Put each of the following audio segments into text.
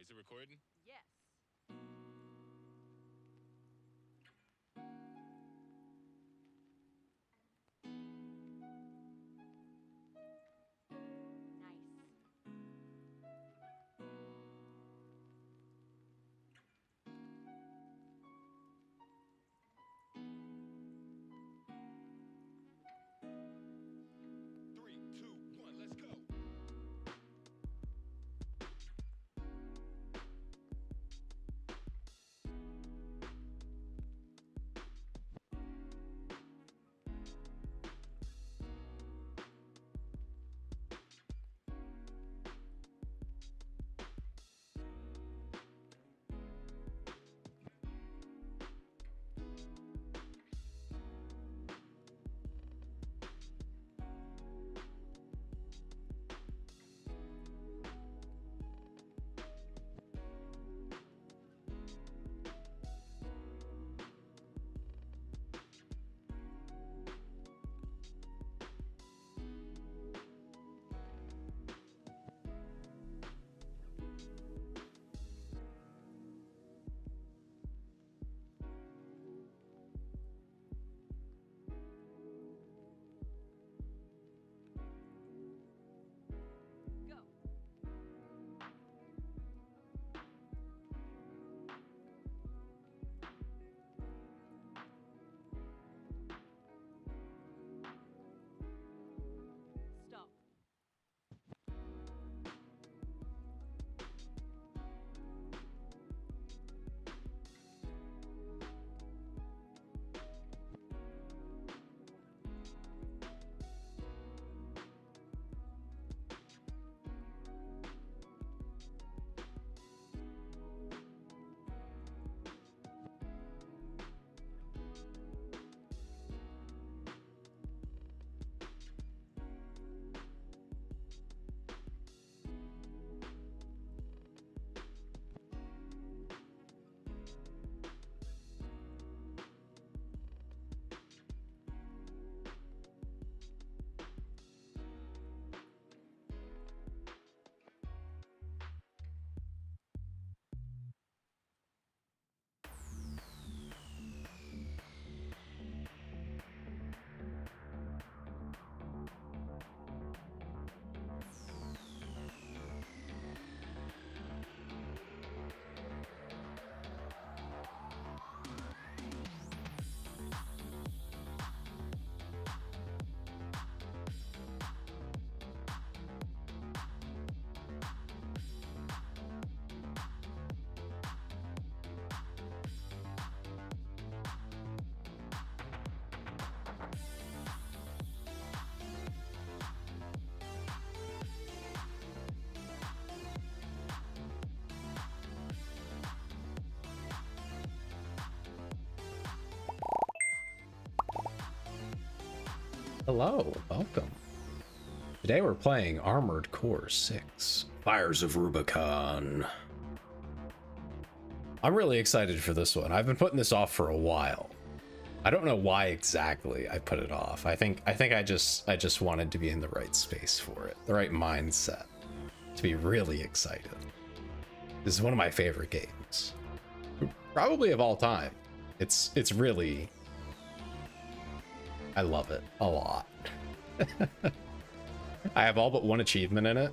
Is it recording? Yes. Nice. 3, 2, 1, let's go. Go. Stop. Hello, welcome. Today we're playing Armored Core 6, Fires of Rubicon. I'm really excited for this one. I've been putting this off for a while. I don't know why exactly I put it off. I think I just wanted to be in the right space for it, the right mindset to be really excited. This is one of my favorite games, probably of all time. It's really, I love it a lot. I have all but one achievement in it.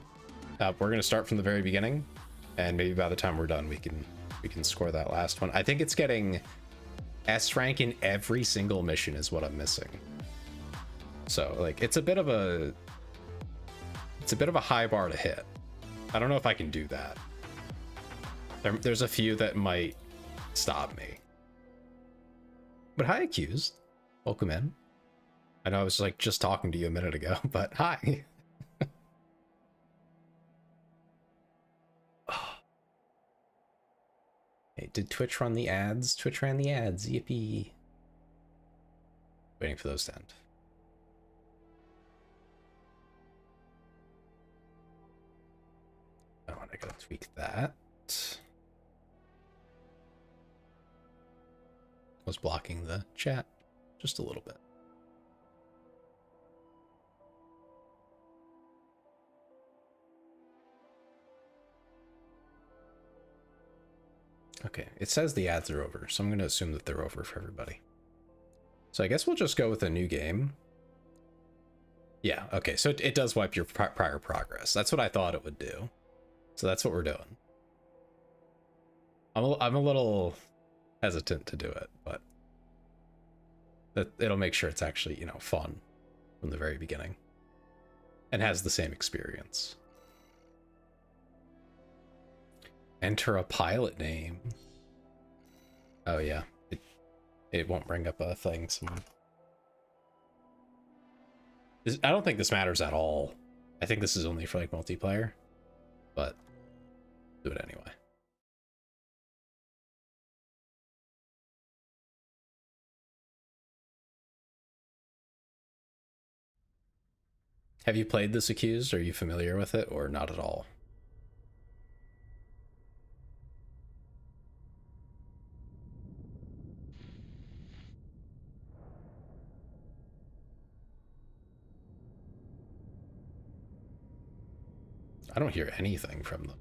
We're gonna start from the very beginning, and maybe by the time we're done, we can score that last one. I think it's getting S rank in every single mission is what I'm missing. So like it's a bit of a high bar to hit. I don't know if I can do that. There's a few that might stop me. But hi, Accused. Welcome in. I know I was like just talking to you a minute ago, but hi. Hey, did Twitch run the ads? Twitch ran the ads. Yippee. Waiting for those to end. Oh, and I gotta tweak that. Was blocking the chat just a little bit. Okay, it says the ads are over, so I'm going to assume that they're over for everybody. So I guess we'll just go with a new game. Yeah, okay, so it does wipe your prior progress. That's what I thought it would do. So that's what we're doing. I'm a little hesitant to do it, but it'll make sure it's actually, you know, fun from the very beginning and has the same experience. Enter a pilot name. Oh yeah, it won't bring up a thing. I don't think this matters at all. I think this is only for like multiplayer, but do it anyway. Have you played This Accused? Are you familiar with it or not at all? I don't hear anything from them.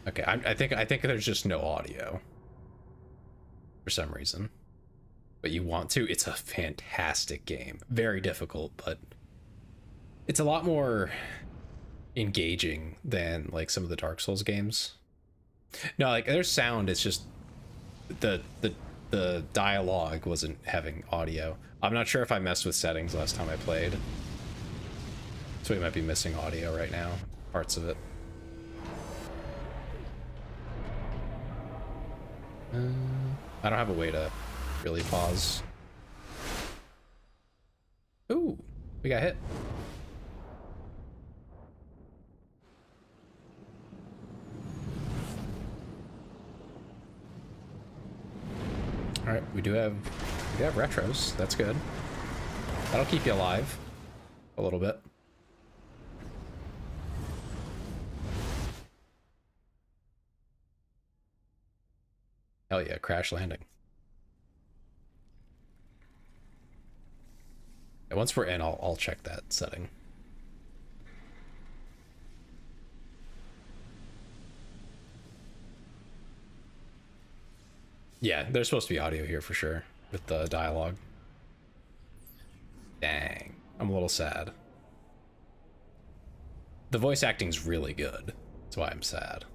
Okay, I think there's just no audio for some reason. But you want to? It's a fantastic game. Very difficult, but it's a lot more engaging than like some of the Dark Souls games. No, like there's sound, it's just the dialogue wasn't having audio. I'm not sure if I messed with settings last time I played. So we might be missing audio right now, parts of it. I don't have a way to really pause. Ooh, we got hit. All right, we do have retros. That's good. That'll keep you alive a little bit. Hell yeah, crash landing. And once we're in, I'll check that setting. Yeah, there's supposed to be audio here for sure with the dialogue. Dang, I'm a little sad. The voice acting's really good. That's why I'm sad.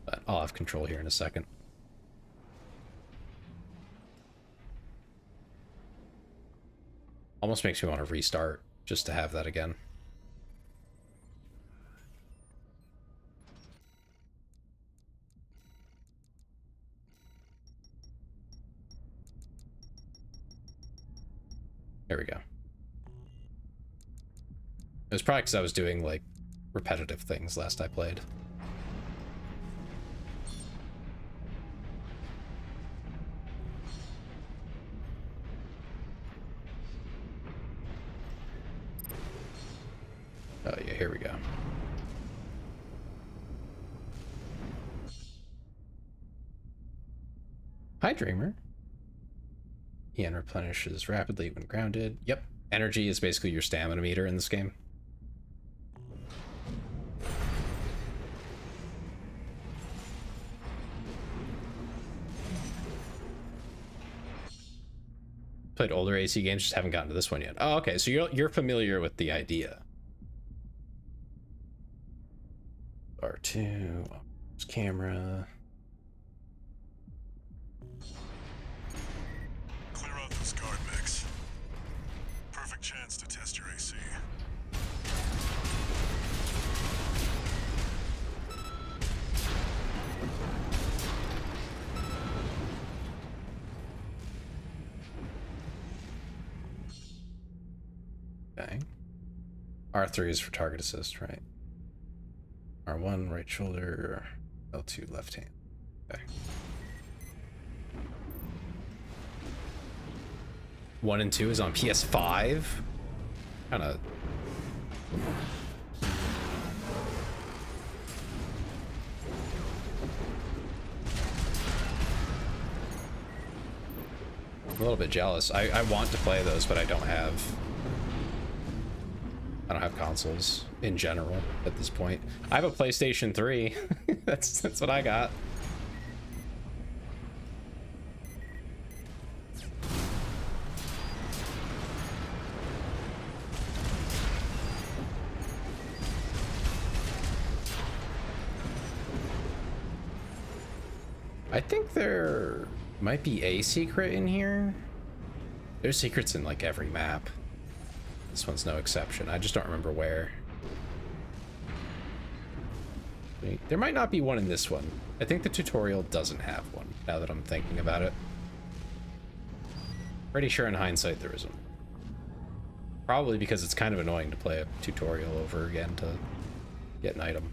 But I'll have control here in a second. Almost makes me want to restart just to have that again. There we go. It was probably because I was doing like repetitive things last I played. Oh yeah, here we go. Hi, Dreamer. EN replenishes rapidly when grounded. Yep, energy is basically your stamina meter in this game. Played older AC games, just haven't gotten to this one yet. Oh, okay, so you're familiar with the idea. R2, camera. Clear out those guard mechs. Perfect chance to test your AC. Okay. R3 is for target assist, right? R1 right shoulder, L2 left hand. Okay. 1 and 2 is on PS5. Kind of. I'm a little bit jealous. I want to play those, but I don't have consoles in general at this point. I have a PlayStation 3. That's what I got. I think there might be a secret in here. There's secrets in like every map. This one's no exception. I just don't remember where. There might not be one in this one. I think the tutorial doesn't have one, now that I'm thinking about it. Pretty sure in hindsight there isn't. Probably because it's kind of annoying to play a tutorial over again to get an item.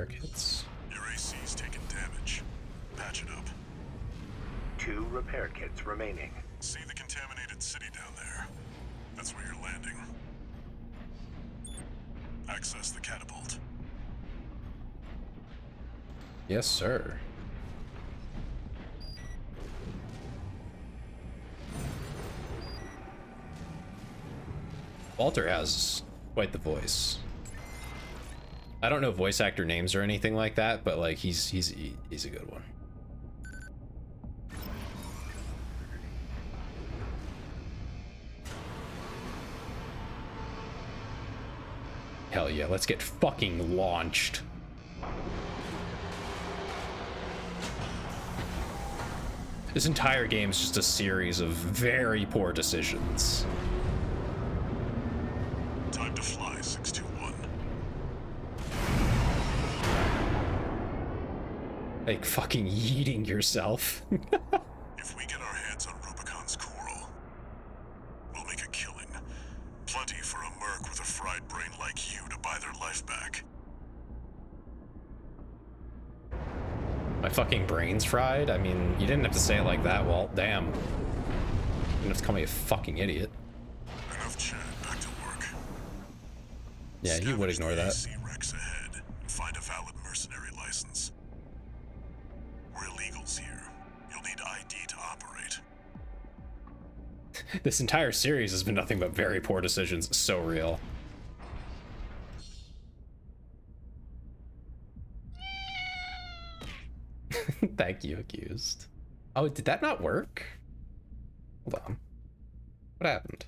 Kits. Your AC's taking damage. Patch it up. 2 repair kits remaining. See the contaminated city down there? That's where you're landing. Access the catapult. Yes, sir. Walter has quite the voice. I don't know voice actor names or anything like that, but like he's a good one. Hell yeah, let's get fucking launched. This entire game is just a series of very poor decisions. Time to fly, 621. Like fucking yeeting yourself. If we get our hands on Rubicon's coral, we'll make a killing. Plenty for a merc with a fried brain like you to buy their life back. My fucking brain's fried? I mean, you didn't have to say it like that, Walt. Damn. You didn't have to call me a fucking idiot. Enough chat, back to work. Yeah, he would ignore that. AC Rex ahead and find a valid mercenary license. We're illegals here. You'll need ID to operate. This entire series has been nothing but very poor decisions. So real. Thank you, accused. Oh, did that not work? Hold on. What happened?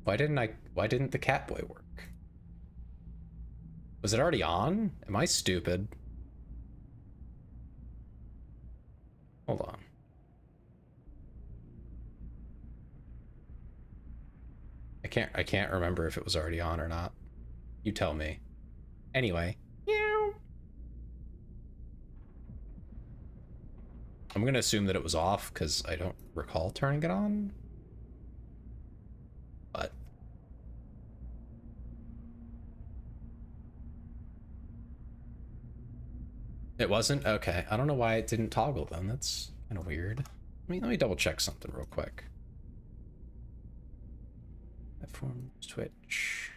Why didn't the Catboy work? Was it already on? Am I stupid? Hold on. I can't remember if it was already on or not. You tell me. Anyway. Meow. I'm gonna assume that it was off because I don't recall turning it on. But it wasn't? Okay. I don't know why it didn't toggle then. That's kind of weird. Let me double check something real quick. Platforms, Twitch.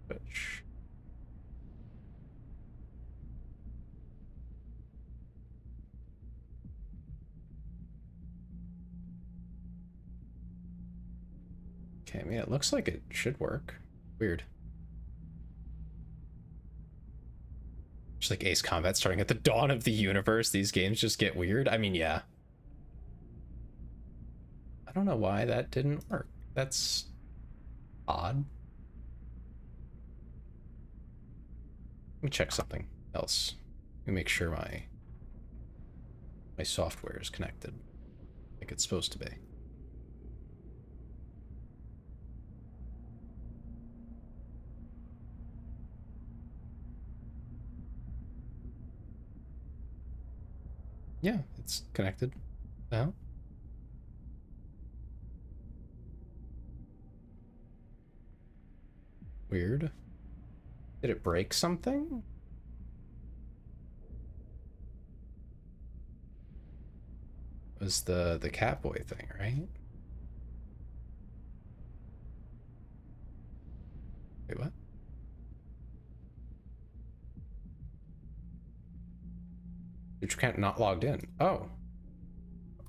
Twitch. Okay, I mean, it looks like it should work. Weird. Just like Ace Combat starting at the dawn of the universe, these games just get weird. I mean, yeah. I don't know why that didn't work. That's odd. Let me check something else. Let me make sure my software is connected like it's supposed to be. Yeah, it's connected. What No? Weird. Did it break something? It was the Catboy thing, right? Wait, what? You can't not logged in. Oh.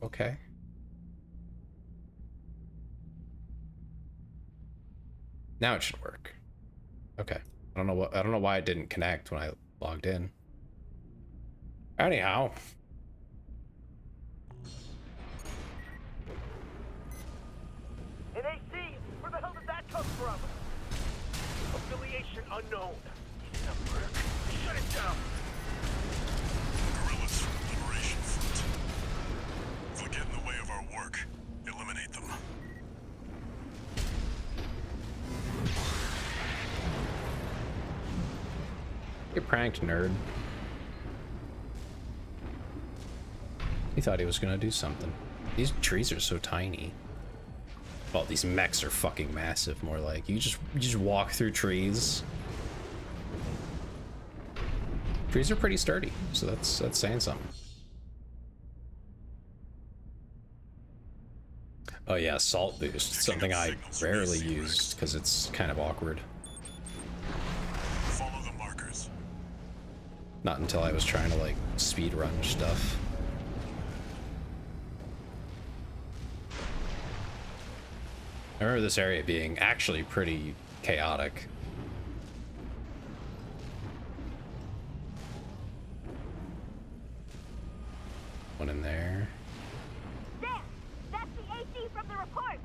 Okay. Now it should work. Okay. I don't know why it didn't connect when I logged in. Anyhow. An AC? Where the hell did that come from? Affiliation unknown. He's in a work. Shut it down. Guerrillas from the Liberation Front. If they get in the way of our work, eliminate them. Get pranked, nerd. He thought he was gonna do something. These trees are so tiny. Well, these mechs are fucking massive, more like. You just walk through trees. Trees are pretty sturdy, so that's saying something. Oh yeah, salt boost, something I rarely use because it's kind of awkward. Follow the markers. Not until I was trying to like speed run stuff. I remember this area being actually pretty chaotic. One in there. There! That's the AC from the report!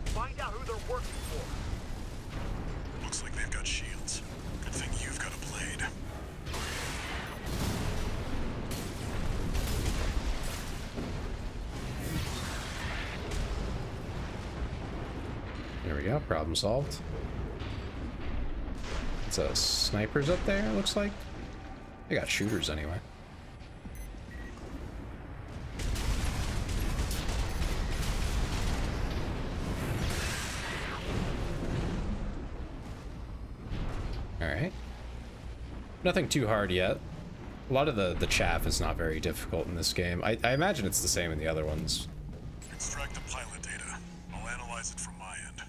Find out who they're working for. Looks like they've got shields. Good thing you've got a blade. There we go, problem solved. It's a snipers up there, it looks like. They got shooters anyway. Alright. Nothing too hard yet. A lot of the chaff is not very difficult in this game. I imagine it's the same in the other ones. Extract the pilot data. I'll analyze it from my end.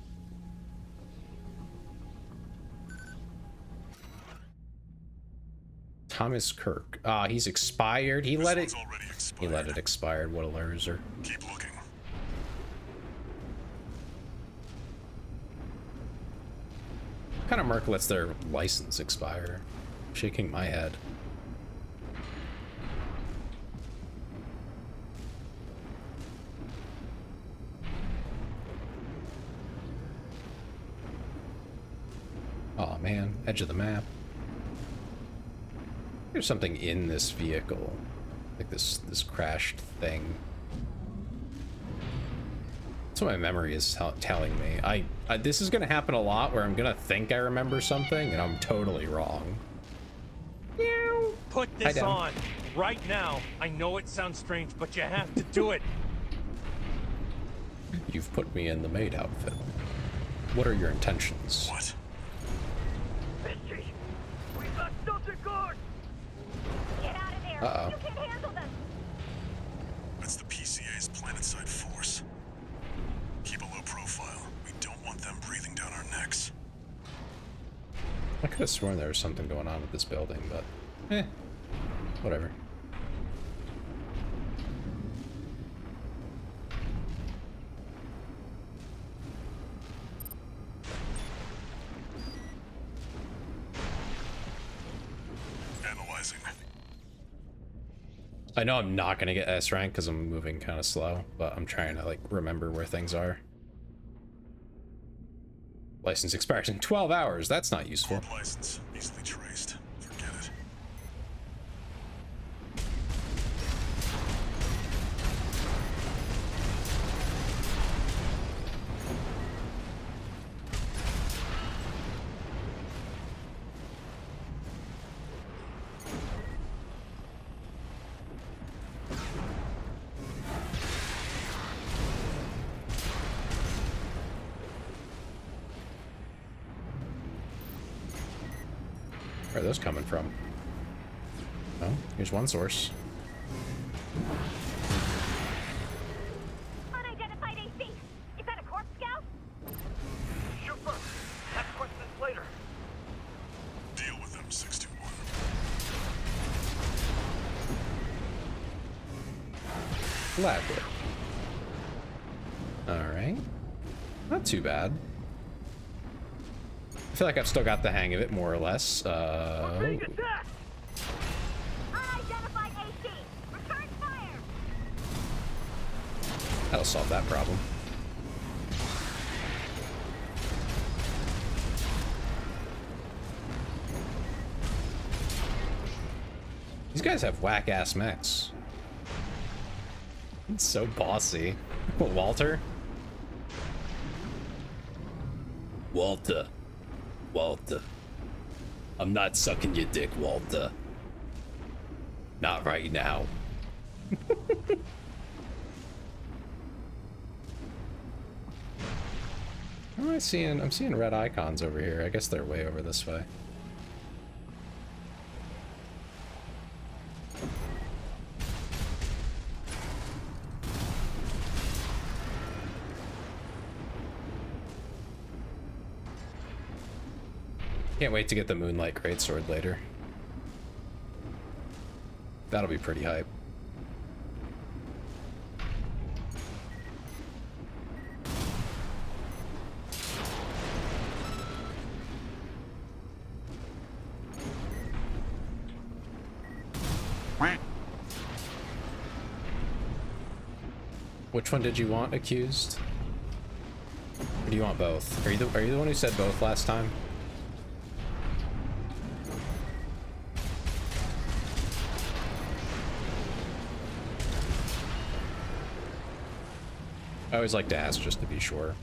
Thomas Kirk. Ah, he's expired. He let it. This one's already He expired. let it expire. What a loser. Keep looking. What kind of merc lets their license expire? Shaking my head. Oh man, edge of the map. There's something in this vehicle, like this crashed thing. That's what my memory is telling me. This is gonna happen a lot where I'm gonna think I remember something and I'm totally wrong. Put Hi, this Dan. on right now. I know it sounds strange, but you have to do it. You've put me in the maid outfit. What are your intentions? What? Misty, we got something good. Get out of there! Uh-oh. You can handle them! That's the PCA's planetside force. Keep a low profile. We don't want them breathing down our necks. I could have sworn there was something going on with this building, but whatever. Analyzing. I know I'm not gonna get S rank because I'm moving kind of slow, but I'm trying to like remember where things are. License expires in 12 hours. That's not useful. Corp license. Easily traced. Forget it. Where are those coming from? Oh, here's one source. Unidentified AC. Is that a corpse scout? Shoot first. Ask questions later. Deal with them, 621. Gladly. Alright. Not too bad. I feel like I've still got the hang of it, more or less. Being attacked! Unidentified AC. Return fire. That'll solve that problem. These guys have whack-ass mechs. It's so bossy. Walter? Walter. Walter. I'm not sucking your dick, Walter. Not right now. What am I seeing? I'm seeing red icons over here. I guess they're way over this way. Can't wait to get the Moonlight Greatsword later. That'll be pretty hype. Which one did you want, Accused? Or do you want both? Are you the one who said both last time? I always like to ask just to be sure,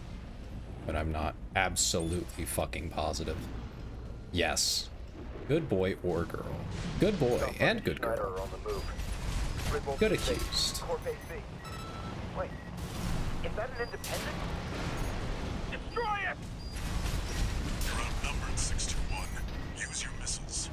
but I'm not absolutely fucking positive. Yes. Good boy or girl. Good boy and good Schneider girl. are on the move. Gridwolf Good is safe. accused. Corp AC. Wait, is that an independent? Destroy it! You're outnumbered, 621. Use your missiles.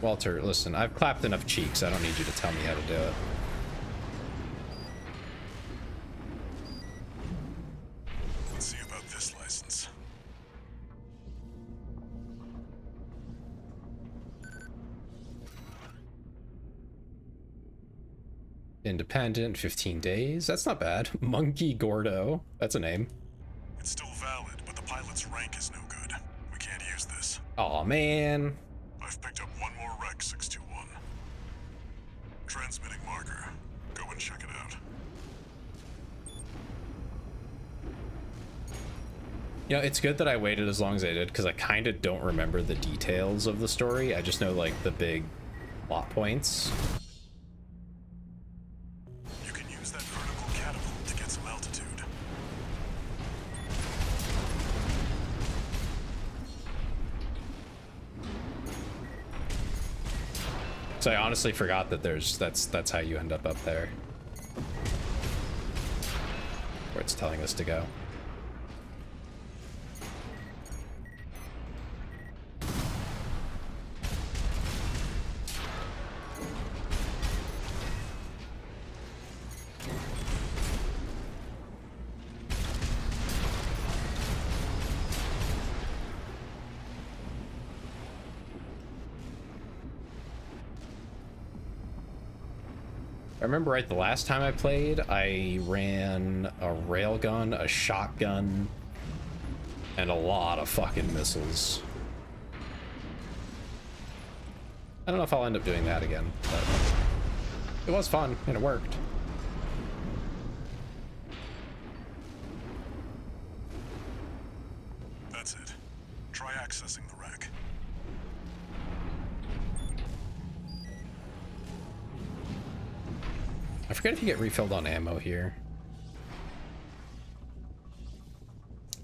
Walter, listen, I've clapped enough cheeks. I don't need you to tell me how to do it. Let's see about this license. Independent, 15 days. That's not bad. Monkey Gordo. That's a name. It's still valid, but the pilot's rank is no good. We can't use this. Aw, man. I've picked up one more wreck, 621. Transmitting marker. Go and check it out. You know, it's good that I waited as long as I did, because I kind of don't remember the details of the story. I just know, like, the big plot points. You can use that vertical catapult to get some altitude. So I honestly forgot that that's how you end up there. Where it's telling us to go. I remember right the last time I played, I ran a railgun, a shotgun, and a lot of fucking missiles. I don't know if I'll end up doing that again, but it was fun and it worked. That's it. Try accessing the rack. I forget if you get refilled on ammo here.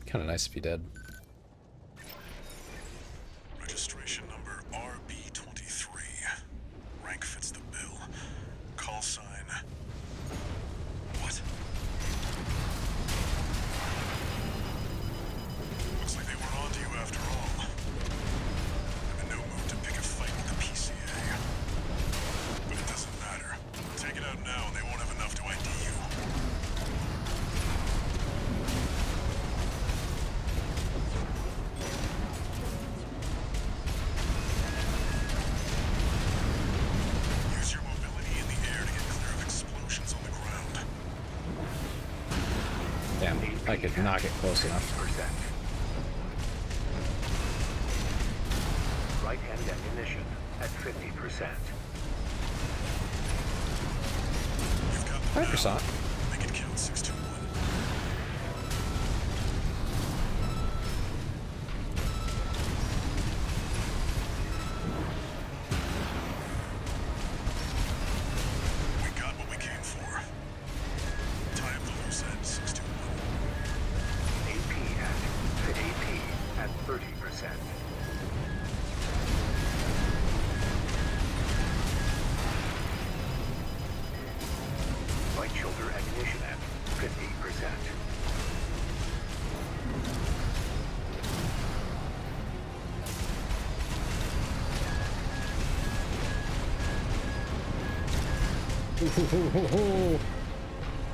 Kind of nice if you did. Registration number RB23. now and they won't have enough to ID you. Use your mobility in the air to get clear of explosions on the ground. Damn, I could not get close enough. Percent. Right-hand ammunition at 50%. You've got them 5%. now. Make it count. 621. We got what we came for. Tie up the loose end. 621. AP at 30%. Right shoulder ammunition at 50%.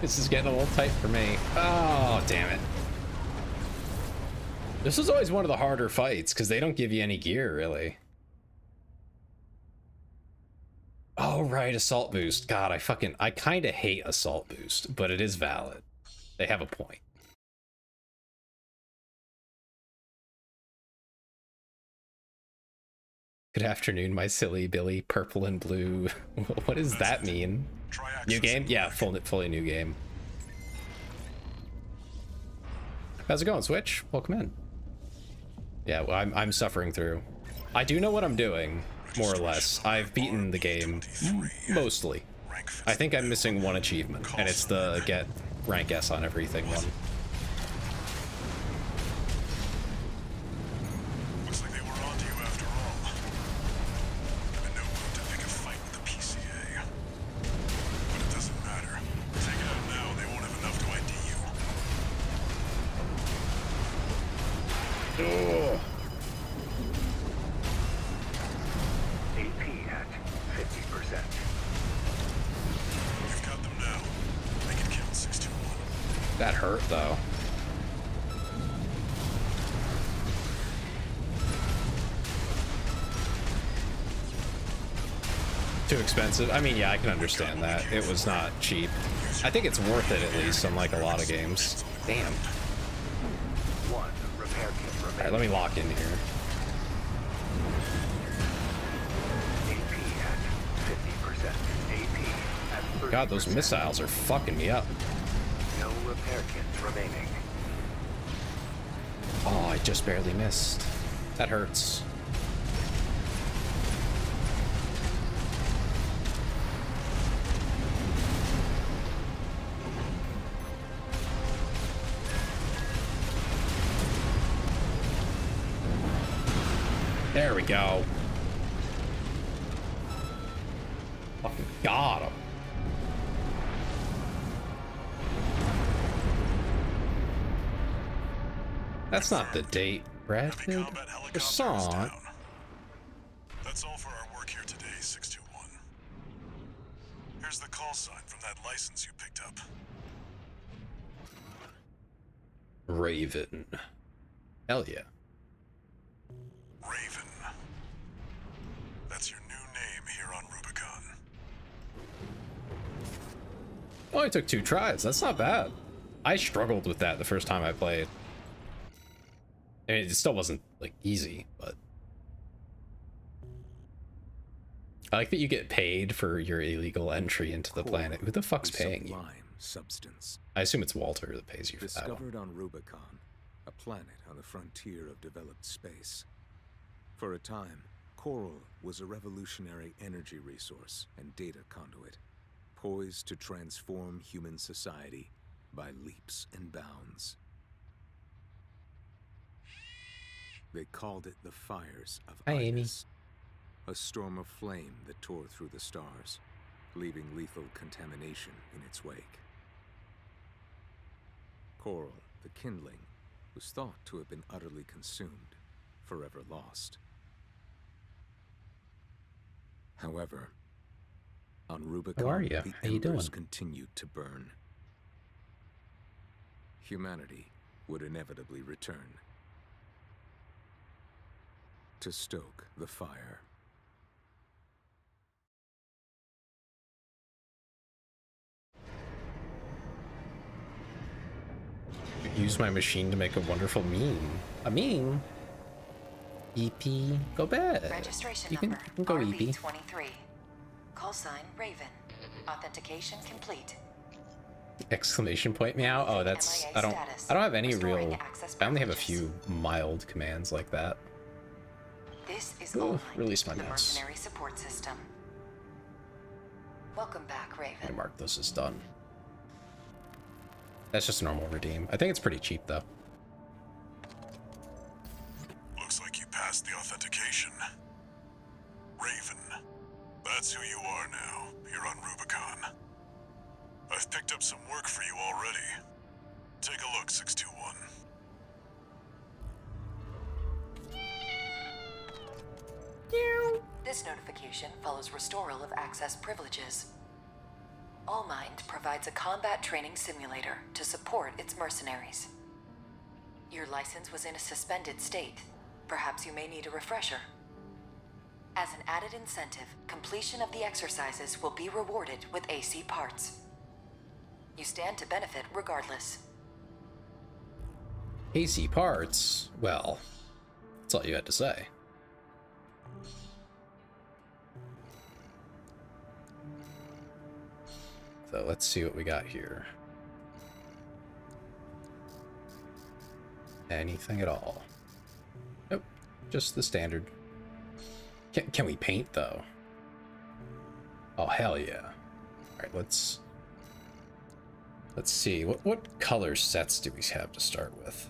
This is getting a little tight for me. Oh, damn it. This is always one of the harder fights because they don't give you any gear, really. Oh, right, assault boost. God, I kind of hate assault boost, but it is valid. They have a point. Good afternoon, my silly Billy. Purple and blue. What does that mean? Try New accessing game? the Yeah, wreck. fully new game. How's it going, Switch? Welcome in. Yeah, well, I'm suffering through. I do know what I'm doing, more or less. I've beaten the game mostly. Rank I think I'm missing one achievement, and it's the get rank S on everything one. Looks like they were onto you after all. I'm in no mood to pick a fight with the PCA. But it doesn't matter. Take it out now, they won't have enough to ID you. Oh. AP at 50%. You've got them now. Make it count. 621. That hurt, though. Too expensive? I mean, yeah, I can understand that. It was not cheap. I think it's worth it, at least, unlike a lot of games. Damn. One repair kit remaining. Alright, let me lock in here. AP at 50%. AP at 30%. God, those missiles are fucking me up. No repair kits remaining. Oh, I just barely missed. That hurts. There we go. Fucking got him. That's not the date, Heavy Bradford. combat helicopter is Croissant. down. That's all for our work here today, 621. Here's the call sign from that license you picked up. Raven. Hell yeah. Raven. That's your new name here on Rubicon. Only took 2 tries. That's not bad. I struggled with that the first time I played. I mean, it still wasn't, like, easy, but... I like that you get paid for your illegal entry into the planet. Who the fuck's paying you? Sublime substance I assume it's Walter that pays you for that one. discovered on Rubicon, a planet on the frontier of developed space. For a time, coral was a revolutionary energy resource and data conduit, poised to transform human society by leaps and bounds. They called it the Fires of Hi, Amy. Ibis, a storm of flame that tore through the stars, leaving lethal contamination in its wake. Coral, the kindling, was thought to have been utterly consumed, forever lost. However, On Rubicon, How are ya? the How you embers doing? continued to burn. Humanity would inevitably return to stoke the fire. Use my machine to make a wonderful meme. A meme? EP, go bed. Registration You can number go EP. RB23. Call sign Raven. Authentication complete. Exclamation point meow. Oh, that's MIA I don't status. have any Restoring real. access I only have a privileges. few mild commands like that. This is Ooh, All release my the mouse. mercenary support system. Welcome back, I Raven. mark this as done. That's just a normal redeem. I think it's pretty cheap though. Looks like you passed the authentication. Raven. That's who you are now, here on Rubicon. I've picked up some work for you already. Take a look, 621. This notification follows restoral of access privileges. Allmind provides a combat training simulator to support its mercenaries. Your license was in a suspended state. Perhaps you may need a refresher. As an added incentive, completion of the exercises will be rewarded with AC parts. You stand to benefit regardless. AC parts. Well, that's all you had to say. So let's see what we got here. Anything at all? Nope, just the standard. Can we paint though? Oh hell yeah! All right, let's see what color sets do we have to start with?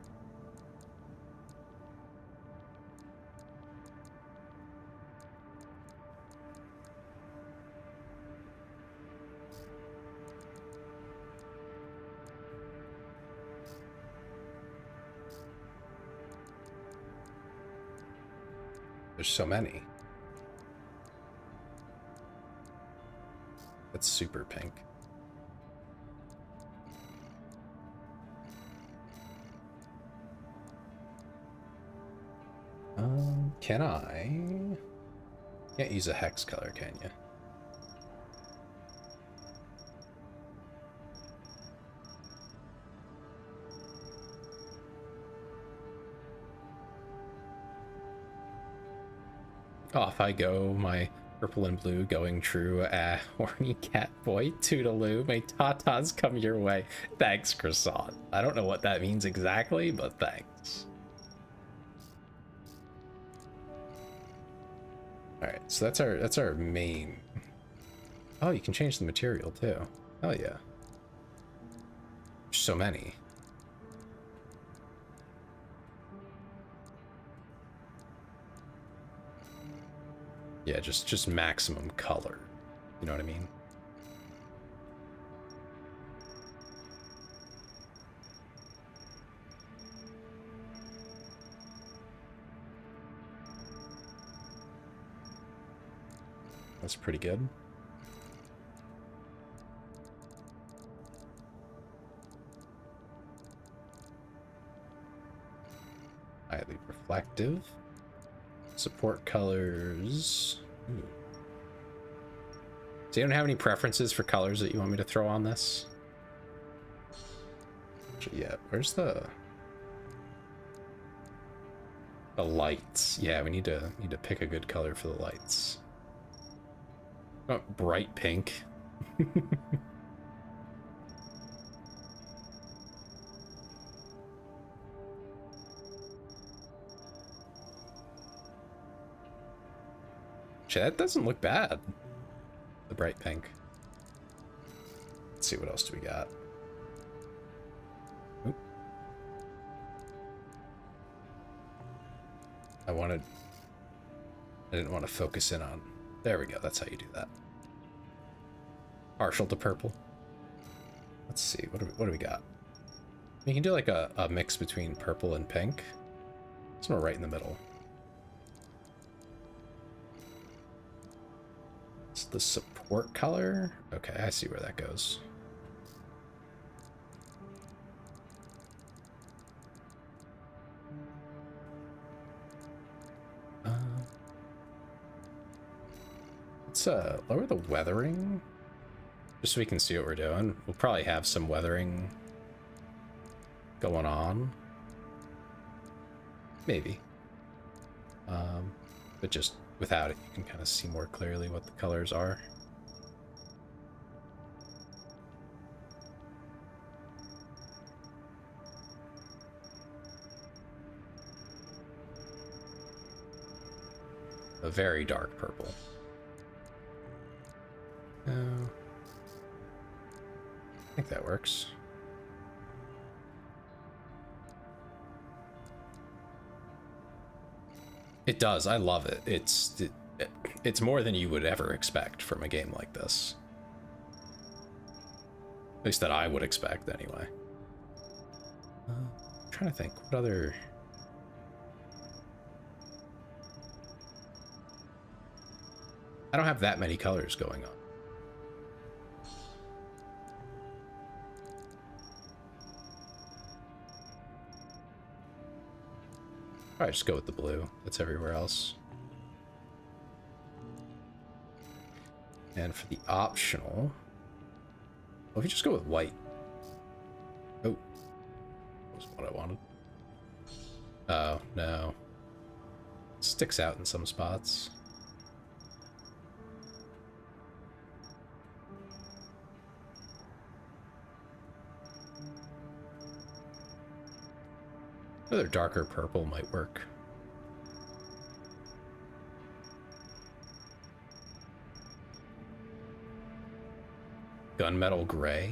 There's so many. It's super pink. Can I? Can't use a hex color, can you? Off I go, my purple and blue going true. Horny cat boy, toodaloo. May tatas come your way. Thanks, Croissant. I don't know what that means exactly, but thanks. Alright, so that's our main. Oh, you can change the material too. Oh yeah. There's so many. Yeah, just maximum color. You know what I mean? That's pretty good. Highly reflective. Support colors. So you don't have any preferences for colors that you want me to throw on this? Actually, yeah, where's the lights? Yeah, we need to pick a good color for the lights. Oh, bright pink. That doesn't look bad. The bright pink. Let's see, what else do we got? Oop. I didn't want to focus in on. There we go. That's how you do that. Partial to purple. Let's see. What do we got? You can do like a mix between purple and pink. It's not right in the middle. the support color. Okay, I see where that goes. Let's lower the weathering, just so we can see what we're doing. We'll probably have some weathering going on. Maybe. But just without it, you can kind of see more clearly what the colors are. A very dark purple. I think that works. It does. I love it. It's more than you would ever expect from a game like this. At least that I would expect, anyway. I'm trying to think. What other... I don't have that many colors going on. Probably just go with the blue. That's everywhere else. And for the optional, well, if you just go with white. Oh, that was what I wanted. Oh, no. It sticks out in some spots. Another darker purple might work. Gunmetal gray.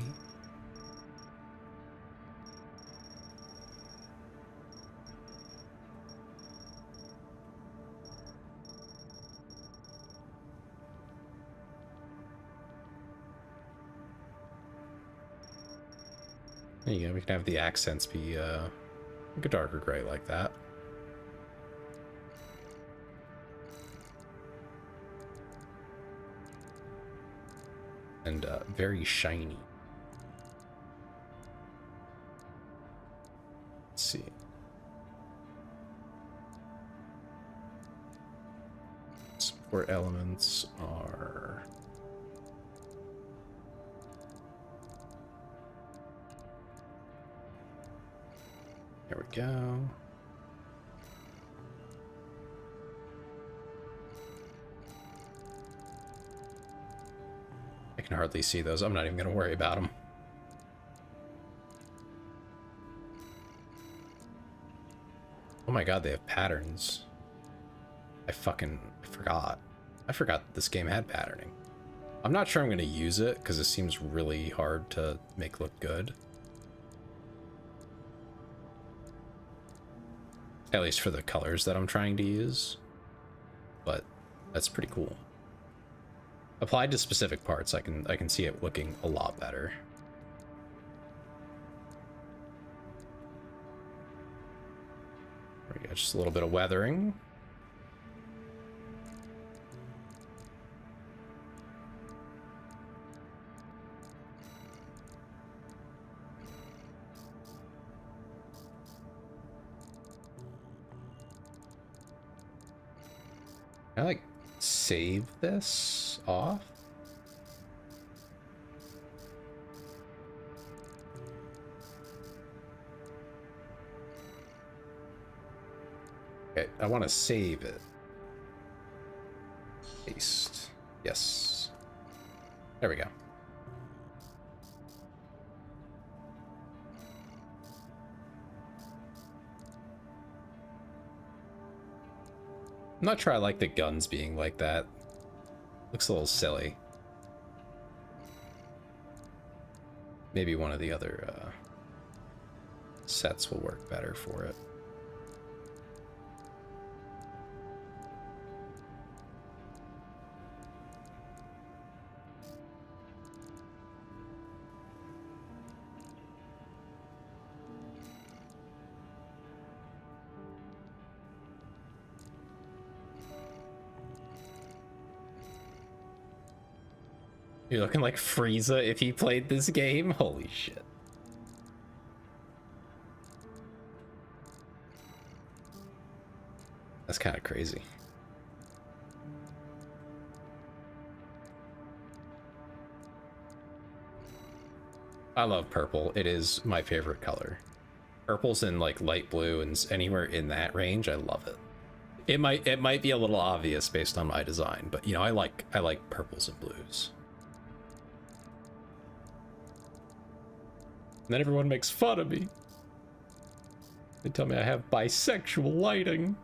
There you go. We can have the accents be like a darker gray like that. And very shiny. Let's see. Support elements are... There we go. I can hardly see those. I'm not even going to worry about them. Oh my god, they have patterns. I forgot. I forgot that this game had patterning. I'm not sure I'm going to use it because it seems really hard to make look good. At least for the colors that I'm trying to use. But that's pretty cool. Applied to specific parts, I can see it looking a lot better. There we go, just a little bit of weathering. Can I, like, save this off? Okay, I want to save it. Paste. Yes. There we go. I'm not sure I like the guns being like that. Looks a little silly. Maybe one of the other sets will work better for it. You're looking like Frieza if he played this game. Holy shit. That's kind of crazy. I love purple. It is my favorite color. Purple's in like light blue and anywhere in that range, I love it. It might be a little obvious based on my design, but you know, I like purples and blues. And then everyone makes fun of me. They tell me I have bisexual lighting.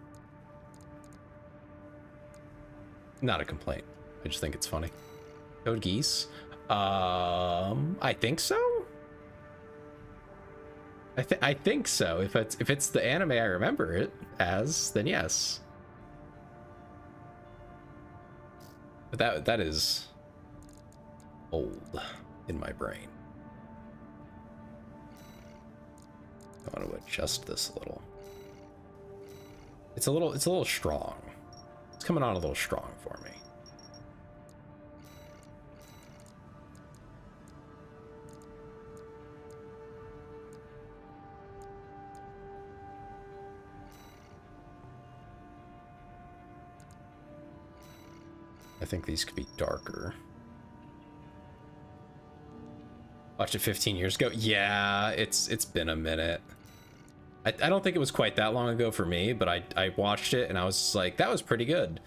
Not a complaint. I just think it's funny. Code Geass? I think so. I think so. If it's the anime I remember it as, then yes. But that is old in my brain. I want to adjust this a little. It's a little strong. It's coming on a little strong for me. I think these could be darker. Watched it 15 years ago. Yeah, it's been a minute. I don't think it was quite that long ago for me, but I watched it and I was like, that was pretty good.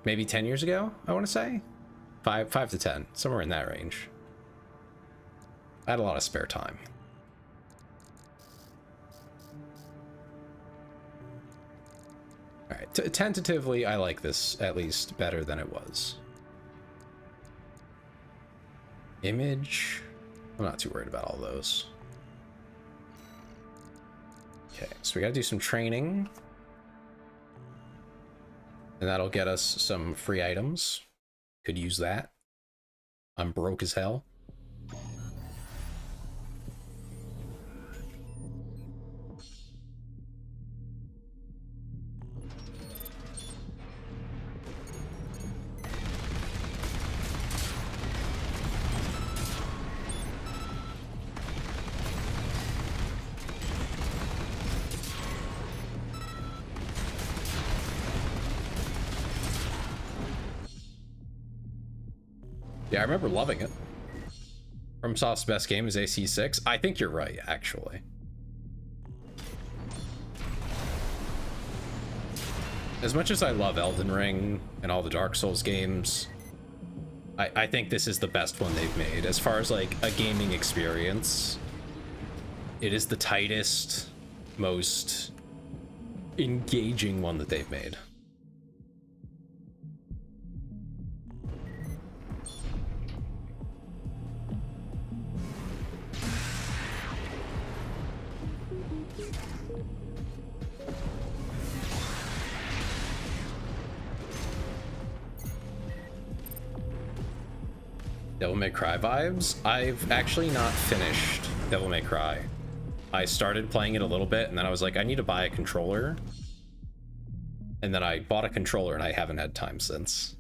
Maybe 10 years ago, I want to say. 5 to 10, somewhere in that range. I had a lot of spare time. All right, tentatively, I like this at least better than it was. Image, I'm not too worried about all those. Okay, so we gotta do some training. And that'll get us some free items. Could use that. I'm broke as hell. Yeah, I remember loving it. FromSoft's best game is AC6. I think you're right, actually. As much as I love Elden Ring and all the Dark Souls games, I think this is the best one they've made. As far as like a gaming experience, it is the tightest, most engaging one that they've made. Devil May Cry vibes? I've actually not finished Devil May Cry. I started playing it a little bit and then I was like, I need to buy a controller. And then I bought a controller and I haven't had time since.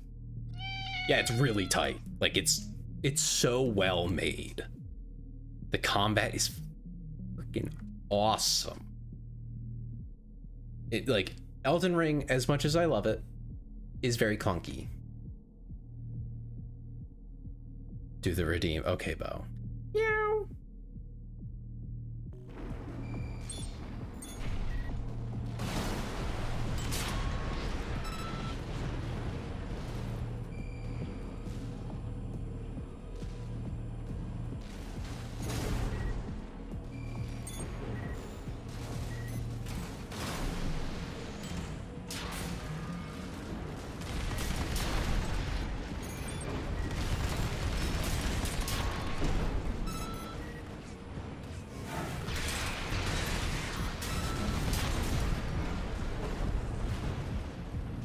Yeah, it's really tight. Like it's so well made. The combat is freaking awesome. It like Elden Ring, as much as I love it, is very clunky. Do the redeem. Okay, Bo. Meow.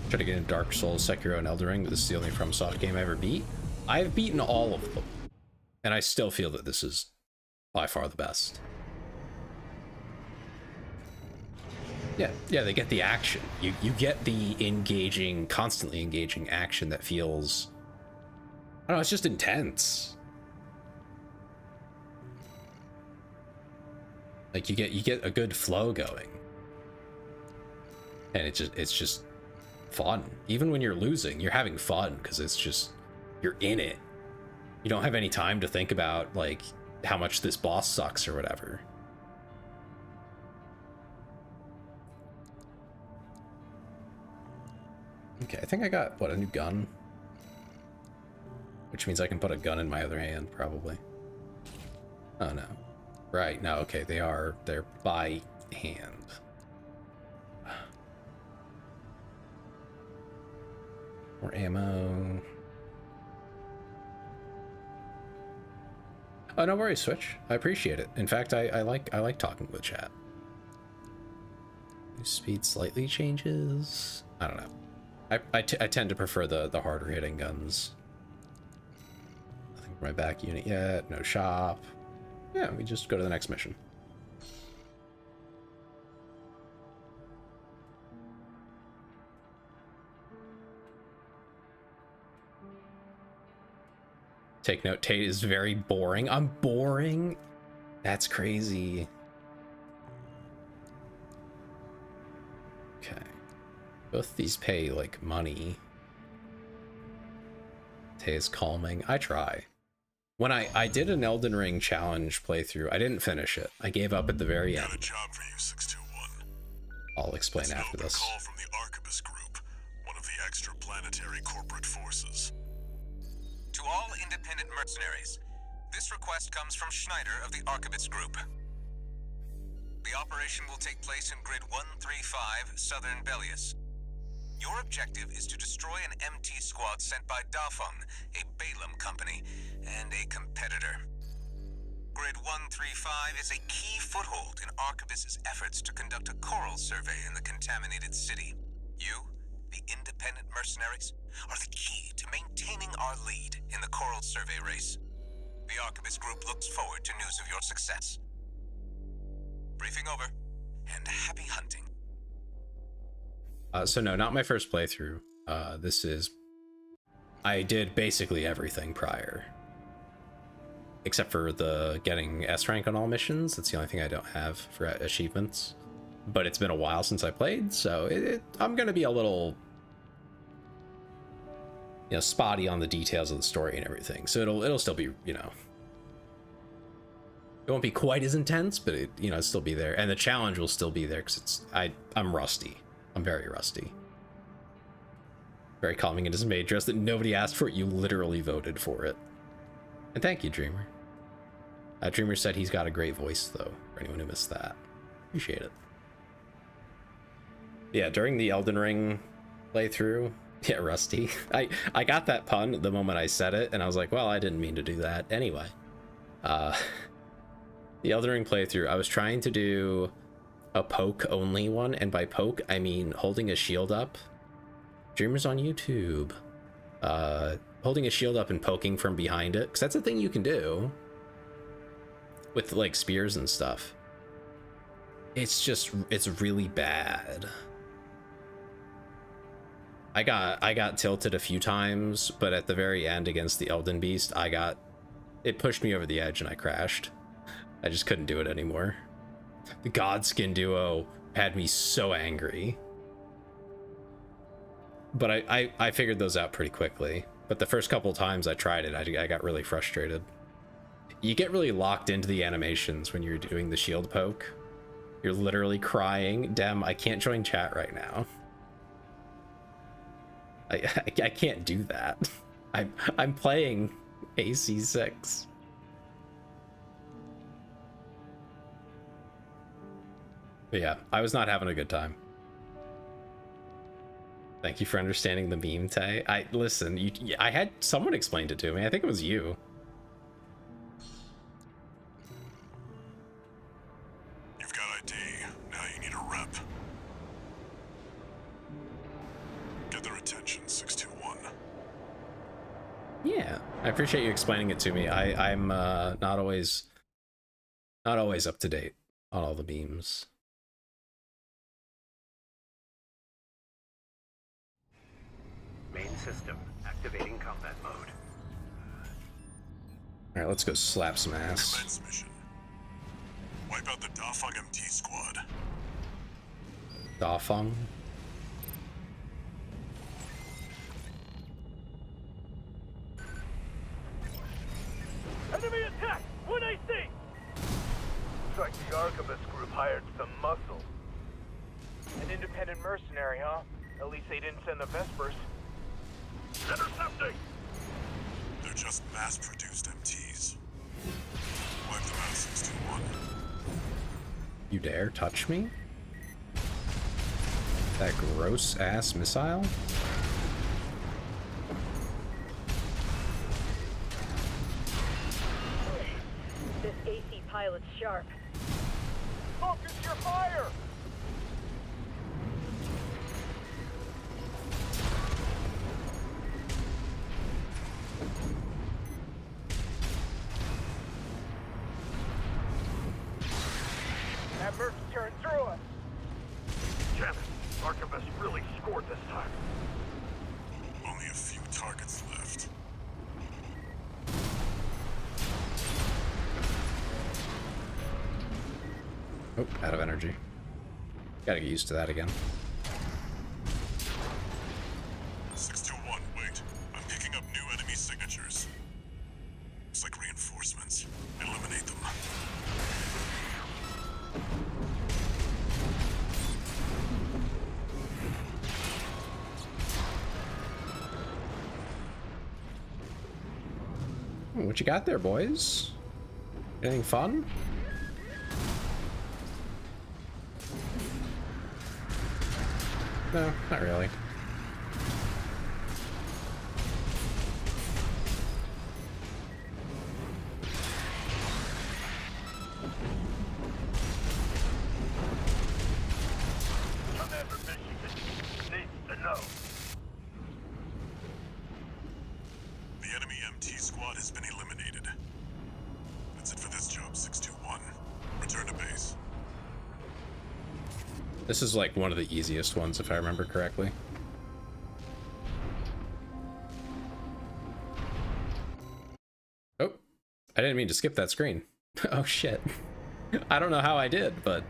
Try to get into Dark Souls, Sekiro, and Elden Ring, but this is the only FromSoft game I ever beat. I've beaten all of them, and I still feel that this is by far the best. Yeah, they get the action. You get the engaging, constantly engaging action that feels don't know, it's just intense. Like you get a good flow going. And it's just fun. Even when you're losing, you're having fun because it's just, you're in it. You don't have any time to think about like how much this boss sucks or whatever. Okay, I think I got, what, a new gun? Which means I can put a gun in my other hand, probably. Oh, no. Right, no, okay, they're by hand. More ammo. Oh, no worries, Switch. I appreciate it. In fact, I like talking with chat. Speed slightly changes. I don't know. I tend to prefer the harder hitting guns. Nothing for my back unit yet. No shop. Yeah, we just go to the next mission. Take note, Tate is very boring. I'm boring? That's crazy. Okay. Both these pay, like, money. Tate is calming. I try. When I did an Elden Ring challenge playthrough, I didn't finish it. I gave up at the very end. Got a job for you, 621. I'll explain It's an after open this. call from the Arquebus Group, one of the extraplanetary corporate forces. To all independent mercenaries, this request comes from Schneider of the Arquebus Group. The operation will take place in Grid 135, Southern Belius. Your objective is to destroy an MT squad sent by Dafeng, a Balaam company, and a competitor. Grid 135 is a key foothold in Arquebus's efforts to conduct a coral survey in the contaminated city. You, the independent mercenaries, are the key to maintaining our lead in the coral survey race. The Arquebus Group looks forward to news of your success. Briefing over, and happy hunting. So no, not my first playthrough. I did basically everything prior. Except for the getting S rank on all missions. That's the only thing I don't have for achievements. But it's been a while since I played, so I'm gonna be a little, you know, spotty on the details of the story and everything. So it'll still be, you know, it won't be quite as intense, but it'll still be there, and the challenge will still be there because I'm rusty. I'm very rusty. Very calming in his maid dress that nobody asked for it. You literally voted for it. And thank you, Dreamer. Dreamer said he's got a great voice, though, for anyone who missed that. Appreciate it. Yeah, during the Elden Ring playthrough, yeah, rusty. I got that pun the moment I said it, and I was like, well, I didn't mean to do that anyway. The Elden Ring playthrough, I was trying to do a poke only one, and by poke I mean holding a shield up. Dreamers on YouTube. Holding a shield up and poking from behind it, because that's a thing you can do with like spears and stuff. It's really bad. I got tilted a few times, but at the very end against the Elden Beast, it pushed me over the edge and I crashed. I just couldn't do it anymore. The Godskin duo had me so angry. But I figured those out pretty quickly. But the first couple times I tried it, I got really frustrated. You get really locked into the animations when you're doing the shield poke. You're literally crying. Dem, I can't join chat right now. I can't do that. I'm playing AC6. But yeah, I was not having a good time. Thank you for understanding the meme, Tay. Listen, I had someone explained it to me. I think it was you. You've got ID. Now you need a rep. Get their attention, 621. Yeah, I appreciate you explaining it to me. I'm not always up to date on all the memes. Main system activating combat mode. All right, let's go slap some ass. Commence mission. Wipe out the Dafeng MT squad. Dafeng. Enemy attack! 1 AC! Looks like the Archivist group hired some muscle. An independent mercenary, huh? At least they didn't send the Vespers. Intercepting! They're just mass-produced MTs. Wipe them out, 621. You dare touch me? That gross ass missile? This AC pilot's sharp. Focus your fire! That Merc's tearing through us. Damn it. Archivist really scored this time. Only a few targets left. Oh, out of energy. Gotta get used to that again. 621, wait. I'm picking up new enemy signatures. Looks like reinforcements. Eliminate them. What you got there, boys? Anything fun? No, not really. Commander Michigan needs to know. The enemy MT squad has been eliminated. That's it for this job, 621. Return to base. This is like one of the easiest ones, if I remember correctly. Oh, I didn't mean to skip that screen. Oh shit. I don't know how I did, but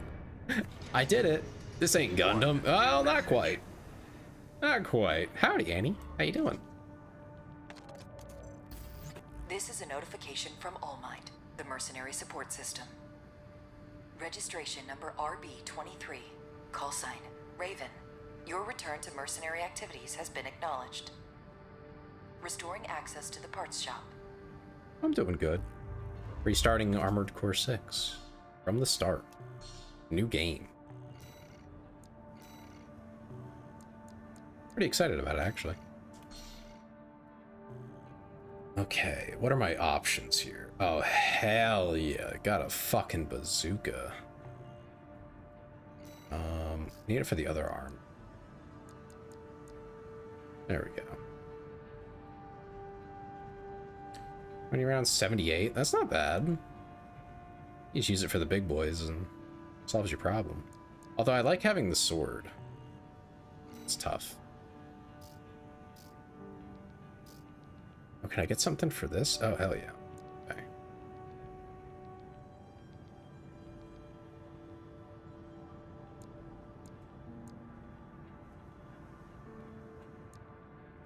I did it. This ain't Gundam. Well, not quite. Not quite. Howdy, Annie. How you doing? This is a notification from All Might, the mercenary support system. Registration number RB23. Call sign, Raven. Your return to mercenary activities has been acknowledged. Restoring access to the parts shop. I'm doing good. Restarting Armored Core 6. From the start. New game. Pretty excited about it, actually. Okay, what are my options here? Oh, hell yeah. Got a fucking bazooka. Need it for the other arm. There we go. 20 rounds, 78. That's not bad. You just use it for the big boys and solves your problem. Although I like having the sword. It's tough. Oh, can I get something for this? Oh, hell yeah. Okay.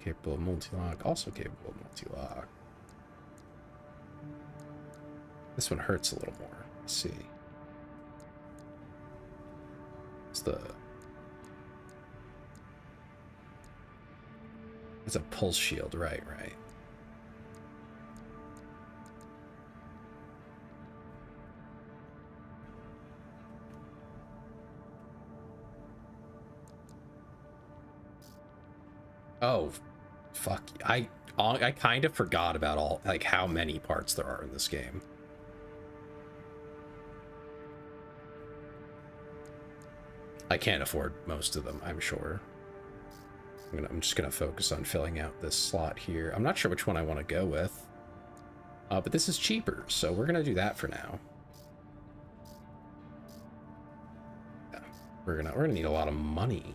Capable of multi-lock. Also capable of multi-lock. This one hurts a little more. Let's see. It's the... It's a pulse shield. Right. Oh, fuck. I kind of forgot about all, like, how many parts there are in this game. I can't afford most of them, I'm sure. I'm just gonna focus on filling out this slot here. I'm not sure which one I want to go with. But this is cheaper, so we're gonna do that for now. Yeah, we're gonna need a lot of money.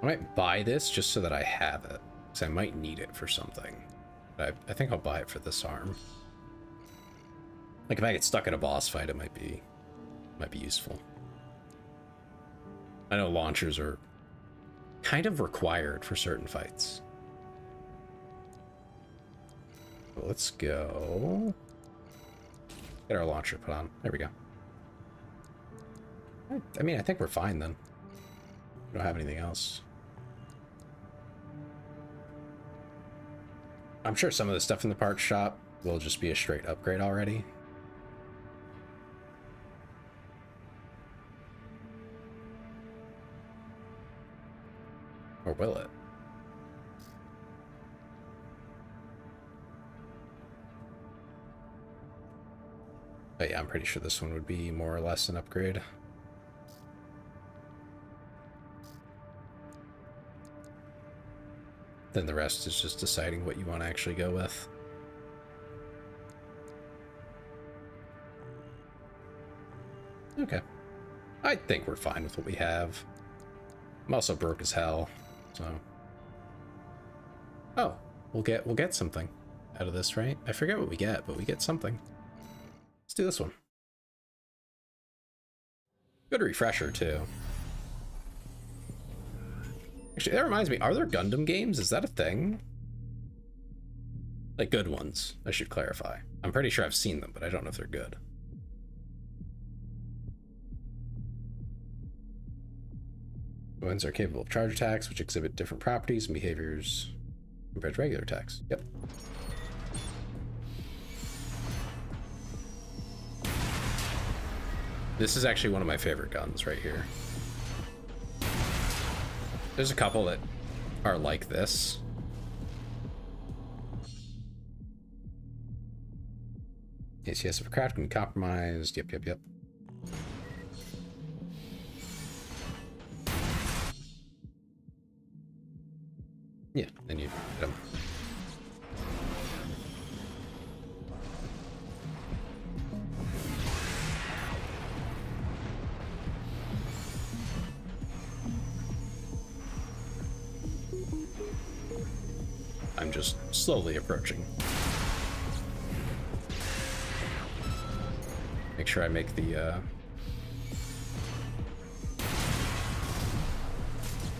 might buy this just so that I have it, because I might need it for something. But I think I'll buy it for this arm. Like if I get stuck in a boss fight, it might be useful. I know launchers are kind of required for certain fights. But let's go. Get our launcher put on. There we go. I mean, I think we're fine then. We don't have anything else. I'm sure some of the stuff in the parts shop will just be a straight upgrade already. Or will it? But yeah, I'm pretty sure this one would be more or less an upgrade. Then the rest is just deciding what you want to actually go with. Okay. I think we're fine with what we have. I'm also broke as hell, so. Oh, we'll get something out of this, right? I forget what we get, but we get something. Let's do this one. Good refresher too. Actually, that reminds me, are there Gundam games? Is that a thing? Like good ones, I should clarify. I'm pretty sure I've seen them, but I don't know if they're good. Weapons are capable of charge attacks, which exhibit different properties and behaviors compared to regular attacks. Yep. This is actually one of my favorite guns right here. There's a couple that are like this. ACS of a craft can be compromised. Yep. Yeah, then you hit them. I'm just slowly approaching. Make sure I make the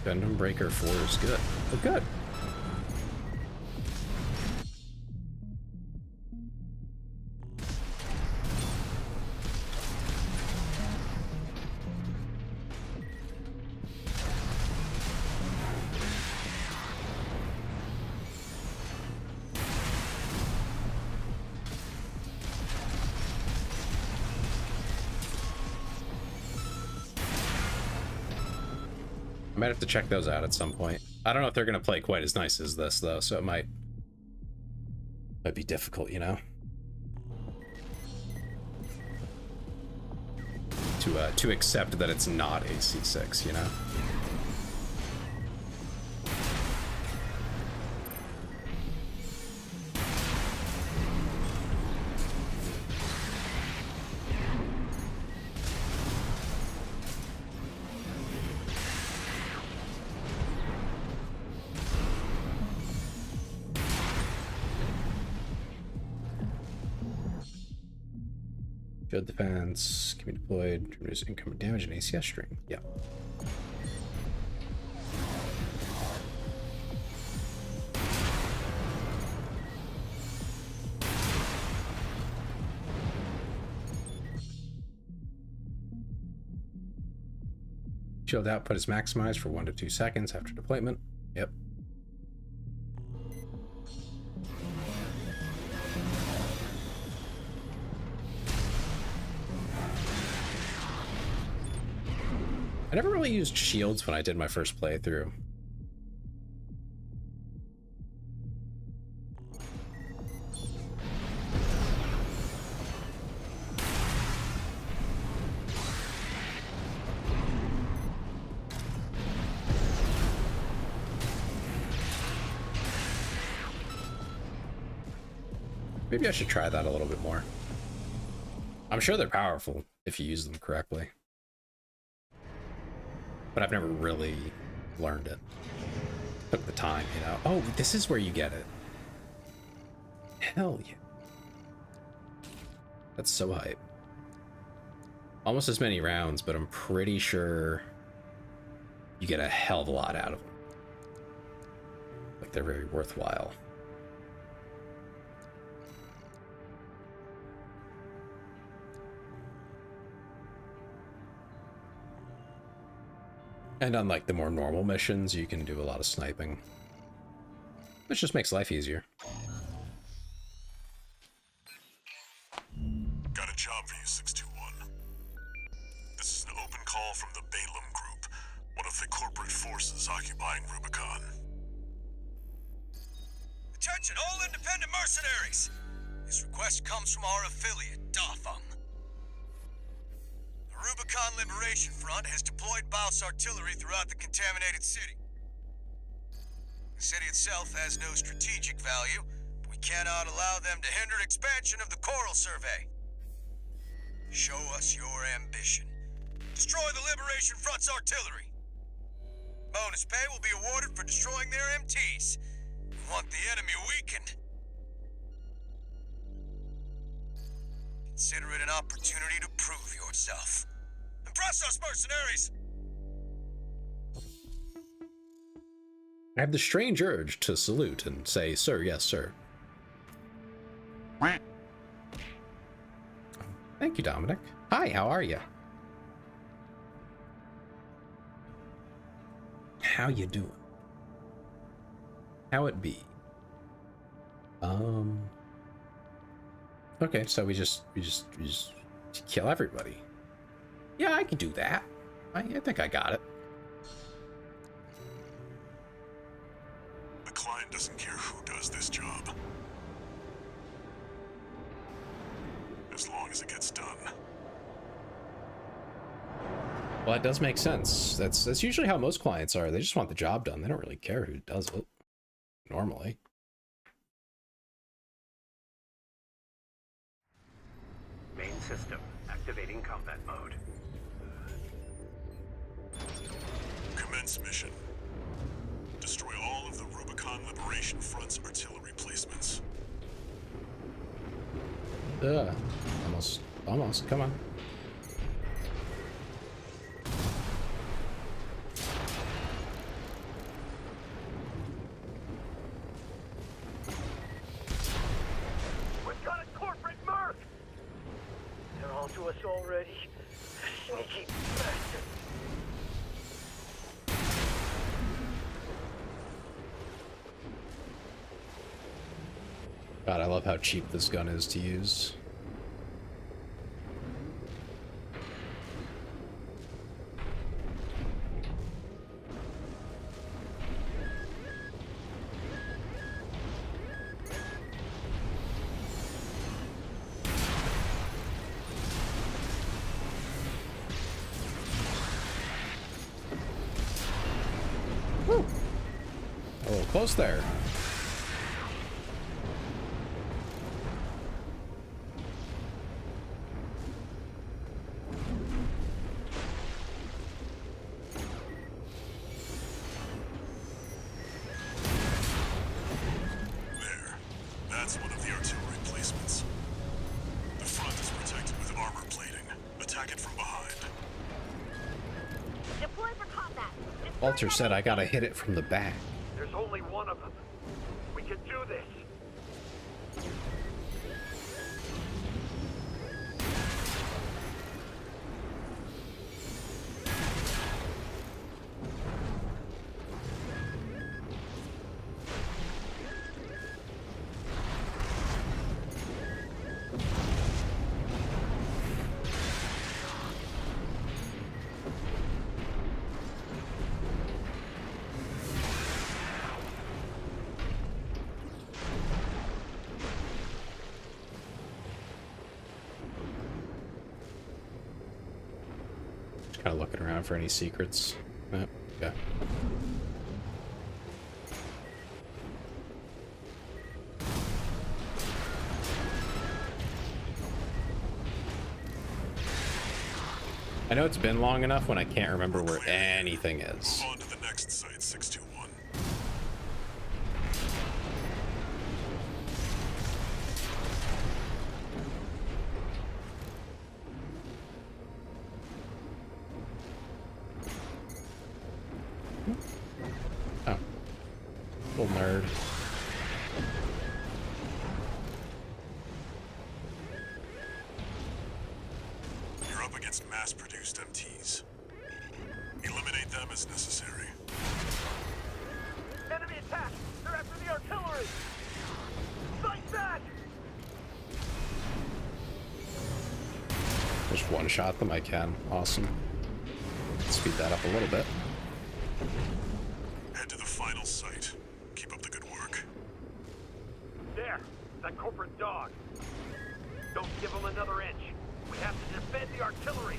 Gundam Breaker 4 is good. Oh, good. I might have to check those out at some point. I don't know if they're gonna play quite as nice as this though, so it might be difficult, you know, to accept that it's not AC6, you know. Field defense can be deployed to reduce incoming damage and ACS string. Yeah. Shield output is maximized for 1 to 2 seconds after deployment. Yep. I never really used shields when I did my first playthrough. Maybe I should try that a little bit more. I'm sure they're powerful if you use them correctly. But I've never really learned it. Took the time, you know. Oh, this is where you get it. Hell yeah. That's so hype. Almost as many rounds, but I'm pretty sure you get a hell of a lot out of them. Like, they're very worthwhile. And unlike the more normal missions, you can do a lot of sniping, which just makes life easier. Got a job for you, 621. This is an open call from the Balaam Group, one of the corporate forces occupying Rubicon. Attention, all independent mercenaries! This request comes from our affiliate, Dafeng. The Rubicon Liberation Front has deployed Baus artillery throughout the contaminated city. The city itself has no strategic value, but we cannot allow them to hinder expansion of the Coral Survey. Show us your ambition. Destroy the Liberation Front's artillery. Bonus pay will be awarded for destroying their MTs. We want the enemy weakened. Consider it an opportunity to prove yourself. Impress us, mercenaries! I have the strange urge to salute and say, sir, yes, sir. Thank you, Dominic. Hi, how are you? How you doing? How it be? Okay, so we just kill everybody. Yeah, I can do that. I think I got it. The client doesn't care who does this job, as long as it gets done. Well, that does make sense. That's usually how most clients are. They just want the job done. They don't really care who does it, normally. Main system activating combat mode. Commence mission. Destroy all of the Rubicon Liberation Front's artillery placements. Almost. Come on. We've got a corporate merc! They're on to us already. Sneaky bastard. God, I love how cheap this gun is to use. Woo! A little close there. That's one of the artillery placements. The front is protected with armor plating. Attack it from behind. Deploy for combat. Walter said I gotta hit it from the back. There's only one of them. We can do this. Kind of looking around for any secrets. Yeah. I know it's been long enough when I can't remember where anything is. On to the next next site, 621. Oh. Little nerd. You're up against mass-produced MTs. Eliminate them as necessary. Enemy attack! They're after the artillery! Fight back! Just one-shot them, I can. Awesome. Speed that up a little bit. Head to the final site. Keep up the good work. There! That corporate dog! Don't give him another inch! We have to defend the artillery!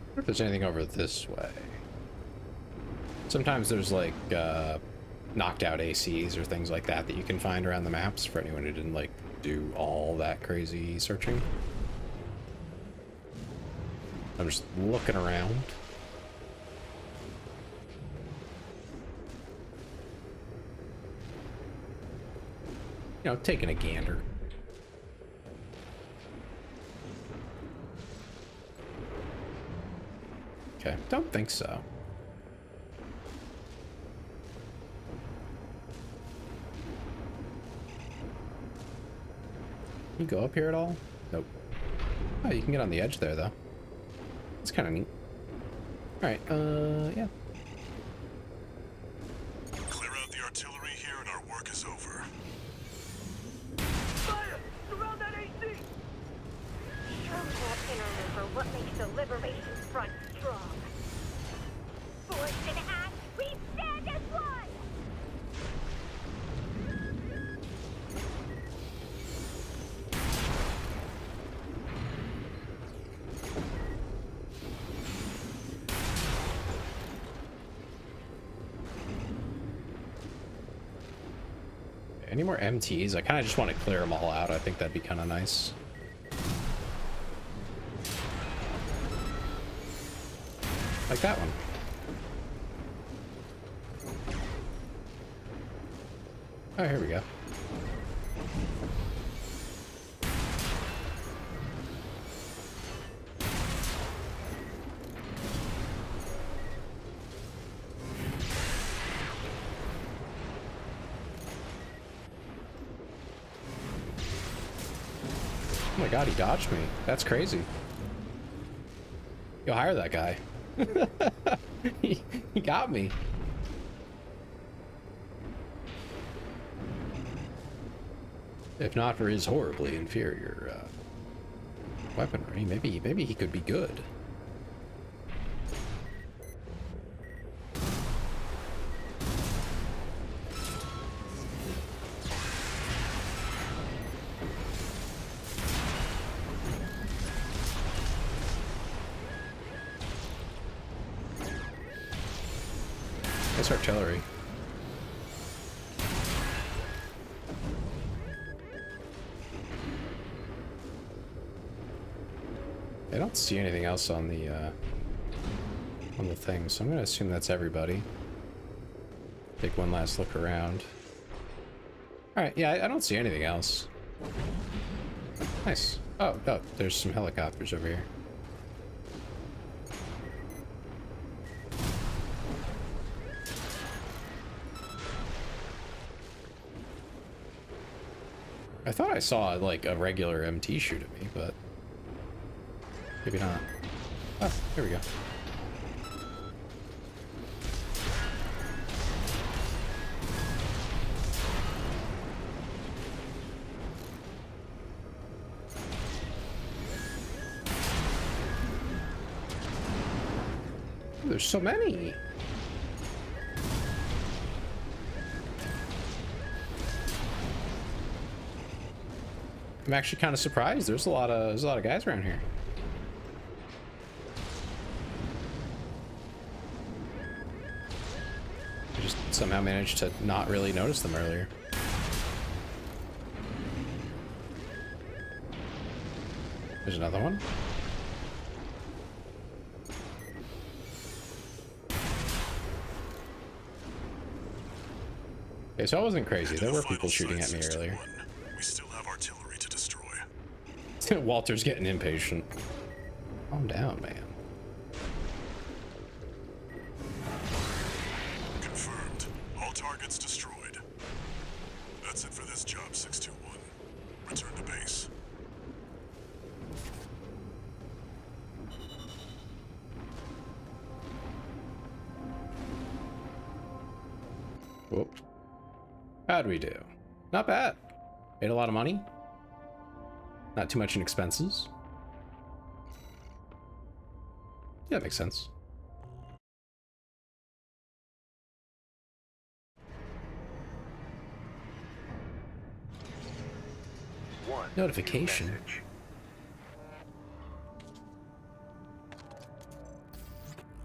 I wonder if there's anything over this way. Sometimes there's like knocked out ACs or things like that that you can find around the maps for anyone who didn't like do all that crazy searching. I'm just looking around. You know, taking a gander. Okay, don't think so. Can you go up here at all? Nope. Oh, you can get on the edge there, though. It's kind of neat. Alright, yeah. Clear out the artillery here and our work is over. Fire! Surround that AC! Sure can't remember what makes the Liberation Front strong. Force and act, we stand as one! Any more MTs? I kind of just want to clear them all out. I think that'd be kind of nice. Like that one. Oh, here we go. Oh my god, he dodged me. That's crazy. Yo, hire that guy. he got me. If not for his horribly inferior weaponry, maybe he could be good. Nice artillery. I don't see anything else on the thing, so I'm gonna assume that's everybody. Take one last look around. Alright, yeah, I don't see anything else. Nice. Oh, there's some helicopters over here. I thought I saw like a regular MT shoot at me, but maybe not. Oh, here we go. Ooh, there's so many. I'm actually kind of surprised. There's a lot of guys around here. They're just somehow managed to not really notice them earlier. There's another one. Okay, so I wasn't crazy. There were people shooting at me earlier. We still have artillery to destroy. Walter's getting impatient. Calm down, man. Confirmed. All targets destroyed. That's it for this job, 621. Return to base. Whoop. How'd we do? Not bad. Made a lot of money. Not too much in expenses. Yeah, makes sense. Notification.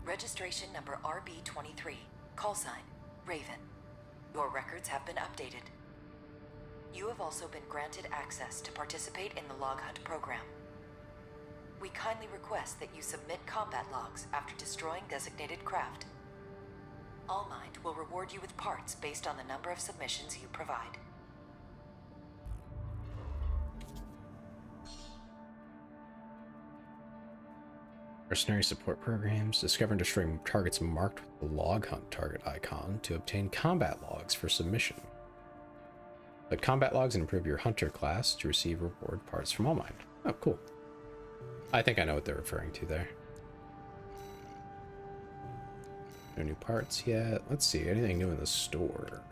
Registration number RB23. Call sign, Raven. Your records have been updated. You have also been granted access to participate in the log hunt program. We kindly request that you submit combat logs after destroying designated craft. Allmind will reward you with parts based on the number of submissions you provide. Mercenary support programs. Discover and destroy targets marked with the log hunt target icon to obtain combat logs for submission. But combat logs and improve your hunter class to receive reward parts from Allmind. Oh, cool. I think I know what they're referring to there. No new parts yet. Let's see, anything new in the store?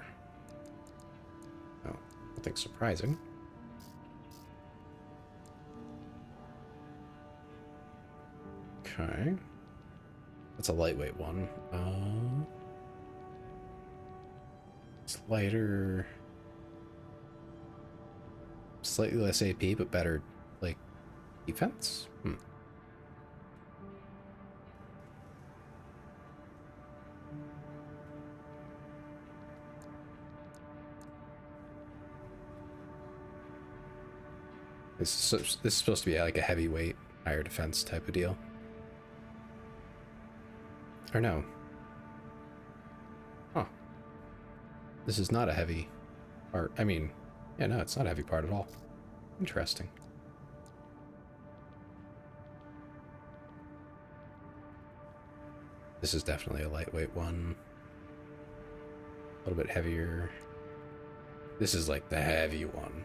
Oh, nothing surprising. Okay. That's a lightweight one. It's lighter. Slightly less AP, but better, like, defense? This is supposed to be like a heavyweight, higher defense type of deal. Or no. Huh. This is not a heavy part. I mean, yeah, no, it's not a heavy part at all. Interesting. This is definitely a lightweight one. A little bit heavier. This is like the heavy one.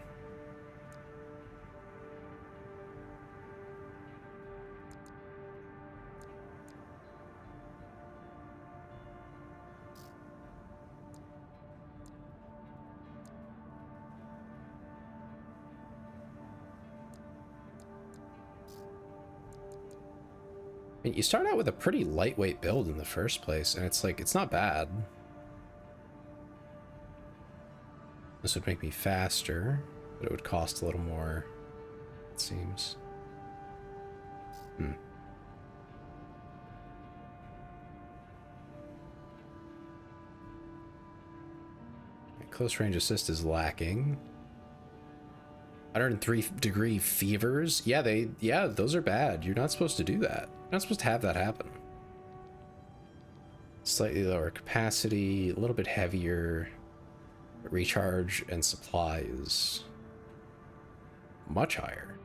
You start out with a pretty lightweight build in the first place, and it's like, it's not bad. This would make me faster, but it would cost a little more, it seems. Close range assist is lacking. 103-degree fevers. Yeah, those are bad. You're not supposed to do that. You're not supposed to have that happen. Slightly lower capacity, a little bit heavier. Recharge and supply is much higher.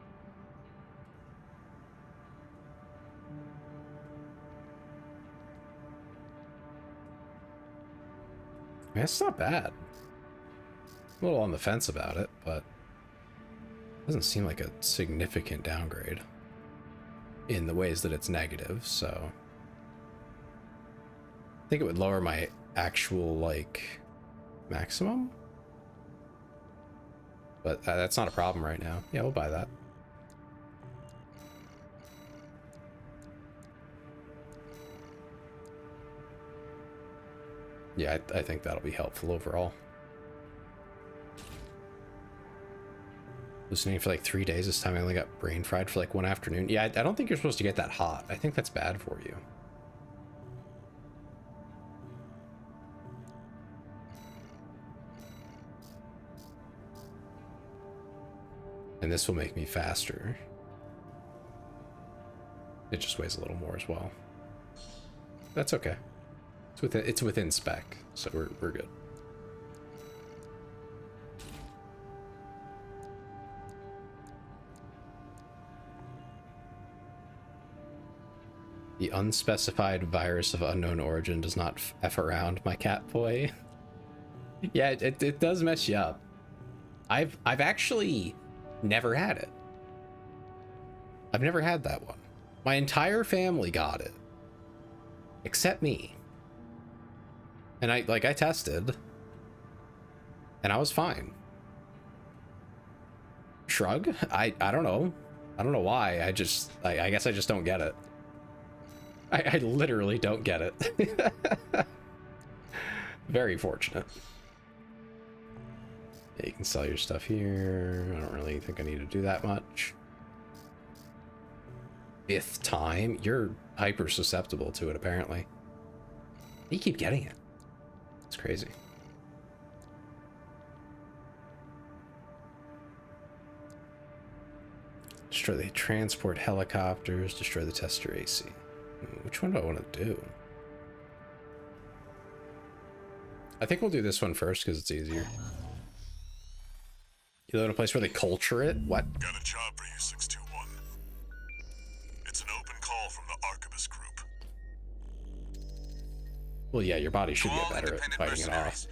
I mean, that's not bad. I'm a little on the fence about it, but doesn't seem like a significant downgrade in the ways that it's negative, so I think it would lower my actual, like, maximum, but that's not a problem right now. Yeah, we'll buy that. Yeah, I think that'll be helpful overall. Listening for like 3 days this time. I only got brain fried for like one afternoon. Yeah, I don't think you're supposed to get that hot. I think that's bad for you. And this will make me faster. It just weighs a little more as well. That's okay. It's within spec, so we're good. The unspecified virus of unknown origin does not F around, my cat boy. Yeah, it does mess you up. I've actually never had it. I've never had that one. My entire family got it. Except me. And I tested. And I was fine. Shrug? I don't know. I don't know why. I guess I just don't get it. I literally don't get it. Very fortunate. Yeah, you can sell your stuff here. I don't really think I need to do that much. 5th time? You're hyper susceptible to it, apparently. You keep getting it. It's crazy. Destroy the transport helicopters. Destroy the tester AC. Which one do I want to do? I think we'll do this one first because it's easier. You live in a place where they culture it? What? Got a job for you, 621. It's an open call from the Arquebus Group. Well, yeah, your body should get better at fighting it off.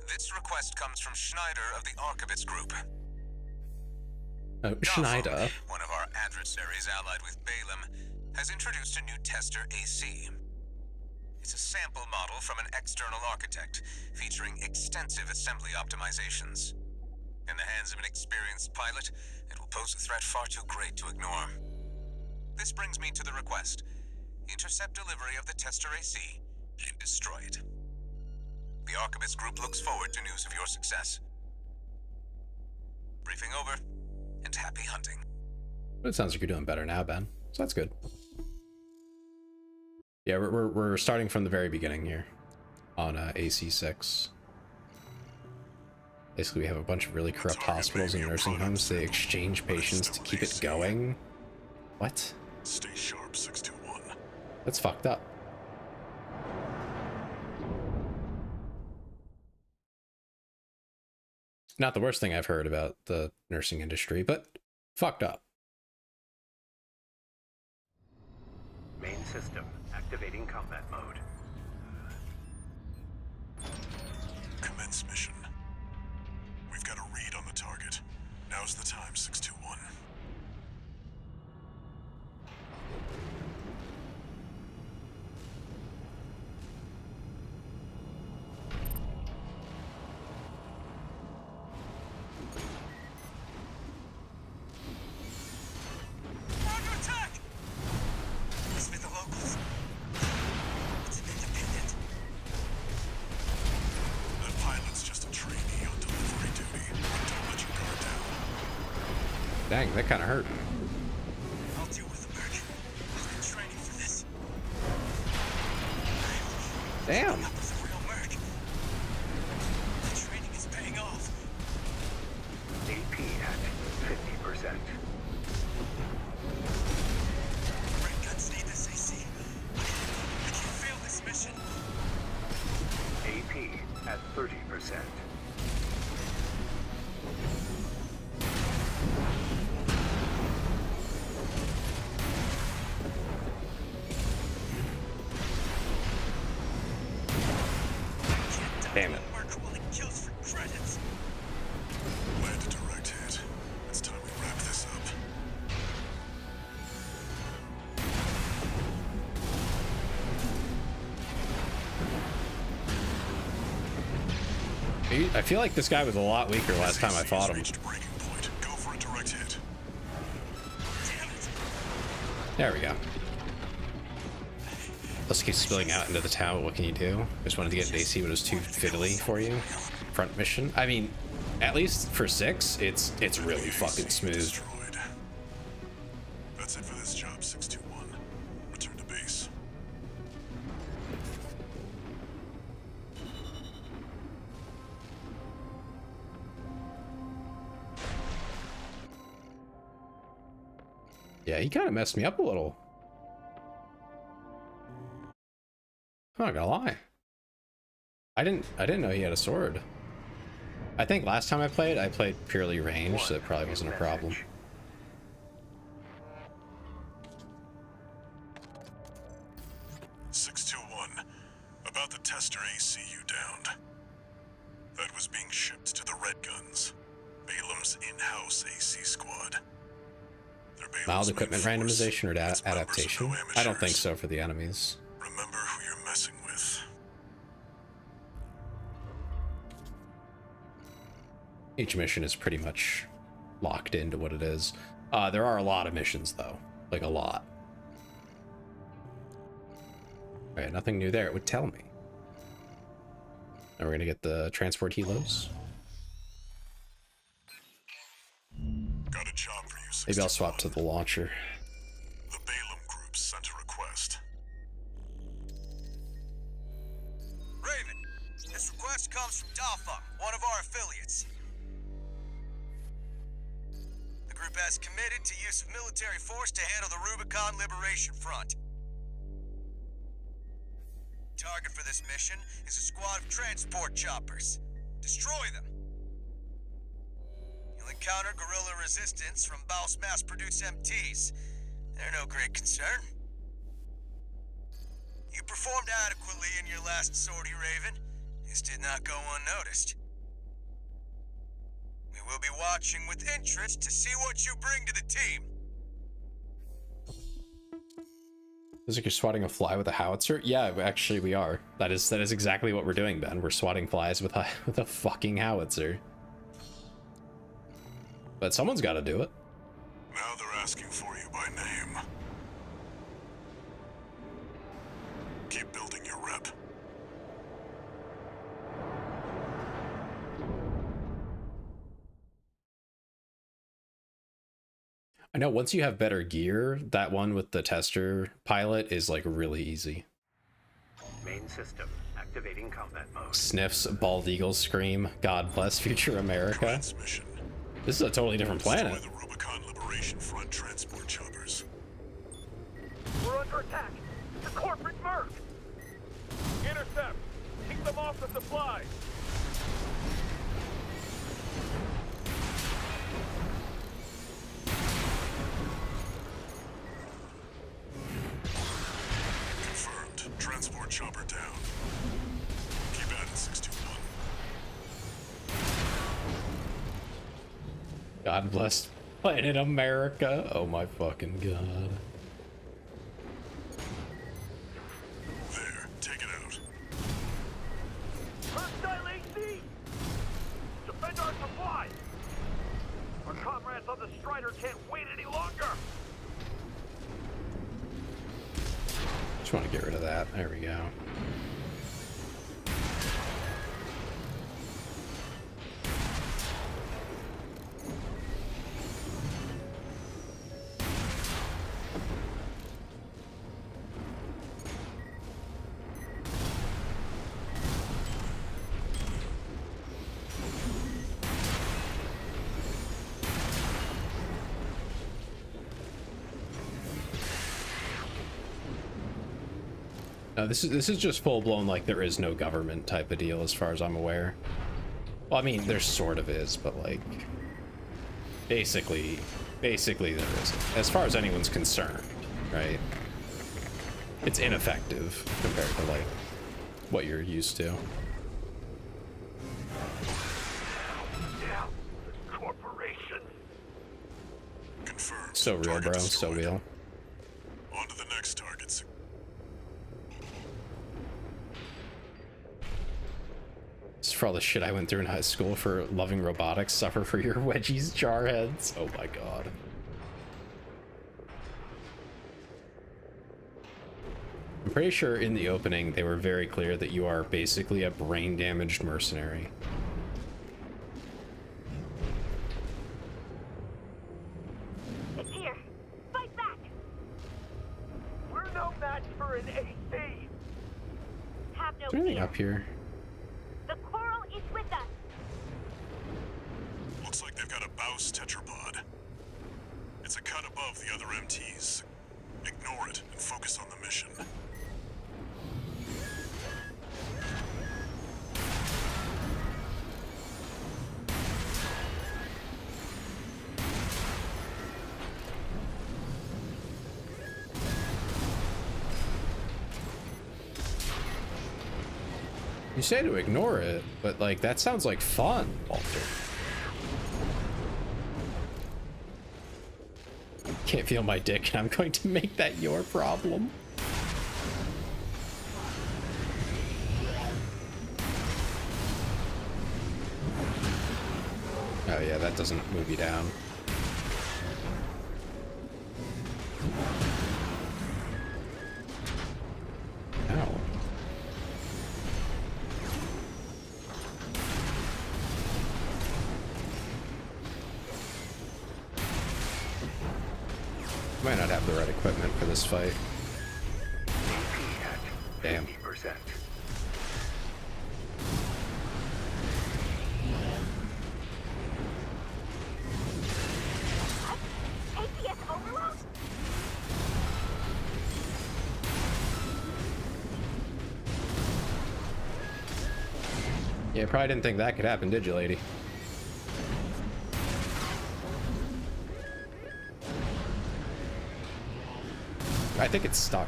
This request comes from Schneider of the Arquebus Group. Oh, Schneider. One of our adversaries allied with Balaam has introduced a new tester AC. It's a sample model from an external architect, featuring extensive assembly optimizations. In the hands of an experienced pilot, it will pose a threat far too great to ignore. This brings me to the request. Intercept delivery of the tester AC and destroy it. The Arquebus Group looks forward to news of your success. Briefing over, and happy hunting. It sounds like you're doing better now, Ben. So that's good. Yeah, we're starting from the very beginning here on AC6. Basically, we have a bunch of really corrupt hospitals and nursing homes. They exchange patients to keep it going. What? Stay sharp, 621. That's fucked up. Not the worst thing I've heard about the nursing industry, but fucked up. Main system activating combat mode. Commence mission. We've got a read on the target. Now's the time, 621. Under attack! Must be the locals. It's an independent. That pilot's just a trainee on delivery duty. Don't let your guard down. Dang, that kind of hurt. I'll deal with the merc. I've been training for this. Damn. That was a real merc. The training is paying off. AP at 50%. Red Guns need this AC. I can't fail this mission. AP at 30%. Damn it. Merc rolling kills for credits. Land a direct hit. It's time we wrap this up. I feel like this guy was a lot weaker last time I fought him. Reached breaking point. Go for a direct hit. Damn it. There we go. Let's keep spilling out into the town. What can you do? Just wanted to get an AC, but it was too fiddly for you. Front mission. I mean, at least for 6, it's really fucking smooth. Destroyed. That's it for this job, 621. Return to base. Yeah, he kind of messed me up a little. I'm not gonna lie. I didn't know he had a sword. I think last time I played purely range, so it probably wasn't a problem. About the tester AC you downed. That was being shipped to the Red Guns, Balam's in-house AC squad. Mild equipment randomization or adaptation? I don't think so for the enemies. Remember who you're messing with. Each mission is pretty much locked into what it is. There are a lot of missions though, like a lot. Alright, nothing new there, it would tell me. Now we're gonna get the transport helos. Got a job for you, 61. Maybe I'll swap to the launcher. The Balam group sent a request. Raven, this request comes from Dalfa, one of our affiliates. The group has committed to use of military force to handle the Rubicon Liberation Front. Target for this mission is a squad of transport choppers. Destroy them. You'll encounter guerrilla resistance from Baus mass-produced MTs. They're no great concern. You performed adequately in your last sortie, Raven. This did not go unnoticed. We will be watching with interest to see what you bring to the team. Looks like you're swatting a fly with a howitzer? Yeah, actually we are. That is exactly what we're doing, Ben. We're swatting flies with a fucking howitzer. But someone's got to do it. Now they're asking for you by name. Keep building your rep. I know once you have better gear, that one with the tester pilot is like really easy. Main system activating combat mode. Sniffs, bald eagle scream, God bless future America. Transmission. This is a totally different planet. Destroy the Rubicon Liberation Front transport choppers. We're under attack. The corporate merc. Intercept. Keep them off the supplies. Confirmed. Transport chopper down. Keep at it, 621. God bless planet America. Oh my fucking god. There, take it out. Hostile AC! Defend our supplies! Our comrades on the Strider can't wait any longer! Just want to get rid of that. There we go. This is just full blown like there is no government type of deal as far as I'm aware. Well, I mean there sort of is, but like basically there isn't. As far as anyone's concerned, right? It's ineffective compared to like what you're used to. Yeah, the corporation. Confirmed. So real, Target bro. So destroyed. real. On to the next targets. This is for all the shit I went through in high school for loving robotics. Suffer for your wedgies, jarheads. Oh my god. I'm pretty sure in the opening they were very clear that you are basically a brain damaged mercenary. It's here. Fight back. We're no match for an AC. Have no Is there anything fear. up here? The coral is with us. Looks like they've got a Baus tetrapod. It's a cut above the other MTs. Ignore it and focus on the mission. You say to ignore it, but like that sounds like fun, Walter. Can't feel my dick, and I'm going to make that your problem. Oh yeah, that doesn't move you down. Ow. Might not have the right equipment for this fight. Damn. 50%. APS overload? Yeah, probably didn't think that could happen, did you, lady? I think it's stuck.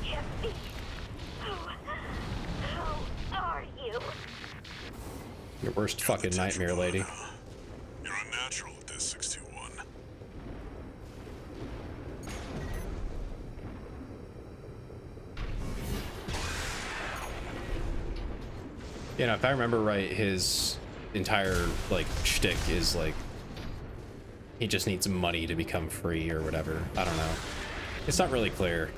Can't be. How are you? Your worst fucking nightmare, lady. You're unnatural at this, 621. You know, if I remember right, his entire like shtick is like he just needs money to become free or whatever. I don't know. It's not really clear.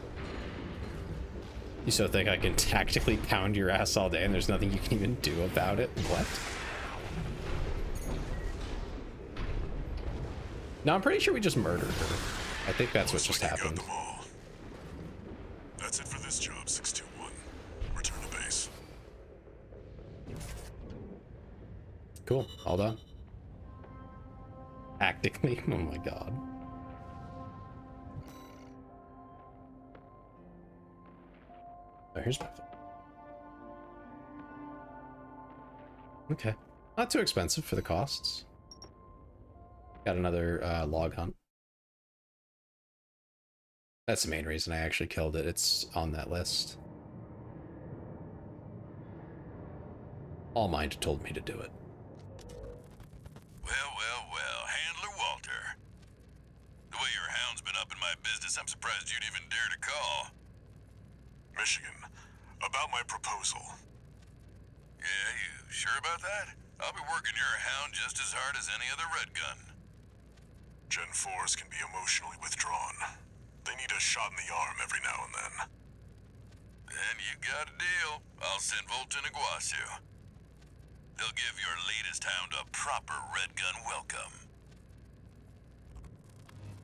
You so think I can tactically pound your ass all day and there's nothing you can even do about it? What? No, I'm pretty sure we just murdered her. I think that's what just happened. Got them all. That's it for this job, 621. Return to base. Cool, all done. Tactically, oh my god. Oh, here's my phone. Okay, not too expensive for the costs. Got another log hunt. That's the main reason I actually killed it. It's on that list. All Mind told me to do it. Well, Handler Walter. The way your hound's been up in my business, I'm surprised you'd even dare to call. Michigan, about my proposal. Yeah, you sure about that? I'll be working your hound just as hard as any other Red Gun. Gen 4s can be emotionally withdrawn. They need a shot in the arm every now and then. Then you got a deal. I'll send Volt and Iguazu. They'll give your latest hound a proper Red Gun welcome.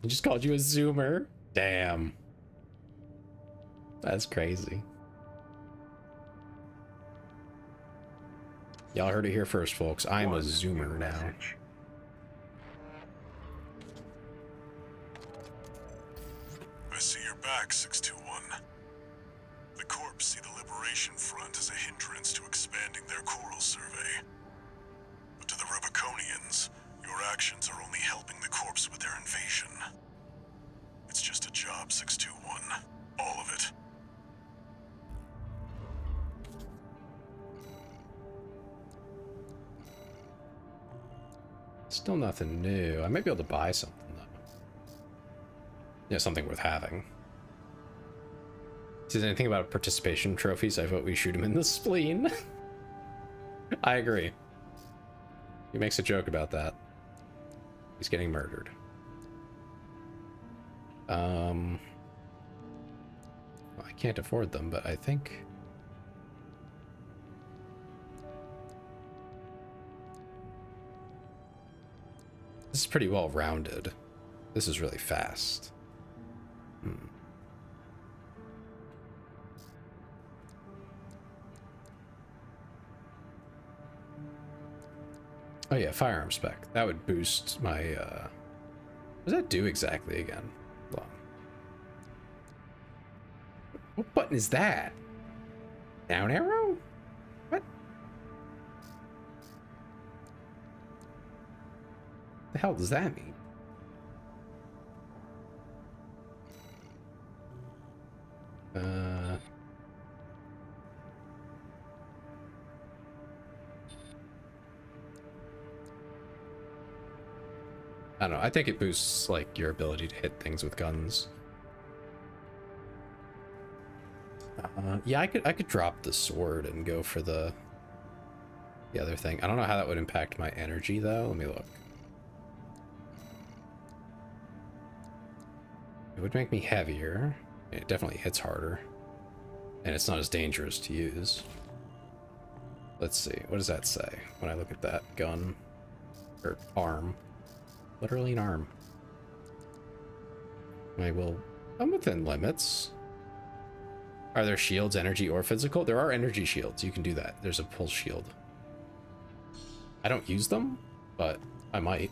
He just called you a zoomer? Damn. That's crazy. Y'all heard it here first, folks. I'm a zoomer now. I see you're back, 621. The Corps see the Liberation Front as a hindrance to expanding their coral survey. But to the Rubiconians, your actions are only helping the Corps with their invasion. It's just a job, 621. All of it. Still nothing new. I might be able to buy something, though. Yeah, something worth having. Says anything about participation trophies? I vote we shoot him in the spleen. I agree. He makes a joke about that. He's getting murdered. Well, I can't afford them, but I think... This is pretty well rounded. This is really fast. Oh yeah, firearm spec. That would boost my, what does that do exactly again? Hold on. What button is that? Down arrow? What? The hell does that mean? I don't know. I think it boosts like your ability to hit things with guns. Yeah, I could drop the sword and go for the other thing. I don't know how that would impact my energy though. Let me look. It would make me heavier. It definitely hits harder. And it's not as dangerous to use. Let's see. What does that say when I look at that gun? Or arm. Literally an arm. I'm within limits. Are there shields, energy, or physical? There are energy shields. You can do that. There's a pulse shield. I don't use them, but I might.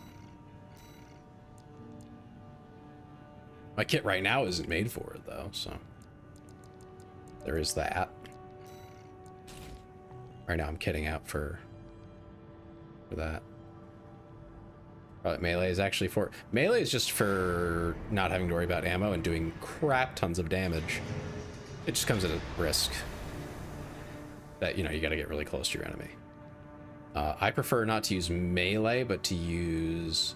My kit right now isn't made for it, though, so... There is that. Right now I'm kitting out for that. Melee is actually for... Melee is just for not having to worry about ammo and doing crap tons of damage. It just comes at a risk. That, you know, you gotta get really close to your enemy. I prefer not to use melee, but to use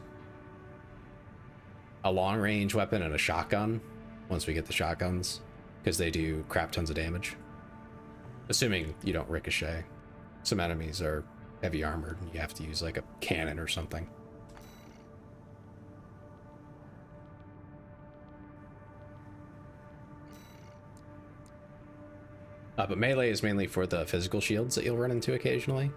a long-range weapon and a shotgun once we get the shotguns, because they do crap tons of damage. Assuming you don't ricochet. Some enemies are heavy armored and you have to use like a cannon or something. But melee is mainly for the physical shields that you'll run into occasionally.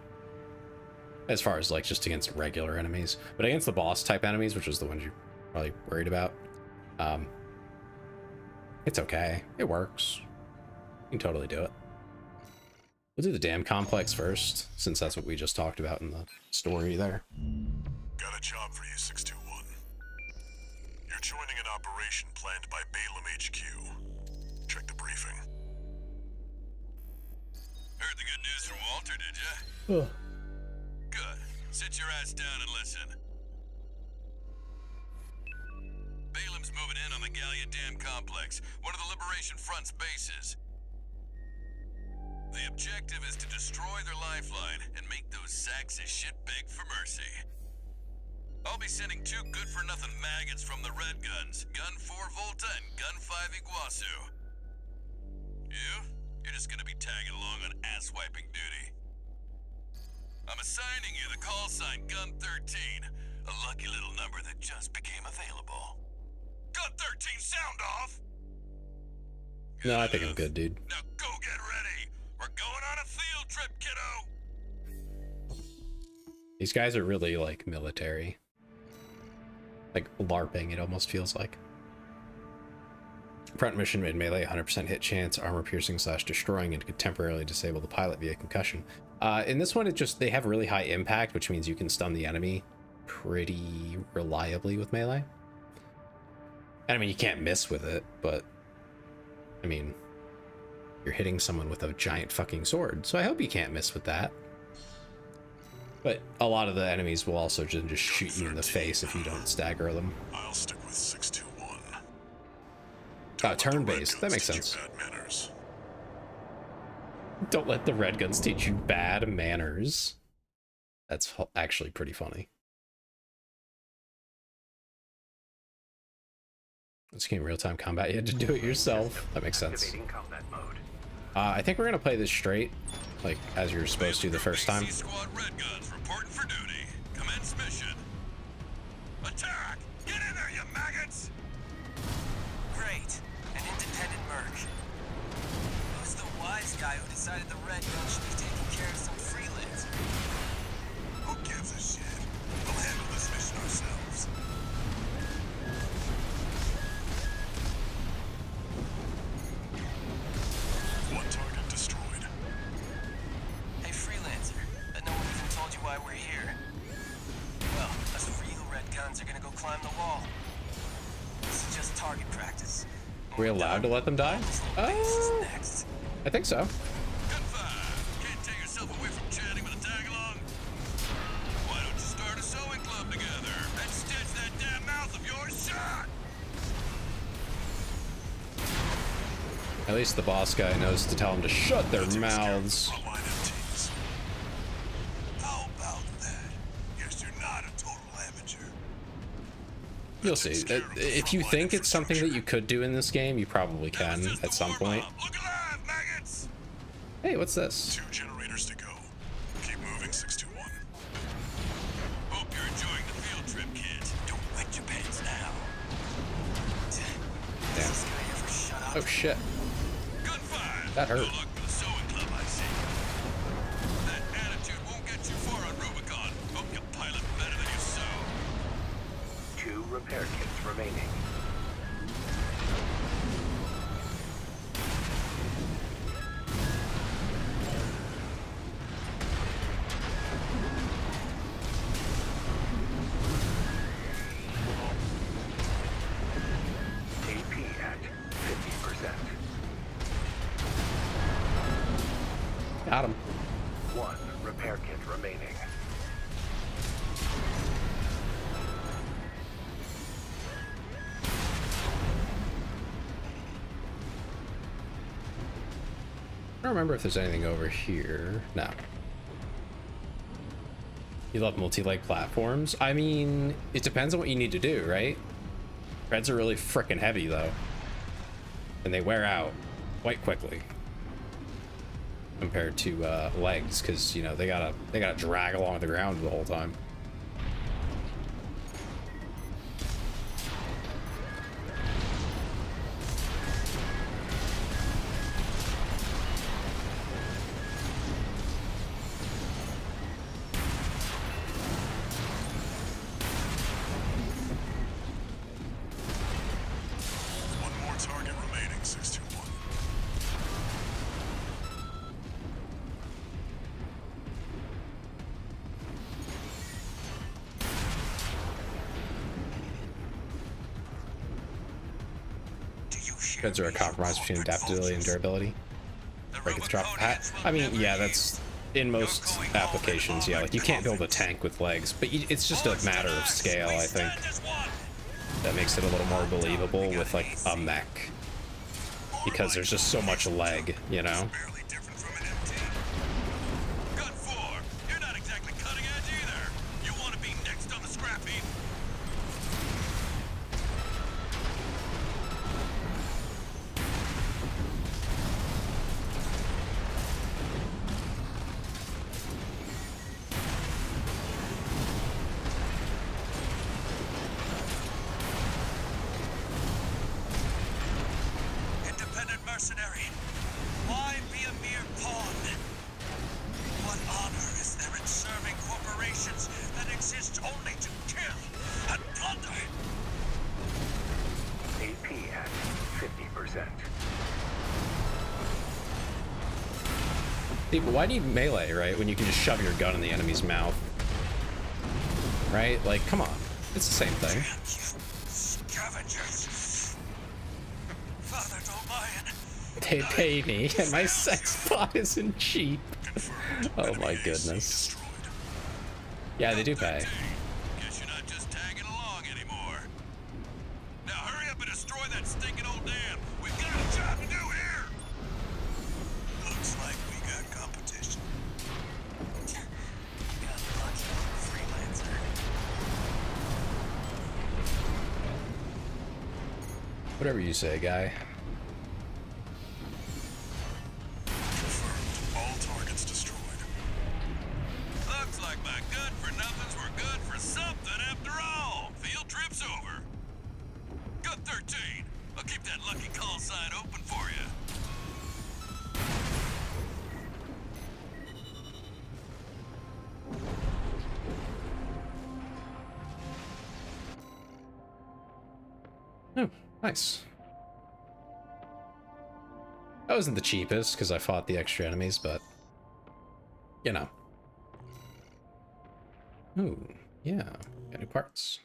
As far as like just against regular enemies. But against the boss type enemies, which is the ones you're probably worried about, it's okay. It works. You can totally do it. We'll do the dam complex first, since that's what we just talked about in the story there. Got a job for you, 621. You're joining an operation planned by Balaam HQ. Check the briefing. Heard the good news from Walter, did ya? Ugh. Good. Sit your ass down and listen. Balaam's moving in on the Gallia Dam Complex, one of the Liberation Front's bases. The objective is to destroy their lifeline and make those sacks of shit beg for mercy. I'll be sending 2 good-for-nothing maggots from the Red Guns, Gun 4 Volta and Gun 5 Iguazu. You're just gonna be tagging along on ass-wiping duty. I'm assigning you the call sign Gun 13, a lucky little number that just became available. Gun 13, sound off! No, I think I'm good, dude. Now go get ready! We're going on a field trip, kiddo! These guys are really, like, military. Like, LARPing, it almost feels like. Front mission made melee 100% hit chance, armor piercing / destroying, and could temporarily disable the pilot via concussion. In this one, they have really high impact, which means you can stun the enemy pretty reliably with melee. And I mean, you can't miss with it, but I mean, you're hitting someone with a giant fucking sword, so I hope you can't miss with that. But a lot of the enemies will also just shoot you in the face if you don't stagger them. I'll stick with 621. Turn-based, that makes sense. Don't let the Red Guns teach you bad manners. That's actually pretty funny. This game real-time combat, you had to do it yourself. That makes sense. Combat mode. I think we're gonna play this straight, like as you're supposed to the first time. Squad Red Guns reporting for duty. Commence mission. Attack! Get in there, you maggots! Great. An independent merc. Who's the wise guy who decided the Red Gun should be taking care of some freelancer? Who gives a shit? We'll handle this mission ourselves. One target destroyed. Hey, freelancer. Bet no one even told you why we're here. Rubicons are gonna go climb the wall. This is just target practice. Are we allowed to let them die? Next. I think so. Can't take yourself away from chatting with a tag-along? Why don't you start a sewing club together and stitch that damn mouth of yours shut? At least the boss guy knows to tell them to shut their mouths. Frontline MTs. How about that? Guess you're not a total amateur. You'll see. If you think it's something that you could do in this game, you probably can at some point. Look alive, maggots! Hey, what's this? 2 generators to go. Keep moving, 621. Hope you're enjoying the field trip, kid. Don't wet your pants now. Damn. This guy ever shut up? Oh shit. Gunfire! That hurt. No luck for the sewing club, I see. That attitude won't get you far on Rubicon. Hope you pilot better than you sew. 2 repair kits remaining. AP at 50%. Got him. 1 repair kit remaining. I don't remember if there's anything over here. No. You love multi-leg platforms? I mean, it depends on what you need to do, right? Treads are really freaking heavy, though. And they wear out quite quickly. Compared to legs, because, you know, they gotta drag along the ground the whole time. One more target remaining, 621. Treads are a compromise between adaptability and durability. Break its drop hat. I mean, yeah, that's in most applications. Yeah, like you can't build a tank with legs, but it's just a matter of scale. I think that makes it a little more believable with like a mech, because there's just so much leg, you know. Barely different from an MT. Gun 4, you're not exactly cutting edge either. You want to be next on the scrap heap. Independent mercenary. Why be a mere pawn? What honor is there in serving corporations that exist only to kill and plunder? AP at 50%. See, but why need melee, right, when you can just shove your gun in the enemy's mouth? Right? Like, come on. It's the same thing. Scavengers. Father Dolmayan. They pay me, and my sex bot isn't cheap. Oh my goodness. Yeah, they do pay. Guess you're not just tagging along anymore. Now hurry up and destroy that stinking old dam. We've got a job to do here. Looks like we got competition. Got lucky, freelancer. Whatever you say, guy. Confirmed. All targets destroyed. Looks like my good-for-nothings were good for something after all. Field trip's over. Gun 13. I'll keep that lucky call sign open for you. Oh, nice. That wasn't the cheapest because I fought the extra enemies, but you know. Ooh, yeah, got new parts.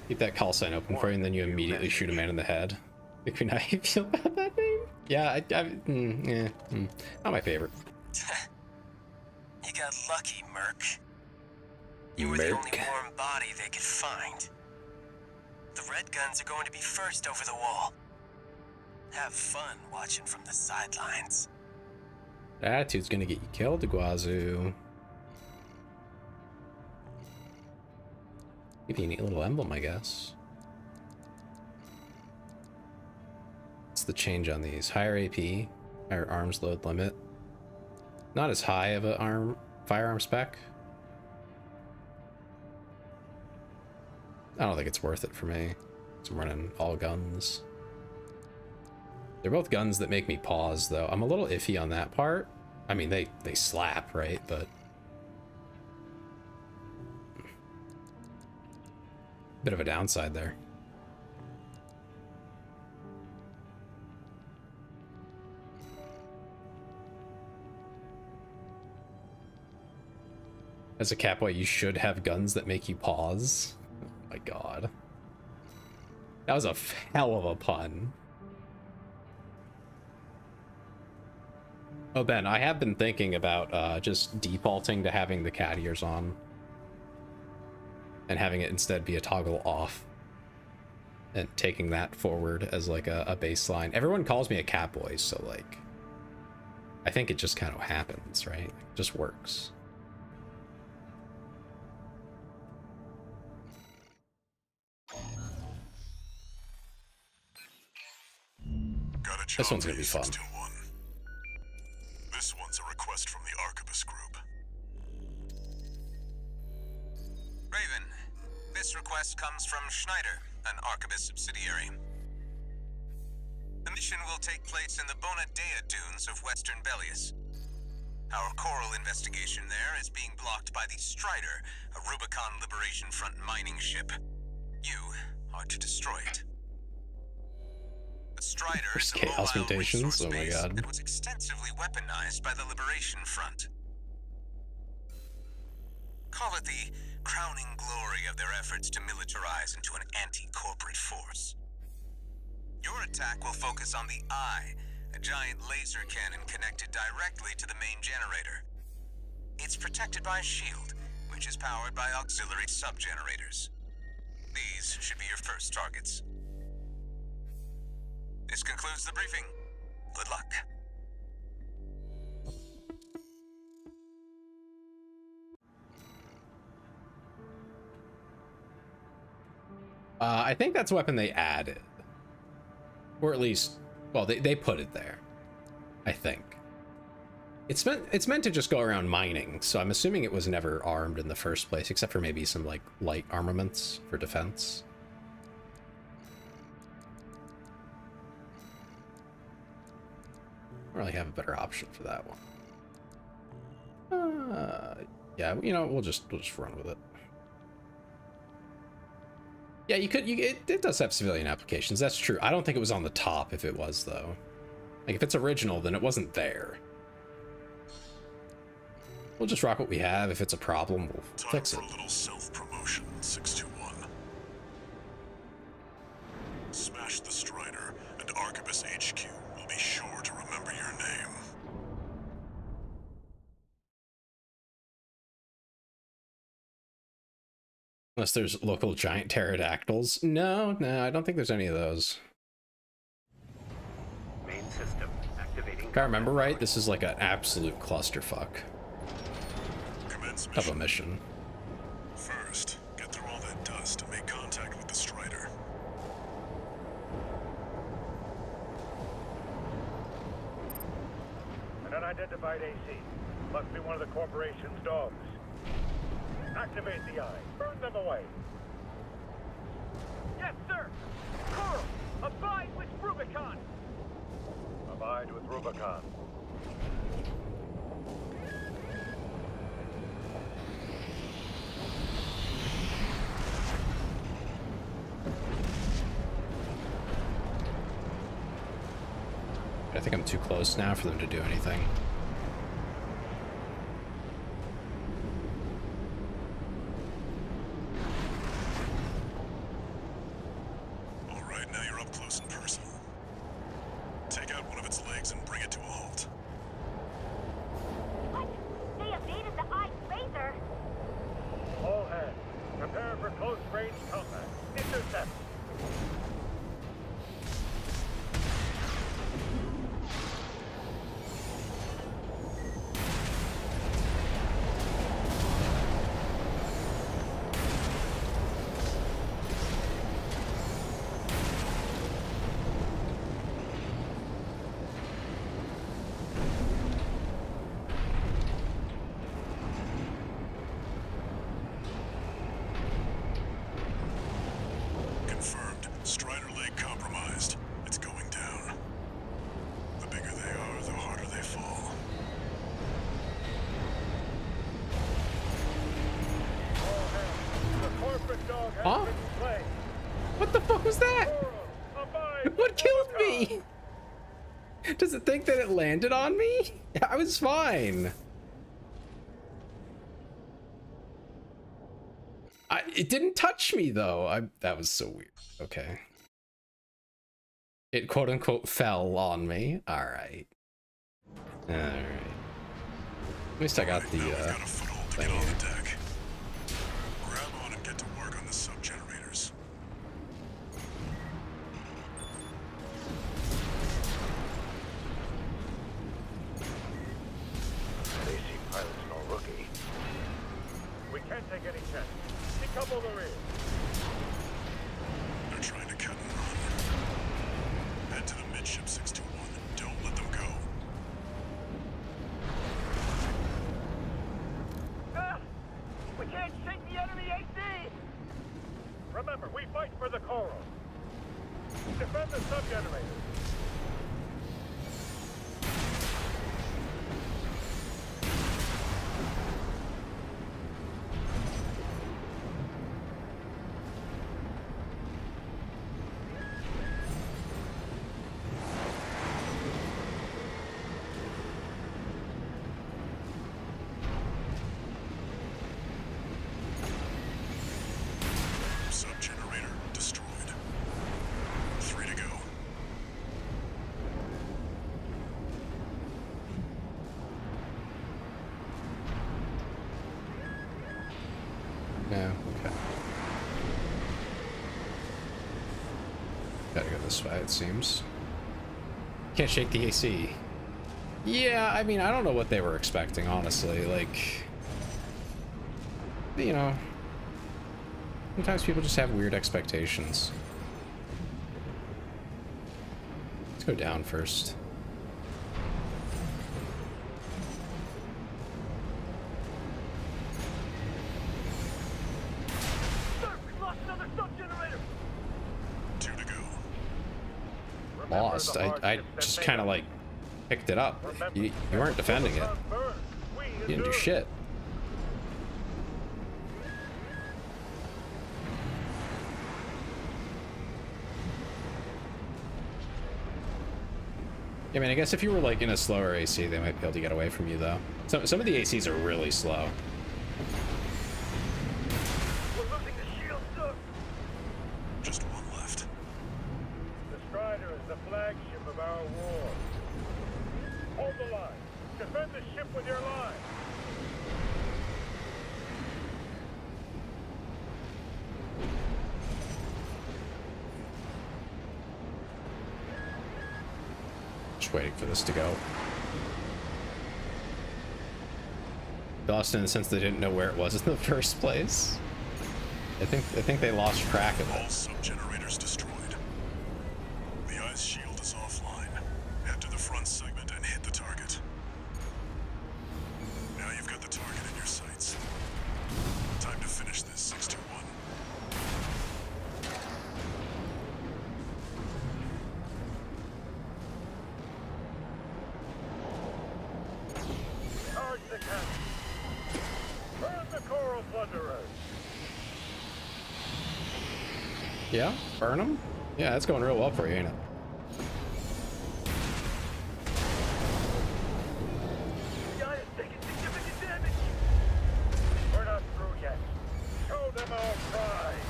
Keep that call sign open for you, and then you immediately shoot a man in the head. Make me know how you feel about that name. Yeah, not my favorite. You got lucky, Merc. You were the only warm body they could find. The Red Guns are going to be first over the wall. Have fun watching from the sidelines. That attitude's gonna get you killed, Iguazu. Give you a neat little emblem, I guess. What's the change on these? Higher AP, higher arms load limit. Not as high of a firearm spec. I don't think it's worth it for me. So I'm running all guns. They're both guns that make me pause, though. I'm a little iffy on that part. I mean, they slap, right? But bit of a downside there. As a Catboy, you should have guns that make you pause. Oh my god. That was a hell of a pun. Oh, Ben, I have been thinking about just defaulting to having the cat ears on. And having it instead be a toggle off. And taking that forward as like a baseline. Everyone calls me a Catboy, so like... I think it just kind of happens, right? It just works. This one's gonna be fun. This one's a request from the Arquebus Group. Raven, this request comes from Schneider, an Arquebus subsidiary. The mission will take place in the Bona Dea dunes of Western Bellius. Our Coral investigation there is being blocked by the Strider, a Rubicon Liberation Front mining ship. You are to destroy it. The Strider is a chaos mobile mutations. resource Oh my base god. that was extensively weaponized by the Liberation Front. Call it the crowning glory of their efforts to militarize into an anti-corporate force. Your attack will focus on the Eye, a giant laser cannon connected directly to the main generator. It's protected by a shield, which is powered by auxiliary sub-generators. These should be your first targets. This concludes the briefing. Good luck. I think that's a weapon they added. Or at least, well, they put it there. I think. It's meant to just go around mining, so I'm assuming it was never armed in the first place, except for maybe some like light armaments for defense. I don't really have a better option for that one. Yeah, you know, we'll just run with it. Yeah, it does have civilian applications. That's true. I don't think it was on the top. If it was, though, like if it's original, then it wasn't there. We'll just rock what we have. If it's a problem, we'll fix it. Time for a little self-promotion, 621. Smash the Strider, and Arquebus HQ will be sure to remember your name. Unless there's local giant pterodactyls. No, I don't think there's any of those. Main system activating. If I remember right, this is like an absolute clusterfuck of a mission. First, get through all that dust and make contact with the Strider. An unidentified AC. Must be one of the corporation's dogs. Activate the Eye. Burn them away. Yes, sir. Coral, abide with Rubicon. Abide with Rubicon. I think I'm too close now for them to do anything. what killed me? Does it think that it landed on me? I was fine. It didn't touch me though. That was so weird. Okay. It quote unquote fell on me. All right. All right. At least I got the thing here. Grab on and get to work on the sub-generators. AC pilot's no rookie. We can't take any chances. Decouple the rear. They're trying to cut and run. Head to the midship 621. Don't let them go. We can't sink the enemy AC! Remember, we fight for the Coral. Defend the sub-generator. Sub-generator destroyed. 3 to go. No, okay. Gotta go this way, it seems. Can't shake the AC. Yeah, I mean, I don't know what they were expecting, honestly. Like, you know, sometimes people just have weird expectations. Let's go down first. Sir, we lost another sub-generator! 2 to go. Lost. I just kind of like picked it up. You weren't defending it. You didn't do shit. I mean, I guess if you were like in a slower AC, they might be able to get away from you though. Some of the ACs are really slow. We're losing the shield, sir! Just one left. The Strider is the flagship of our war. Hold the line. Defend the ship with your line. Just waiting for this to go. Lost in the sense they didn't know where it was in the first place. I think they lost track of All it. sub-generators destroyed. The ice shield is offline. Head to the front segment and hit the target. Now you've got the target in your sights. Time to finish this, 621. Charge the cannon. Burn the Coral Plunderers. Yeah, burn them. Yeah, that's going real well for you, ain't it? The eye is taking significant damage. We're not through yet. Show them our pride.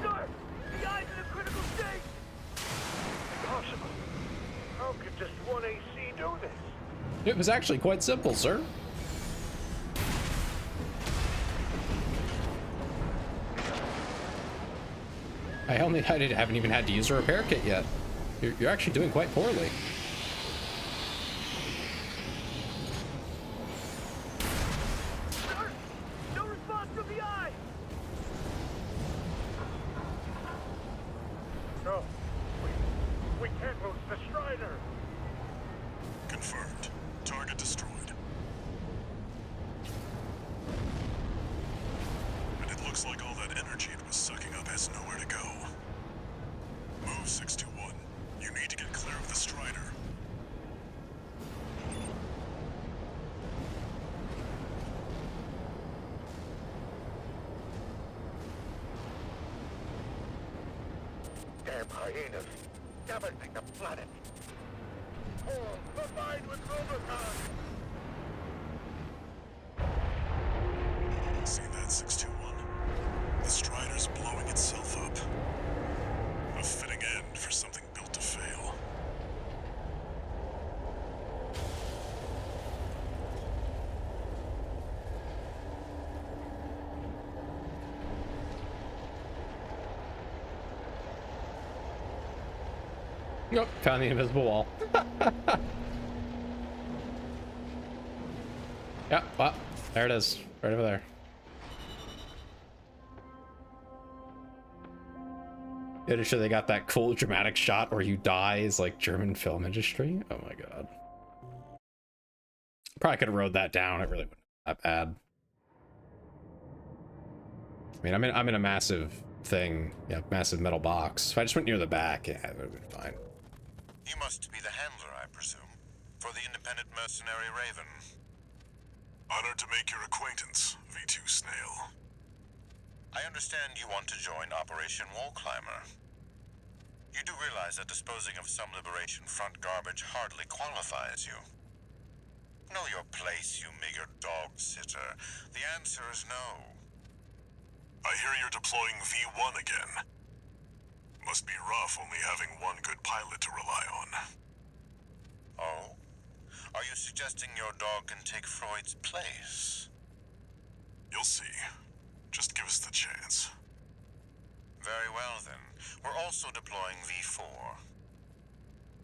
Sir, the eye's in a critical state. Impossible. How could just one AC do this? It was actually quite simple, sir. I haven't even had to use a repair kit yet. You're actually doing quite poorly. Sir, no response from the eye. No, we can't lose the Strider. Confirmed. Target destroyed. And it looks like all that energy it was sucking up has nowhere to go. Move 621. You need to get clear of the Strider. damn hyenas scavenging the planet. All combined with Rubicon. See that, 621? The Strider's blowing itself up. A fitting end for something built to fail. Nope, found the invisible wall. Yeah, well, there it is, right over there. Pretty sure they got that cool dramatic shot where you die as like German film industry. Oh my god. Probably could have wrote that down. It really wouldn't be that bad. I mean, I'm in a massive thing, yeah, massive metal box. If I just went near the back, yeah, it would have been fine. You must be the handler, I presume, for the independent mercenary Raven. Honored to make your acquaintance, V2 Snail. I understand you want to join Operation Wall Climber. You do realize that disposing of some Liberation Front garbage hardly qualifies you. Know your place, you meager dog sitter. The answer is no. I hear you're deploying V1 again. Must be rough only having one good pilot to rely on. Oh? Are you suggesting your dog can take Freud's place? You'll see. Just give us the chance. Very well, then. We're also deploying V4.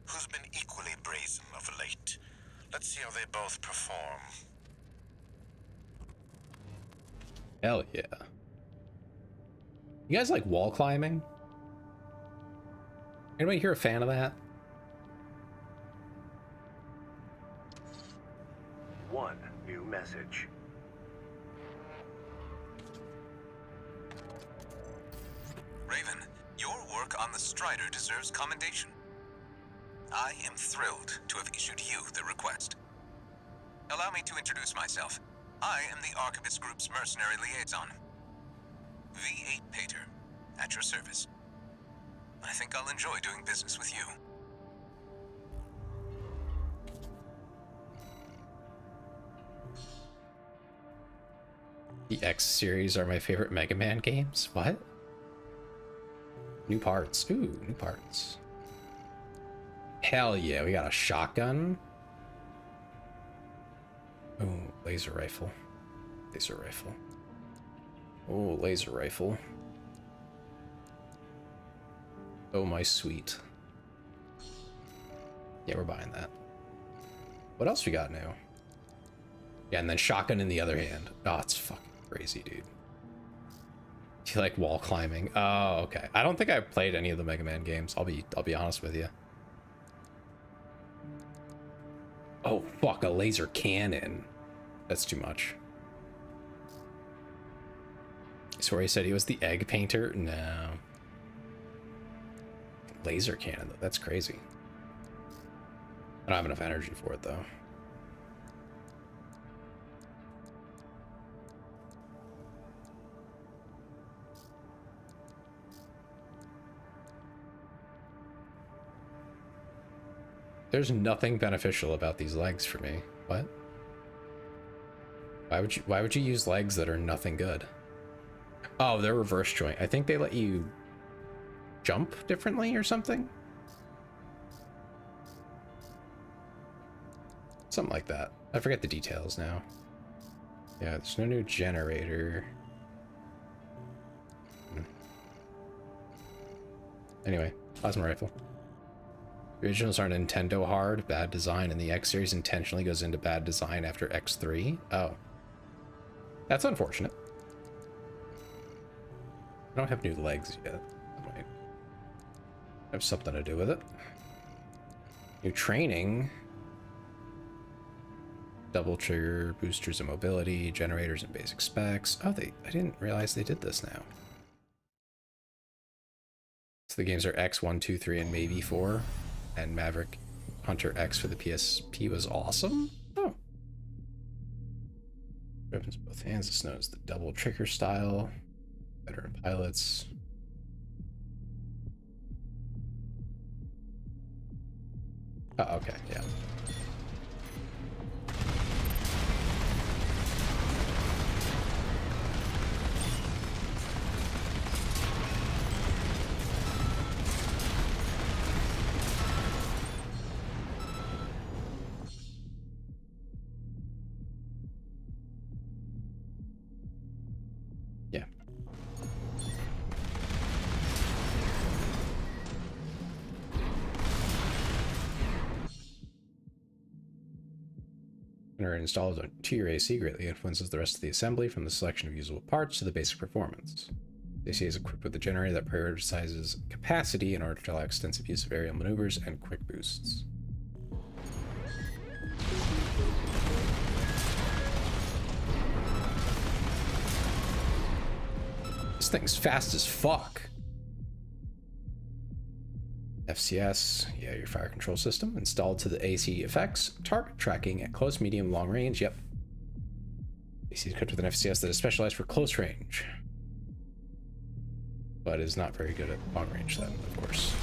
Who's been equally brazen of late. Let's see how they both perform. Hell yeah. You guys like wall climbing? Anybody here a fan of that? One new message. Raven, your work on the Strider deserves commendation. I am thrilled to have issued you the request. Allow me to introduce myself. I am the Arquebus Group's mercenary liaison. V8 Pater, at your service. I think I'll enjoy doing business with you. The X series are my favorite Mega Man games. What? New parts. Ooh, new parts. Hell yeah, we got a shotgun. Ooh, laser rifle. Laser rifle. Oh, laser rifle. Oh, my sweet. Yeah, we're buying that. What else we got now? Yeah, and then shotgun in the other hand. Oh, it's fucking crazy, dude. Do you like wall climbing? Oh, okay. I don't think I've played any of the Mega Man games. I'll be honest with you. Oh, fuck, a laser cannon. That's too much. I swear he said he was the egg painter. No. Laser cannon, though. That's crazy. I don't have enough energy for it, though. There's nothing beneficial about these legs for me. What? Why would you use legs that are nothing good? Oh, they're reverse joint. I think they let you jump differently or something. Something like that. I forget the details now. Yeah, there's no new generator. Anyway, plasma rifle. The originals are Nintendo hard, bad design, and the X series intentionally goes into bad design after X3. Oh. That's unfortunate. I don't have new legs yet. That might have something to do with it. New training. Double trigger, boosters and mobility, generators and basic specs. Oh, I didn't realize they did this now. So the games are X, 1, 2, 3, and maybe 4. And Maverick Hunter X for the PSP was awesome. Oh. Weapons both hands. This knows the double trigger style. Veteran pilots. Oh, okay, yeah. Yeah. Or installed to your AC greatly influences the rest of the assembly, from the selection of usable parts to the basic performance. The AC is equipped with a generator that prioritizes capacity in order to allow extensive use of aerial maneuvers and quick boosts. This thing's fast as fuck. FCS, yeah, your fire control system installed to the AC effects, target tracking at close, medium, long range. Yep. AC is equipped with an FCS that is specialized for close range, but is not very good at long range then, of course.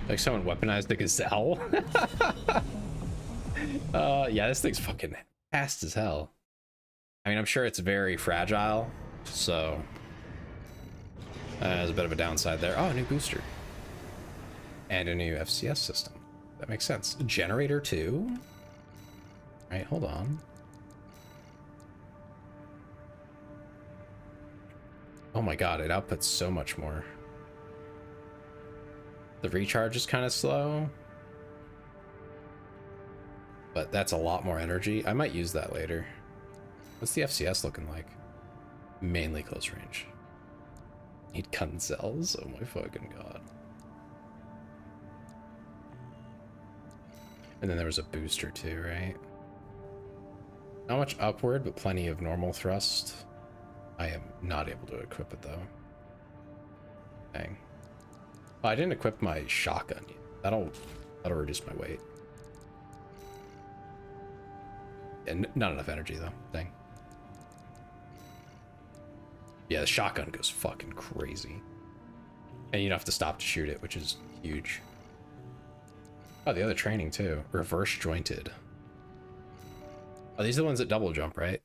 Like someone weaponized the Gazelle. Yeah, this thing's fucking fast as hell. I mean, I'm sure it's very fragile, so there's a bit of a downside there. Oh, a new booster. And a new FCS system. That makes sense. Generator 2? Alright, hold on. Oh my god, it outputs so much more. The recharge is kind of slow, but that's a lot more energy. I might use that later. What's the FCS looking like? Mainly close range. Need Gunzells? Oh my fucking god. And then there was a booster too, right? Not much upward, but plenty of normal thrust. I am not able to equip it though. Dang. Oh, I didn't equip my shotgun yet. That'll reduce my weight. And not enough energy though. Dang. Yeah, the shotgun goes fucking crazy. And you don't have to stop to shoot it, which is huge. Oh, the other training too. Reverse jointed. Oh, these are the ones that double jump, right?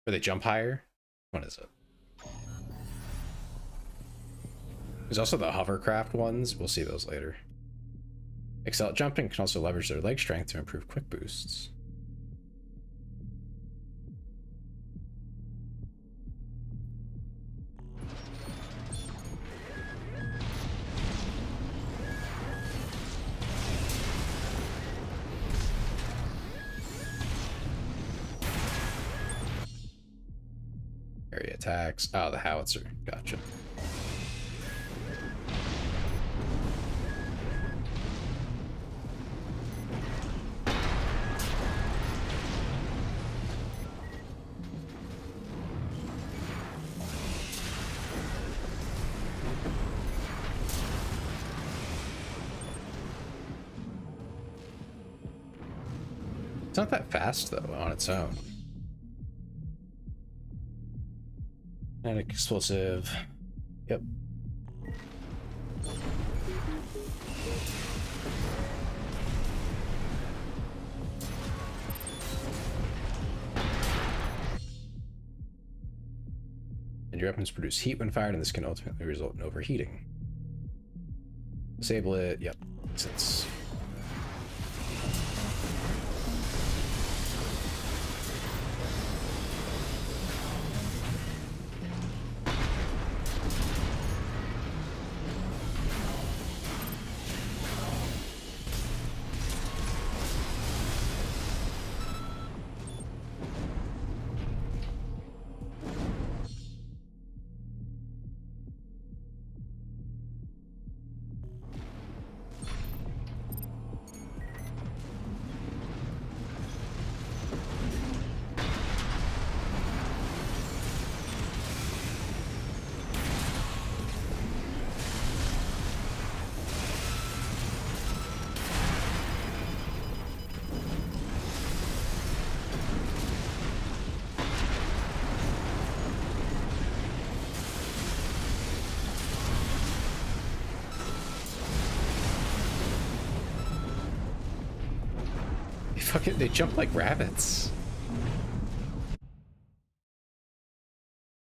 Or they jump higher? What is it? There's also the hovercraft ones. We'll see those later. Excel at jumping, can also leverage their leg strength to improve quick boosts. Area attacks. Oh, the howitzer. Gotcha. It's not that fast though on its own. And explosive. Yep. And your weapons produce heat when fired, and this can ultimately result in overheating. Disable it. Yep. Makes sense. They jump like rabbits.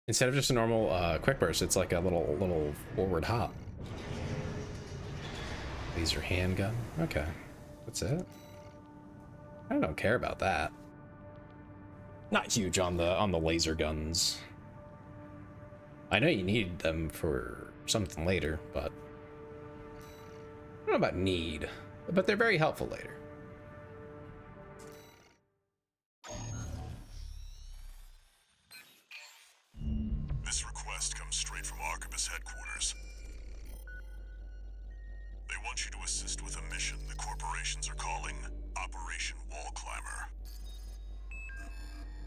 Instead of just a normal quick burst, it's like a little forward hop. Laser handgun. Okay, that's it. I don't care about that. Not huge on the laser guns. I know you need them for something later, but I don't know about need, but they're very helpful later. This request comes straight from Arquebus headquarters. They want you to assist with a mission the corporations are calling Operation Wall Climber.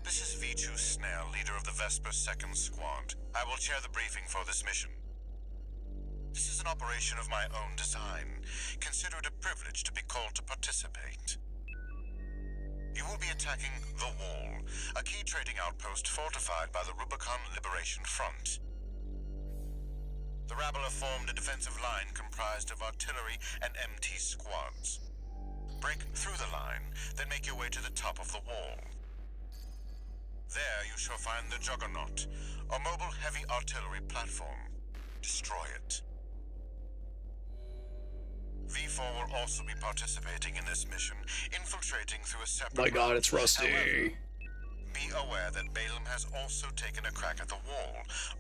This is V2 Snell, leader of the Vesper 2nd Squad. I will chair the briefing for this mission. This is an operation of my own design. Consider it a privilege to be called to participate. You will be attacking The Wall, a key trading outpost fortified by the Rubicon Liberation Front. The Rabble have formed a defensive line comprised of artillery and MT squads. Break through the line, then make your way to the top of the wall. There you shall find the Juggernaut, a mobile heavy artillery platform. Destroy it. V4 will also be participating in this mission, infiltrating through a separate... My god, it's Rusty. However, be aware that Balaam has also taken a crack at the wall,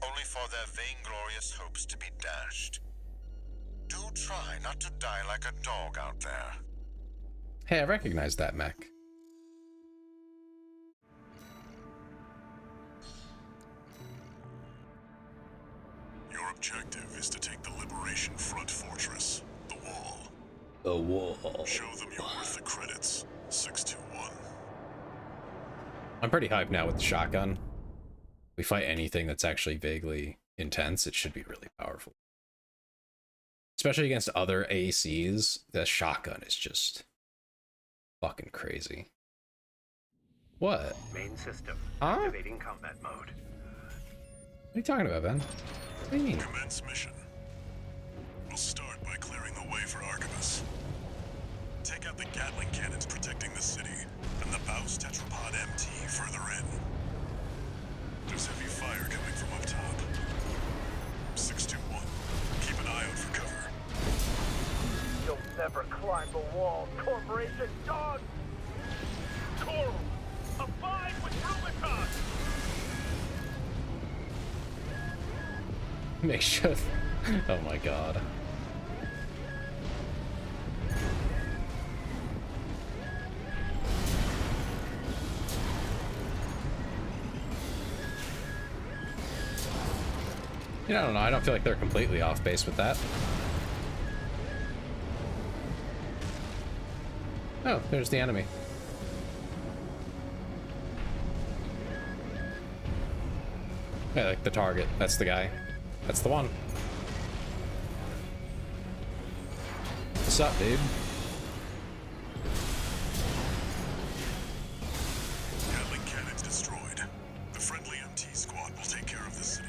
only for their vainglorious hopes to be dashed. Do try not to die like a dog out there. Hey, I recognize that mech. Your objective is to take the Liberation Front fortress, the Wall. The Wall. Show them you're worth the credits. 621. I'm pretty hyped now with the shotgun. We fight anything that's actually vaguely intense, it should be really powerful. Especially against other ACs, the shotgun is just fucking crazy. What? Main system. Huh? Activating combat mode. What are you talking about, Ben? What do you mean? Commence mission. We'll start by clearing the way for Arquebus. Take out the Gatling cannons protecting the city, and the Baus Tetrapod MT further in. There's heavy fire coming from up top. 621. Keep an eye out for cover. You'll never climb the wall, Corporation dog! Coral! Abide with Rubicon! Make sure. Oh my god. You know, I don't know. I don't feel like they're completely off base with that. Oh, there's the enemy. Yeah, like the target. That's the guy. That's the one. What's up, dude? Gatling cannons destroyed. The friendly MT squad will take care of the city.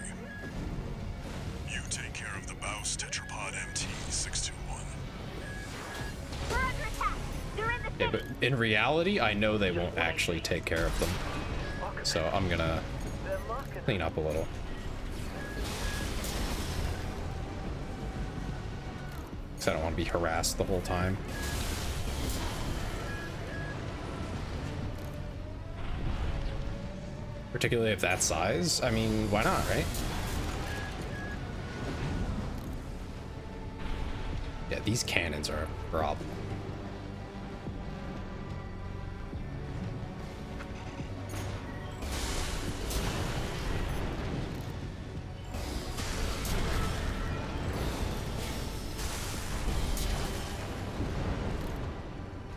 You take care of the Baus Tetrapod MT 621. We're under attack. They're in the city. Yeah, but in reality, I know they won't actually take care of them. So I'm gonna clean up a little. Because I don't want to be harassed the whole time. Particularly of that size. I mean, why not, right? Yeah, these cannons are a problem.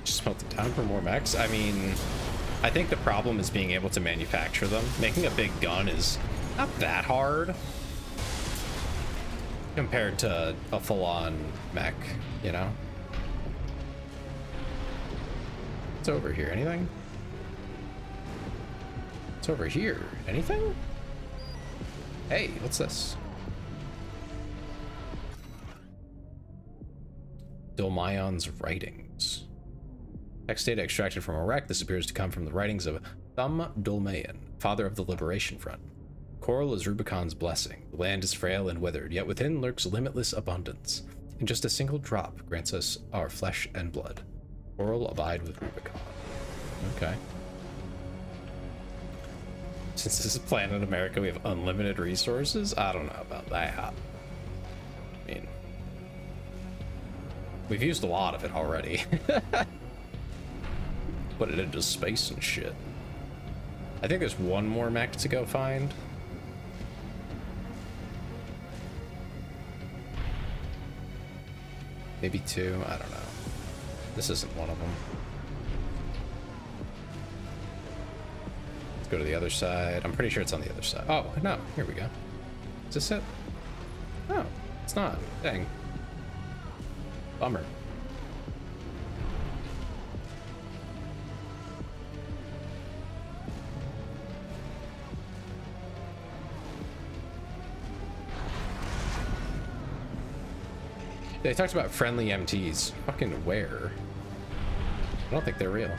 Just melt them down for more mechs. I mean, I think the problem is being able to manufacture them. Making a big gun is not that hard compared to a full-on mech, you know? What's over here? Anything? What's over here? Anything? Hey, what's this? Dilmayon's writings. Text data extracted from a wreck. This appears to come from the writings of Thumb Dulmayan, father of the Liberation Front. Coral is Rubicon's blessing. The land is frail and withered, yet within lurks limitless abundance. And just a single drop grants us our flesh and blood. Coral, abide with Rubicon. Okay. Since this is Planet America, we have unlimited resources? I don't know about that. I mean, we've used a lot of it already. Put it into space and shit. I think there's one more mech to go find. Maybe two, I don't know. This isn't one of them. Let's go to the other side. I'm pretty sure it's on the other side. Oh, no, here we go. Is this it? No, it's not. Dang. Bummer. They talked about friendly MTs. Fucking where? I don't think they're real.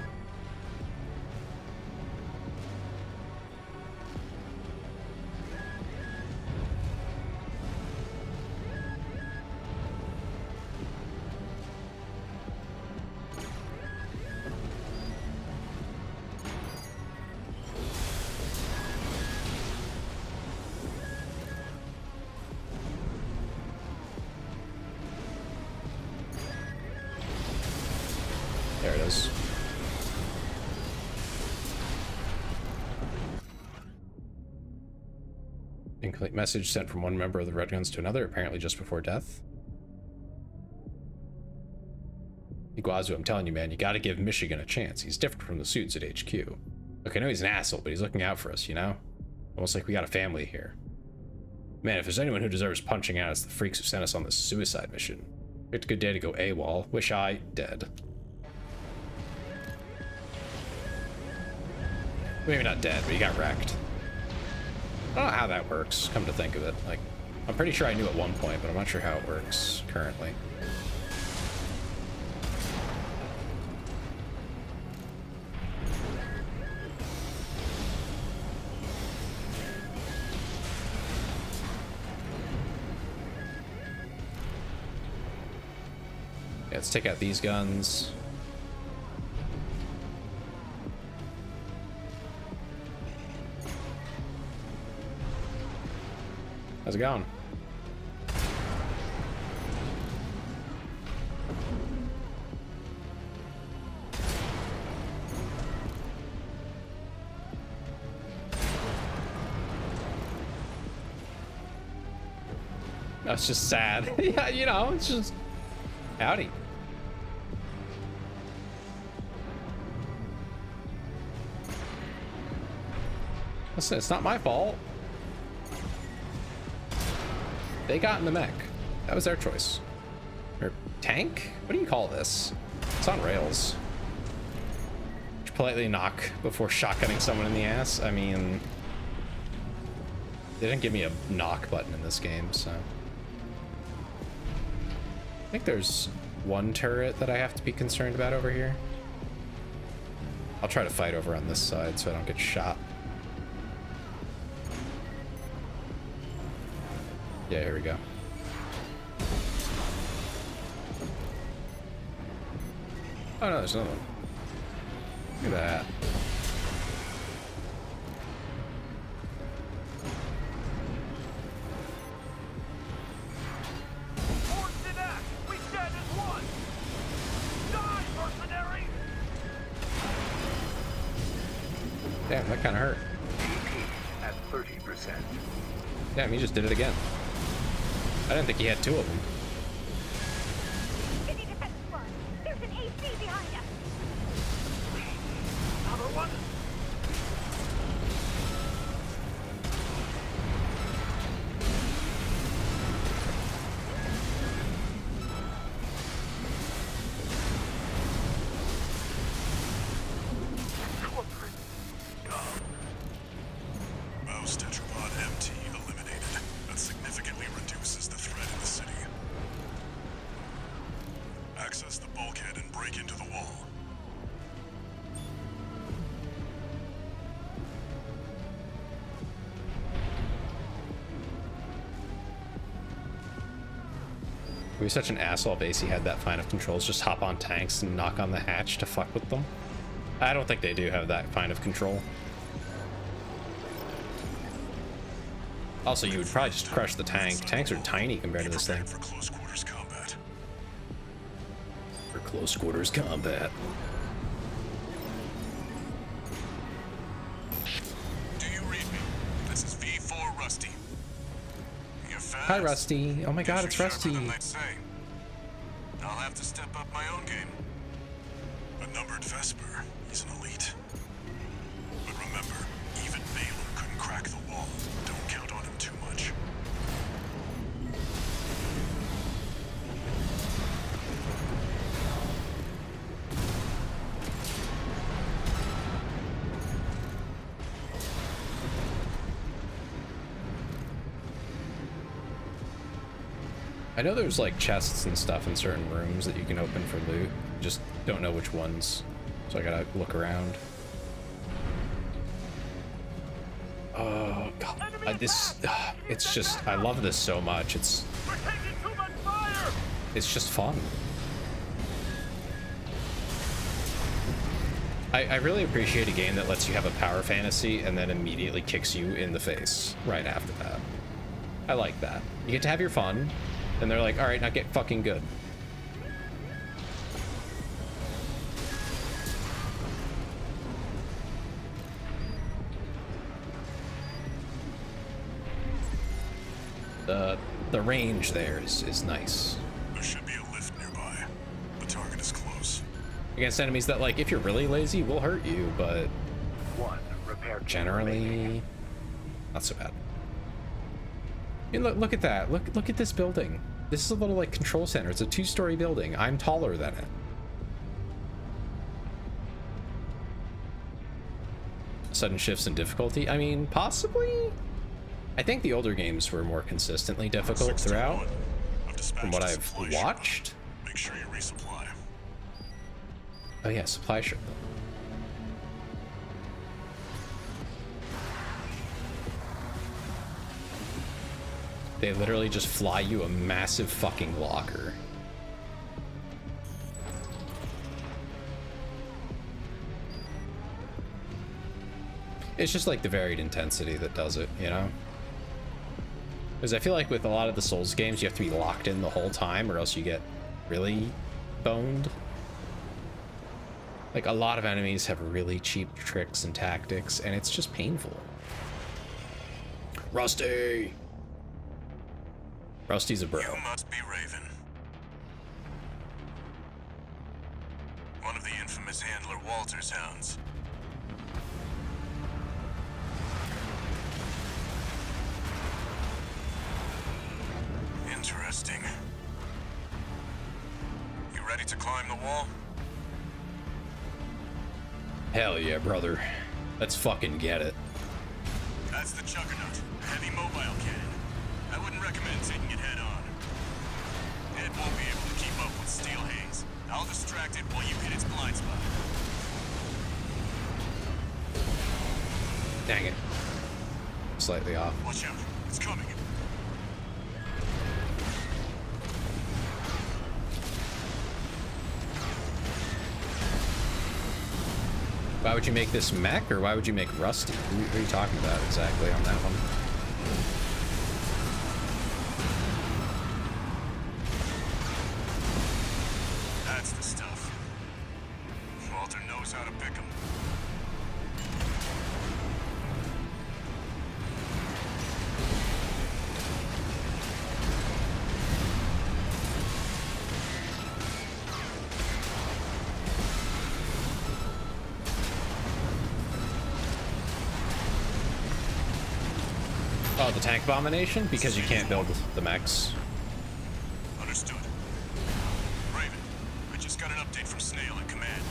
There it is. Incomplete message sent from one member of the Red Guns to another, apparently just before death. Iguazu, I'm telling you, man, you gotta give Michigan a chance. He's different from the suits at HQ. Look, I know he's an asshole, but he's looking out for us, you know? Almost like we got a family here. Man, if there's anyone who deserves punching out, it's the freaks who sent us on this suicide mission. It's a good day to go AWOL. Wish I dead. Maybe not dead, but he got wrecked. I don't know how that works, come to think of it. Like, I'm pretty sure I knew at one point, but I'm not sure how it works currently. Yeah, let's take out these guns. How's it going? That's just sad. Yeah, you know, it's just howdy. Listen, it's not my fault. They got in the mech. That was their choice. Or tank? What do you call this? It's on rails. Just politely knock before shotgunning someone in the ass. I mean, they didn't give me a knock button in this game, so. I think there's one turret that I have to be concerned about over here. I'll try to fight over on this side so I don't get shot. Yeah, here we go. Oh no, there's another one. Look at that. We stand as one. Die, mercenary! Damn, that kind of hurt. GP at 30%. Damn, he just did it again. I didn't think he had two of them. City defense front. There's an AC behind us. Another one. Mouse Tetrapod MT eliminated. That significantly reduces the threat in the city. We'd be such an asshole if AC had that fine of controls. Just hop on tanks and knock on the hatch to fuck with them. I don't think they do have that fine of control. Also, you would probably just crush the tank. Tanks are tiny compared to this thing. For close quarters combat. For close quarters combat. Do you read me? This is V4 Rusty. You're fast. Hi, Rusty. Oh my god, Guess it's you're Rusty. sharper than they'd say. I'll have to step up my own game. A numbered Vesper is an elite. But remember, even Balin couldn't crack the wall. Don't count on him too much. I know there's like chests and stuff in certain rooms that you can open for loot. Just don't know which ones. So I gotta look around. Oh god. It's just, I love this so much. It's just fun. I really appreciate a game that lets you have a power fantasy and then immediately kicks you in the face right after that. I like that. You get to have your fun, and they're like, all right, now get fucking good. The range there is nice. There should be a lift nearby. The target is close. Against enemies that, like, if you're really lazy, will hurt you, but generally, not so bad. I mean, look at that. Look at this building. This is a little, like, control center. It's a 2-story building. I'm taller than it. Sudden shifts in difficulty? I mean, possibly? I think the older games were more consistently difficult throughout, from what I've watched. Make sure you resupply. Oh yeah, supply ship. They literally just fly you a massive fucking locker. It's just like the varied intensity that does it, you know? Because I feel like with a lot of the Souls games, you have to be locked in the whole time or else you get really boned. Like, a lot of enemies have really cheap tricks and tactics, and it's just painful. Rusty! Rusty's a bro. You must be Raven. One of the infamous handler Walter's hounds. Interesting. You ready to climb the wall? Hell yeah, brother. Let's fucking get it. That's the Juggernaut, a heavy mobile cannon. I wouldn't recommend taking it head on. It won't be able to keep up with Steel Haze. I'll distract it while you hit its blind spot. Dang it. Slightly off. Watch out, it's coming. Why would you make this mech, or why would you make Rusty? What are you talking about exactly on that one? That's the stuff. Walter knows how to pick 'em. Oh, the tank abomination? Because you can't build the mechs. Understood. Raven, I just got an update from Snail at command.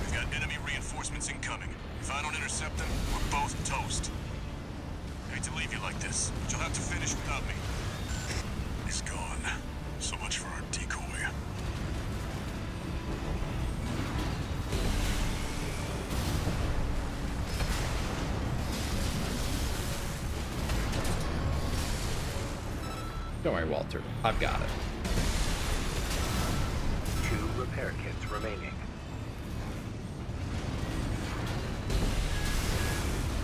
We've got enemy reinforcements incoming. If I don't intercept them, we're both toast. I hate to leave you like this, but you'll have to finish without me. He's gone. So much for our decoy. Don't worry, Walter. I've got it. repair kits remaining.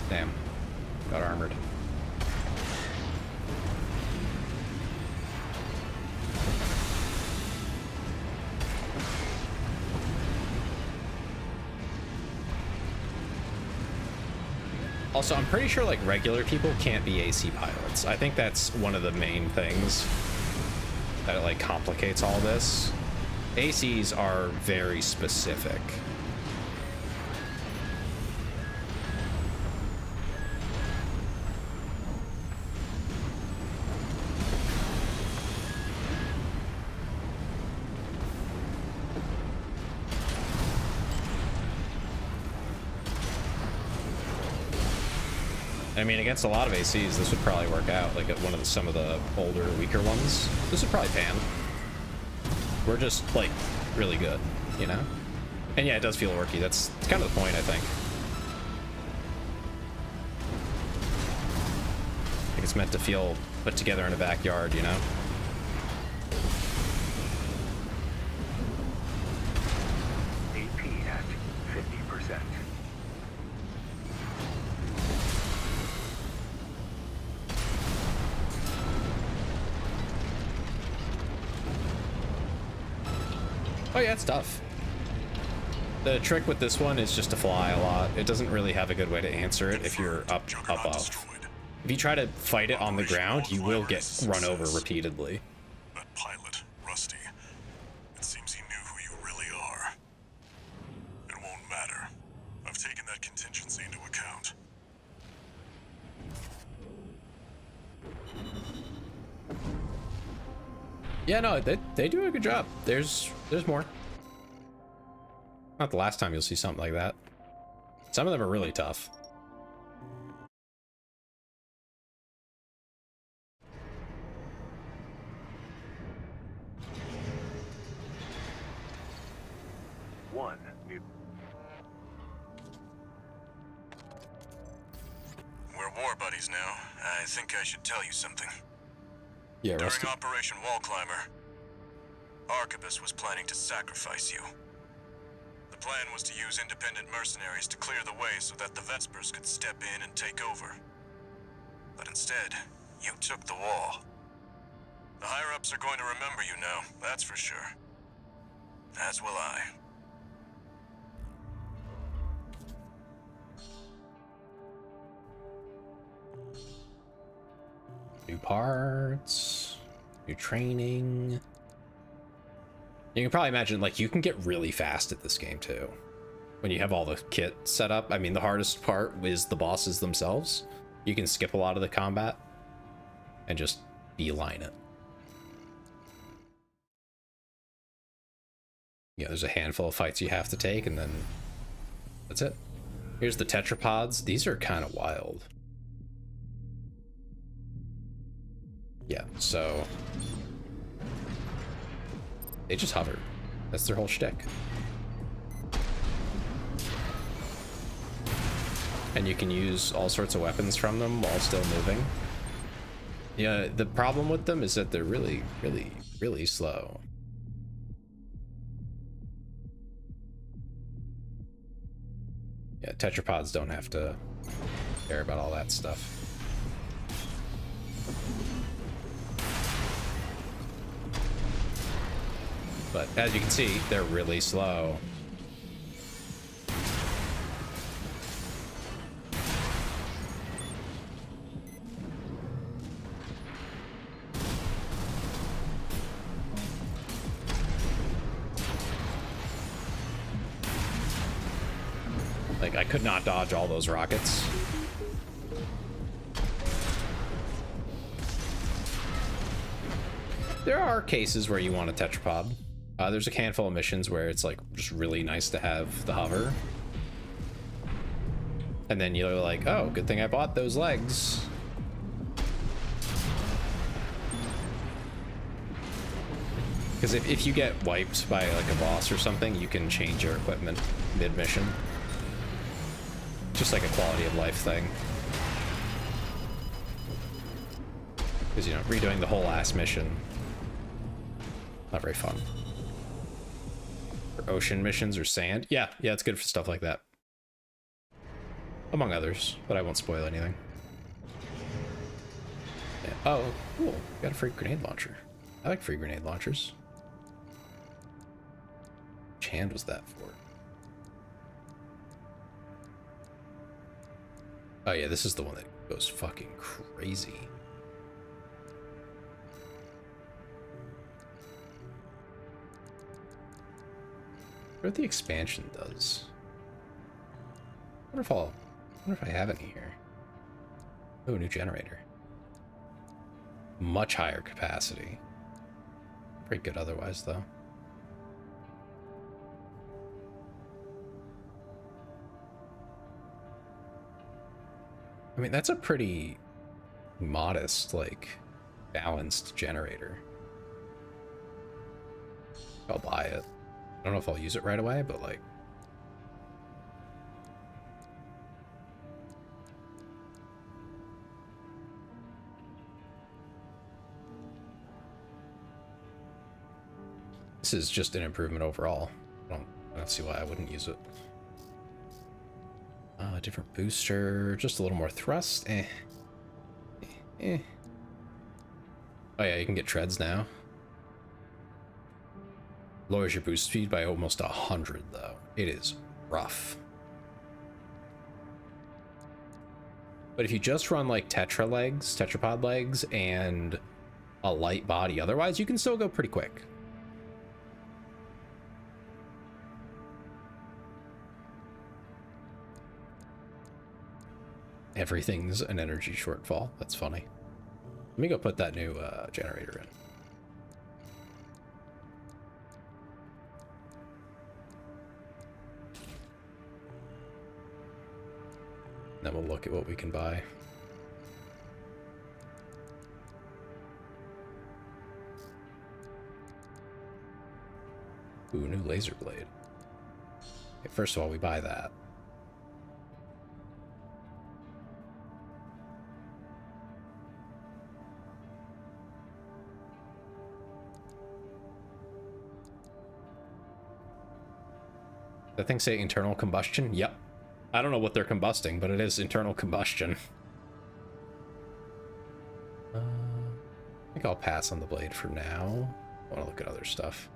Damn. Got armored. Also, I'm pretty sure like regular people can't be AC pilots. I think that's one of the main things that like complicates all this. ACs are very specific. I mean, against a lot of ACs, this would probably work out. Like at some of the older, weaker ones, this would probably pan. We're just like really good, you know? And yeah, it does feel worky. That's kind of the point, I think. I think it's meant to feel put together in a backyard, you know? AP at 50%. Oh yeah, it's tough. The trick with this one is just to fly a lot. It doesn't really have a good way to answer it if you're up off. If you try to fight it on the ground, you will get run over repeatedly. That pilot, Rusty, it seems he knew who you really are. It won't matter. I've taken that contingency into account. Yeah, no, they do a good job. There's more. Not the last time you'll see something like that. Some of them are really tough. One new. We're war buddies now. I think I should tell you something. Yeah, During Rusty. Operation Wall Climber, Arquebus was planning to sacrifice you. The plan was to use independent mercenaries to clear the way so that the Vespers could step in and take over. But instead, you took the wall. The higher-ups are going to remember you now, that's for sure. As will I. New parts, new training. You can probably imagine, like, you can get really fast at this game too when you have all the kit set up. I mean, the hardest part is the bosses themselves. You can skip a lot of the combat and just beeline it. Yeah, there's a handful of fights you have to take, and then that's it. Here's the tetrapods. These are kind of wild. Yeah, so they just hover. That's their whole shtick. And you can use all sorts of weapons from them while still moving. Yeah, the problem with them is that they're really, really, really slow. Yeah, tetrapods don't have to care about all that stuff. But as you can see, they're really slow. Like, I could not dodge all those rockets. There are cases where you want a tetrapod. There's a handful of missions where it's like just really nice to have the hover. And then you're like, oh, good thing I bought those legs. Because if you get wiped by like a boss or something, you can change your equipment mid-mission. Just like a quality of life thing. Because, you know, redoing the whole last mission, not very fun. ocean missions or sand. Yeah, it's good for stuff like that. Among others, but I won't spoil anything. Yeah. Oh, cool. Got a free grenade launcher. I like free grenade launchers. Which hand was that for? Oh yeah, this is the one that goes fucking crazy. What the expansion does. I wonder if I have any here. Oh, new generator. Much higher capacity. Pretty good otherwise, though. I mean, that's a pretty modest, like, balanced generator. I'll buy it. I don't know if I'll use it right away, but, like... This is just an improvement overall. I don't see why I wouldn't use it. Different booster, just a little more thrust. Oh yeah, you can get treads now. Lowers your boost speed by almost 100 though. It is rough. But if you just run like tetrapod legs, and a light body otherwise, you can still go pretty quick. Everything's an energy shortfall. That's funny. Let me go put that new generator in. Then we'll look at what we can buy. Ooh, new laser blade. Okay, first of all, we buy that. That thing say internal combustion? Yep. I don't know what they're combusting, but it is internal combustion. I think I'll pass on the blade for now. I want to look at other stuff.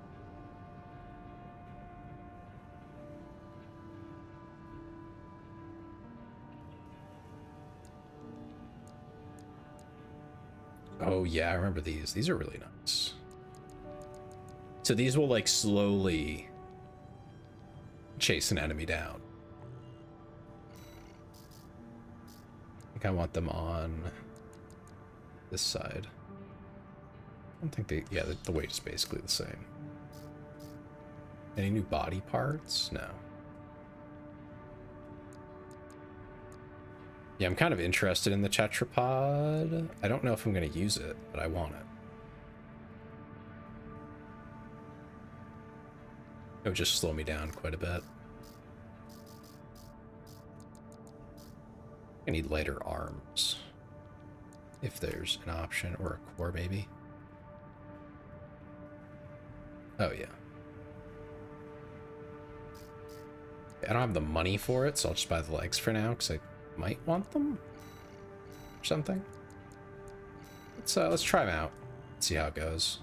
Oh yeah, I remember these. These are really nice. So these will like slowly chase an enemy down. I think I want them on this side. I don't think they... Yeah, the weight is basically the same. Any new body parts? No. Yeah, I'm kind of interested in the tetrapod. I don't know if I'm going to use it, but I want it. It would just slow me down quite a bit. I need lighter arms, if there's an option, or a core maybe. Oh yeah. I don't have the money for it, so I'll just buy the legs for now, because I might want them or something. Let's try them out, see how it goes.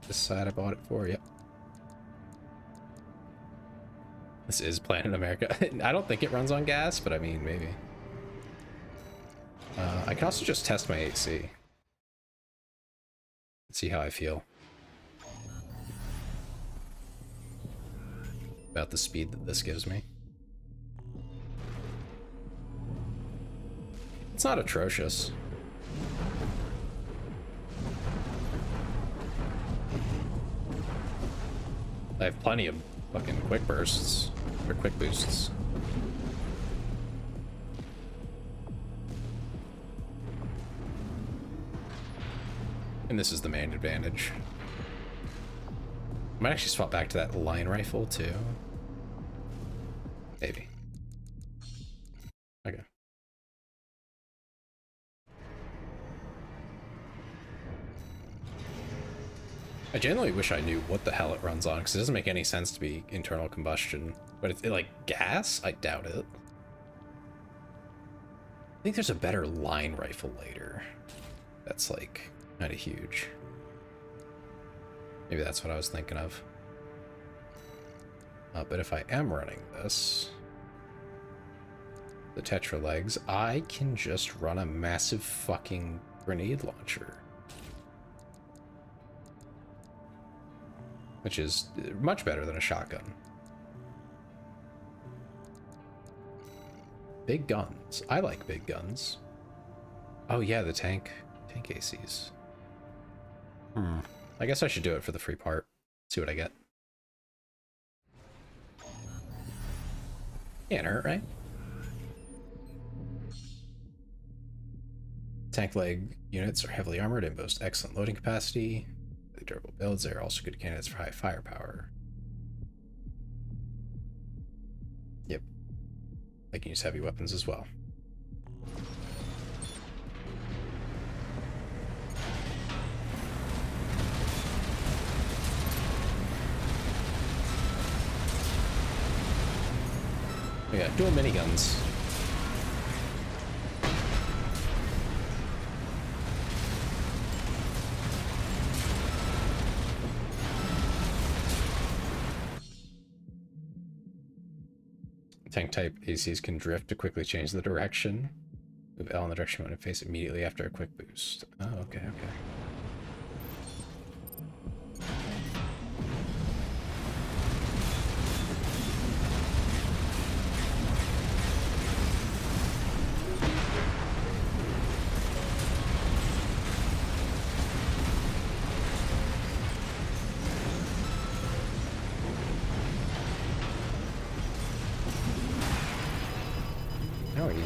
This side I bought it for, yep. This is Planet America. I don't think it runs on gas, but I mean, maybe. I can also just test my AC. See how I feel about the speed that this gives me. It's not atrocious. I have plenty of fucking quick bursts, or quick boosts. And this is the main advantage. I might actually swap back to that line rifle too. Maybe. Okay. I genuinely wish I knew what the hell it runs on, because it doesn't make any sense to be internal combustion. But it's like gas? I doubt it. I think there's a better line rifle later. That's like kind of huge. Maybe that's what I was thinking of. But if I am running this, the Tetra legs, I can just run a massive fucking grenade launcher. Which is much better than a shotgun. Big guns. I like big guns. Oh yeah, the tank ACs. I guess I should do it for the free part. See what I get. Can't hurt, right? Tank leg units are heavily armored and boast excellent loading capacity. Really durable builds. They are also good candidates for high firepower. Yep. They can use heavy weapons as well. We got dual miniguns. Tank type ACs can drift to quickly change the direction. Move L in the direction you want to face immediately after a quick boost. Oh, okay, okay. How are you?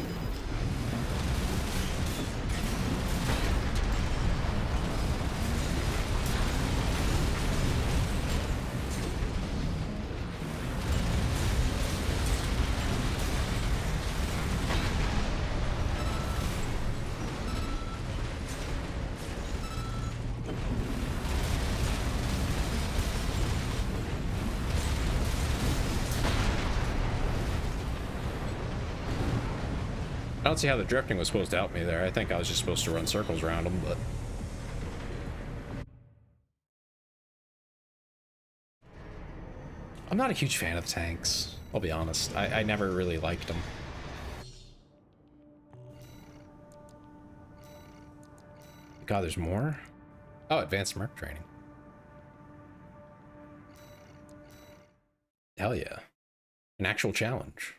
I don't see how the drifting was supposed to help me there. I think I was just supposed to run circles around them, but... I'm not a huge fan of tanks, I'll be honest. I never really liked them. God, there's more? Oh, advanced merc training. Hell yeah. An actual challenge.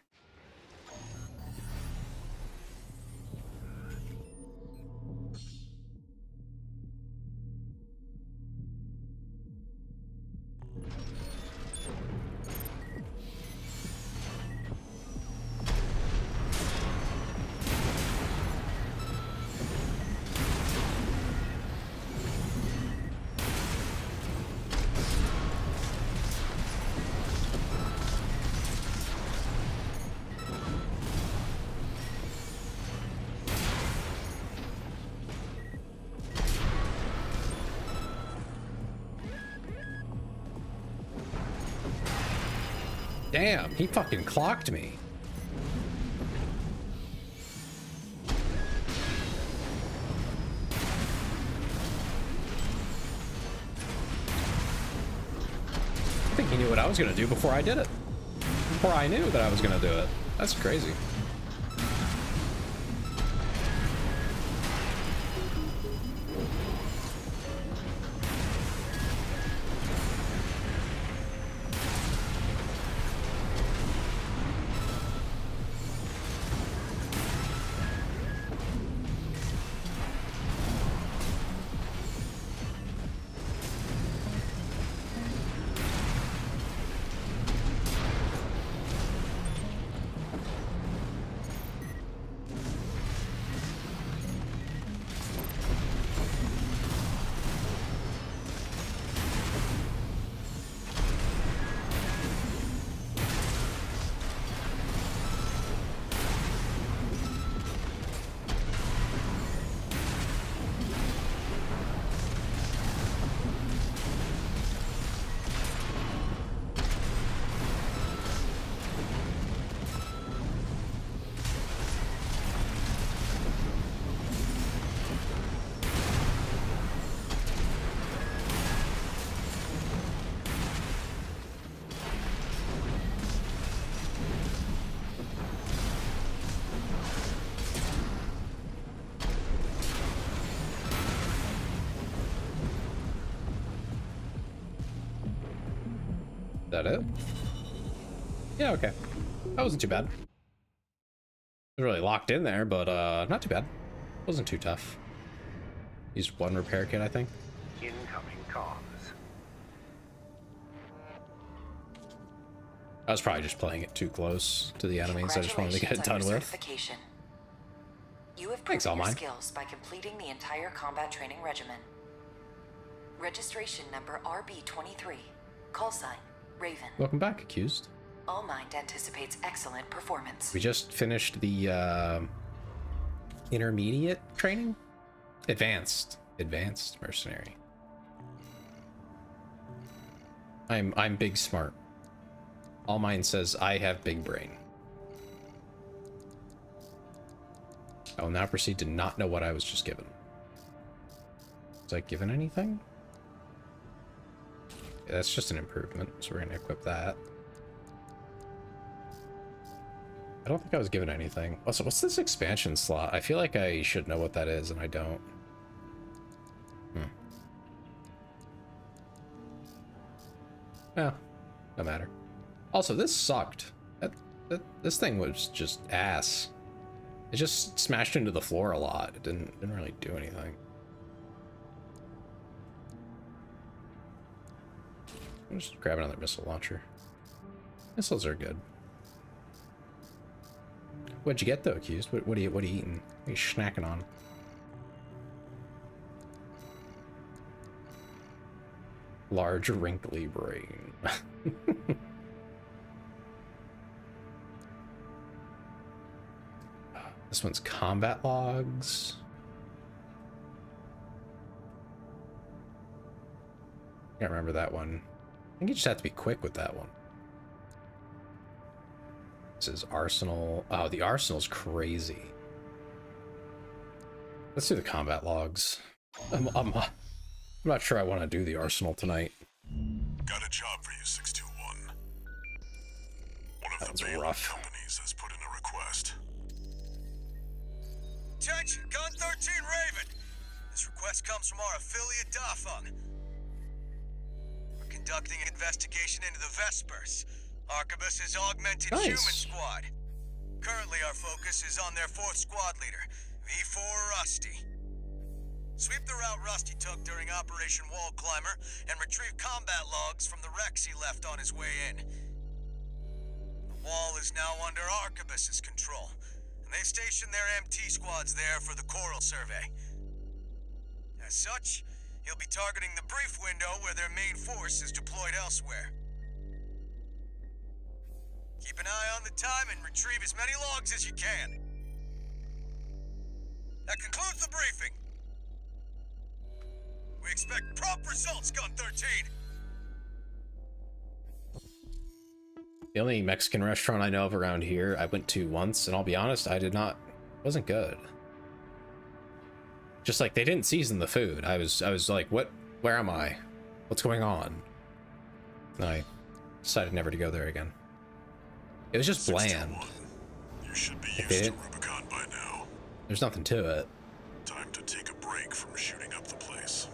Damn, he fucking clocked me. I think he knew what I was gonna do before I did it. Before I knew that I was gonna do it. That's crazy. that it? Yeah, okay. That wasn't too bad. It was really locked in there, but not too bad. Wasn't too tough. Used one repair kit, I think. Incoming comms. I was probably just playing it too close to the enemies. I just wanted to get it done with. Certification. You have Thanks, proven your All-Mine. skills by completing the entire combat training regimen. Registration number RB23. Call sign, Raven. Welcome back, Accused. All-Mind anticipates excellent performance. We just finished the intermediate training? Advanced mercenary. I'm big smart. All-Mine says I have big brain. I will now proceed to not know what I was just given. Was I given anything? Yeah, that's just an improvement, so we're gonna equip that. I don't think I was given anything. Also, what's this expansion slot? I feel like I should know what that is, and I don't. Yeah, no matter. Also, this sucked. This thing was just ass. It just smashed into the floor a lot. It didn't really do anything. I'll just grab another missile launcher. Missiles are good. What'd you get though, Accused? What are you eating? What are you snacking on? Large wrinkly brain. This one's combat logs. Can't remember that one. I think you just have to be quick with that one. This is Arsenal. Oh, the Arsenal's crazy. Let's do the combat logs. I'm not sure I want to do the Arsenal tonight. Got a job for you, 621. One of the Bailey companies has put in a request. Attention, Gun 13 Raven! This request comes from our affiliate Dafeng. We're conducting an investigation into the Vespers, Arquebus's augmented human squad. Currently our focus is on their 4th squad leader, V4 Rusty. Sweep the route Rusty took during Operation Wall Climber and retrieve combat logs from the wrecks he left on his way in. The wall is now under Arquebus's control, and they stationed their MT squads there for the Coral survey. As such, he'll be targeting the brief window where their main force is deployed elsewhere. Keep an eye on the time and retrieve as many logs as you can. That concludes the briefing. We expect prompt results, Gun 13. The only Mexican restaurant I know of around here I went to once, and I'll be honest, wasn't good. Just like they didn't season the food. I was like, where am I? What's going on? And I decided never to go there again. It was just bland. You should be used to Rubicon by now. There's nothing to it. Time to take a break from shooting up the place.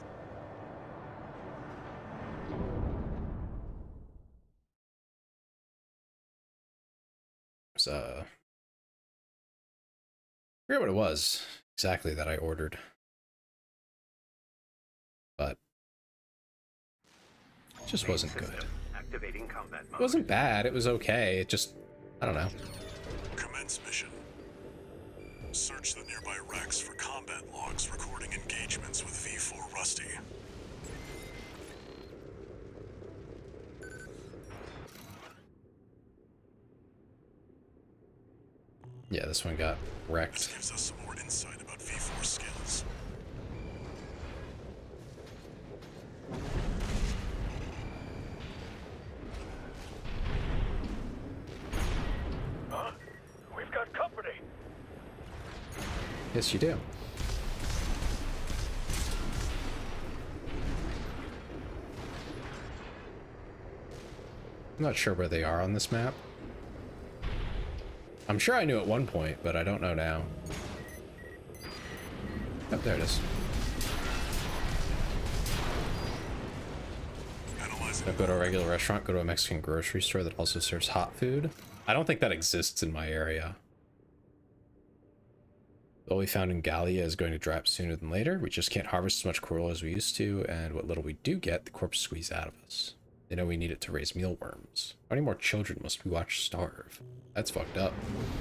I forget what it was exactly that I ordered, but it just wasn't good. Activating combat mode. It wasn't bad. It was okay. It just, I don't know. Commence mission. Search the nearby wrecks for combat logs recording engagements with V4 Rusty. Yeah, this one got wrecked. This gives us some more insight about V4 skills. Huh? We've got company. Yes, you do. I'm not sure where they are on this map. I'm sure I knew at one point, but I don't know now. Oh, there it is. Don't go to a regular restaurant, go to a Mexican grocery store that also serves hot food. I don't think that exists in my area. What we found in Gallia is going to dry up sooner than later. We just can't harvest as much coral as we used to, and what little we do get, the corps squeeze out of us. They know we need it to raise mealworms. How many more children must we watch starve? That's fucked up.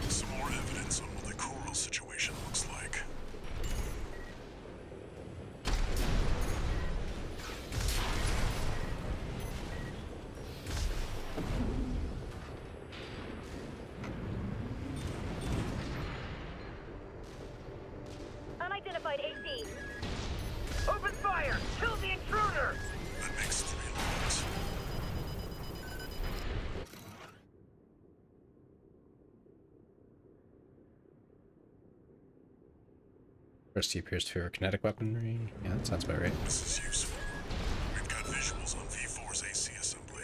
Some more evidence on what the coral situation looks like. Unidentified AC. Open fire! Kill the intruder! That makes 3 logs. First, he appears to favor kinetic weaponry. Yeah, that sounds about right. This is useful. We've got visuals on V4's AC assembly.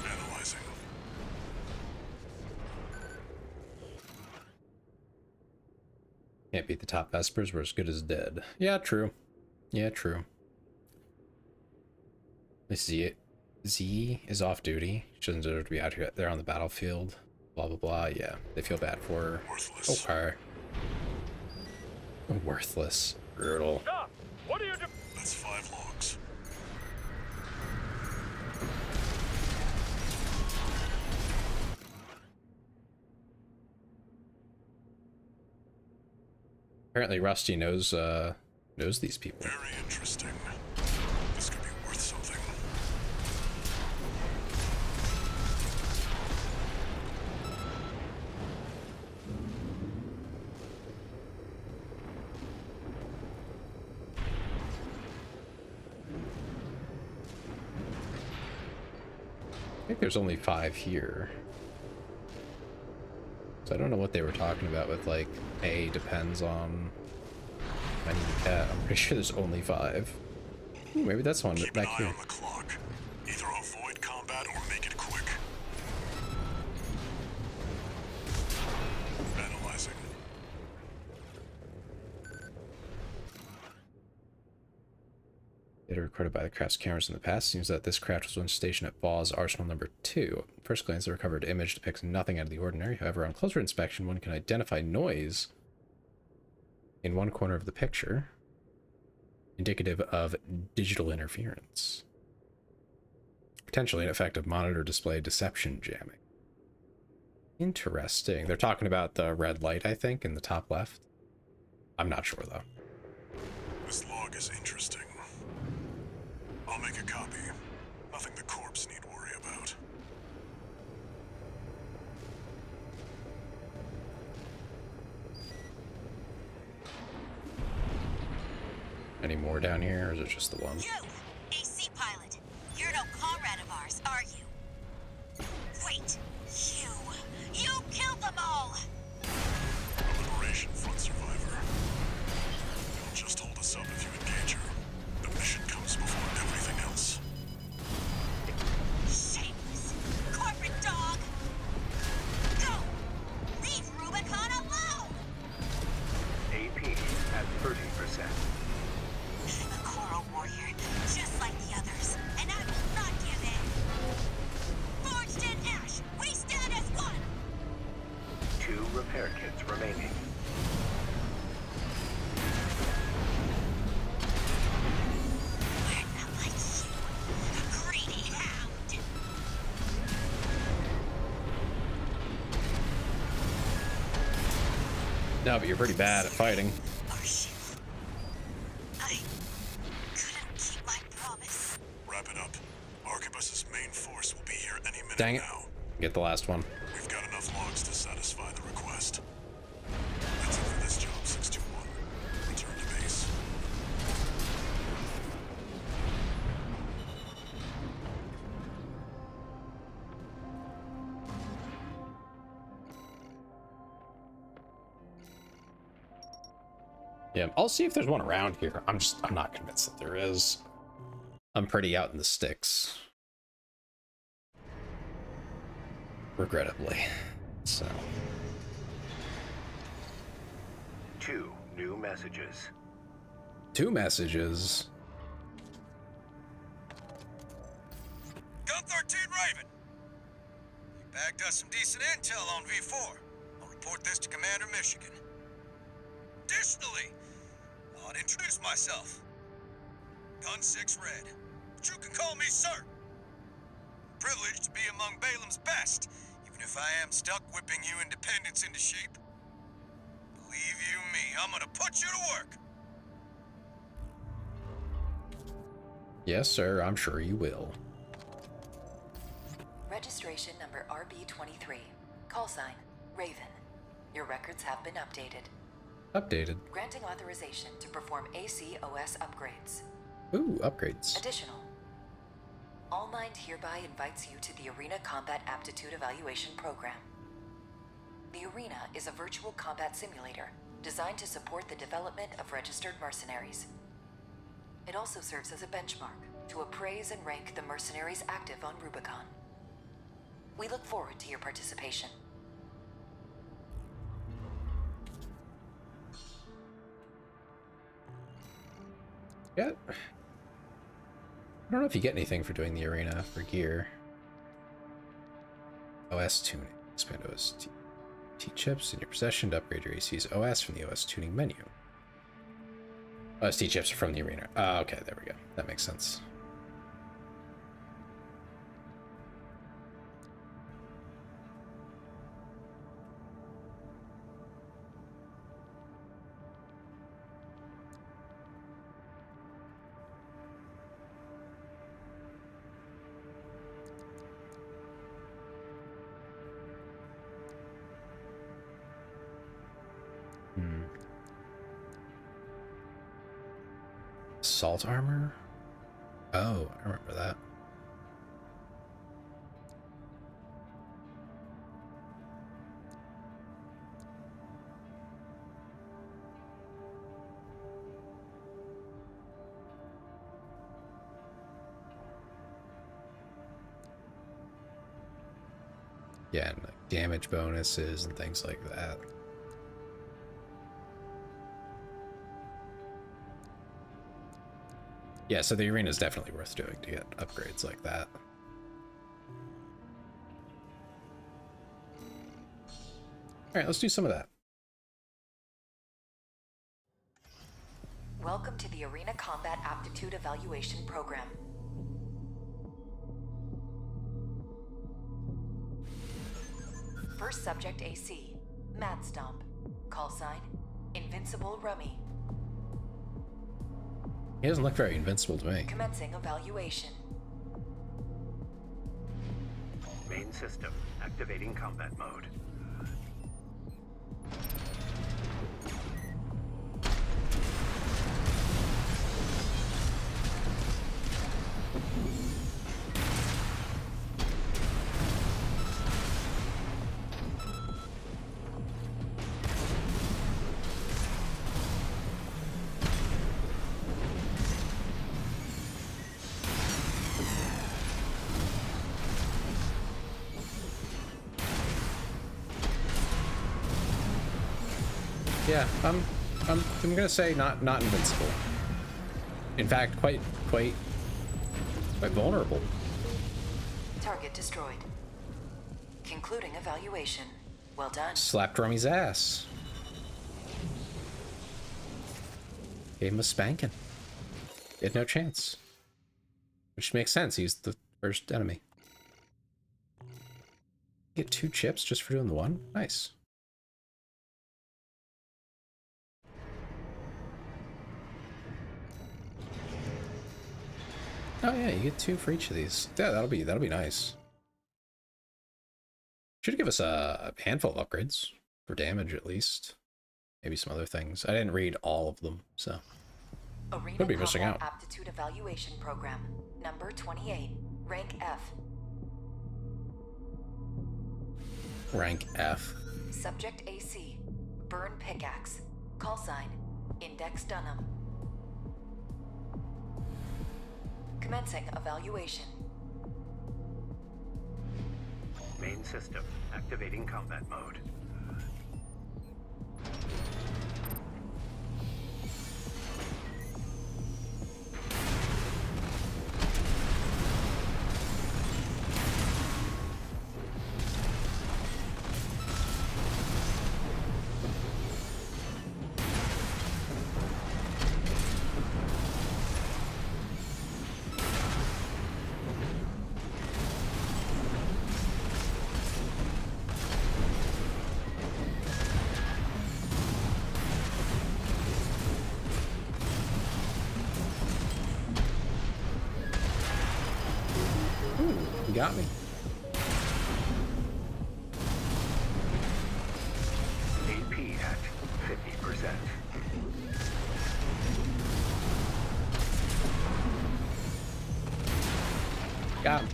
Analyzing. Can't beat the top Vespers, we're as good as dead. Yeah, true. Yeah, true. Z is off duty. She doesn't deserve to be out here there on the battlefield. Blah blah blah. Yeah, they feel bad for her. Worthless. Okay. Worthless. Brutal. Stop! What are you doing? That's 5 logs. Apparently Rusty knows these people. Very interesting. This could be worth something. I think there's only 5 here. So I don't know what they were talking about with like A depends on I need a cat. I'm pretty sure there's only 5. Ooh, maybe that's one Keep back an eye here. on the clock. Either avoid combat or make it quick. Analyzing. Data recorded by the craft's cameras in the past seems that this craft was once stationed at Ball's Arsenal number 2. At first glance, the recovered image depicts nothing out of the ordinary. However, on closer inspection, one can identify noise in one corner of the picture, indicative of digital interference. Potentially an effect of monitor display deception jamming. Interesting. They're talking about the red light, I think, in the top left. I'm not sure, though. This log is interesting. I'll make a copy. Nothing the corpse need worry about. Any more down here, or is it just the one? You, AC pilot. You're no comrade of ours, are you? Wait, you killed them all! A Liberation Front survivor. Don't just hold us up if you engage her. The mission comes before everything else. Shameless corporate dog! Go! Leave Rubicon alone! AP at 30%. I'm a Coral Warrior, just like the others, and I will not give in! Forged in ash, we stand as one! 2 repair kits remaining. We're not like you, a greedy hound! No, but you're pretty bad at fighting. Arshif. I couldn't keep my promise. Wrap it up. Arquebus's main force will be here any minute Dang it. now. Get the last one. We've got enough logs to satisfy the request. That's it for this job, 621. Return to base. Yeah, I'll see if there's one around here. I'm not convinced that there is. I'm pretty out in the sticks. regrettably. So 2 new messages. 2 messages. Gun 13 Raven! You bagged us some decent intel on V4. I'll report this to Commander Michigan. Additionally, I'll introduce myself. Gun 6 Red, but you can call me Sir. Privileged to be among Balam's best, even if I am stuck whipping you independents into shape. Believe you me, I'm gonna put you to work. Yes, sir, I'm sure you will. Registration number RB23. Call sign, Raven. Your records have been updated. Updated. Granting authorization to perform ACOS upgrades. Ooh, upgrades. Additional. All Mind hereby invites you to the Arena Combat Aptitude Evaluation Program. The Arena is a virtual combat simulator designed to support the development of registered mercenaries. It also serves as a benchmark to appraise and rank the mercenaries active on Rubicon. We look forward to your participation. Yeah. I don't know if you get anything for doing the arena for gear. OS tuning. Expand OS T chips in your possession to upgrade your AC's OS from the OS tuning menu. OST chips are from the arena. Okay, there we go. That makes sense. Assault armor? Oh, I remember that. Yeah, and like damage bonuses and things like that. Yeah, so the arena is definitely worth doing to get upgrades like that. Alright, let's do some of that. Welcome to the Arena Combat Aptitude Evaluation Program. First subject AC, Mad Stomp. Call sign, Invincible Rummy. He doesn't look very invincible to me. Commencing evaluation. Main system activating combat mode. Yeah, I'm gonna say not invincible. In fact, quite vulnerable. Target destroyed. Concluding evaluation. Well done. Slapped Rummy's ass. Gave him a spanking. He had no chance. Which makes sense, he's the first enemy. Get 2 chips just for doing the one? Nice. Oh yeah, you get 2 for each of these. Yeah, that'll be nice. Should give us a handful of upgrades for damage at least. Maybe some other things. I didn't read all of them, so Arena could be missing out. Aptitude Evaluation Program, number 28, rank F. Rank F. Subject AC, Burn Pickaxe. Call sign, Index Dunham. Commencing evaluation. Main system activating combat mode. You got me. AP at 50%. Got him.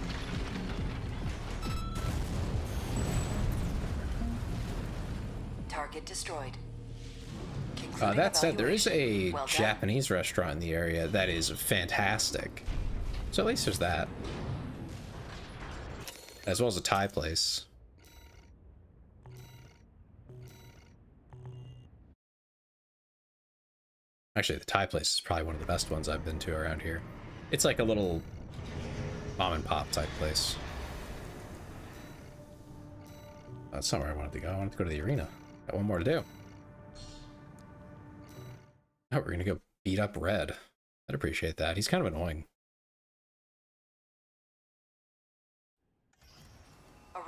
Target destroyed. That said, there is a Well done. Japanese restaurant in the area that is fantastic. So at least there's that. As well as a Thai place. Actually, the Thai place is probably one of the best ones I've been to around here. It's like a little mom and pop type place. That's not where I wanted to go. I wanted to go to the arena. Got one more to do. Oh, we're gonna go beat up Red. I'd appreciate that. He's kind of annoying.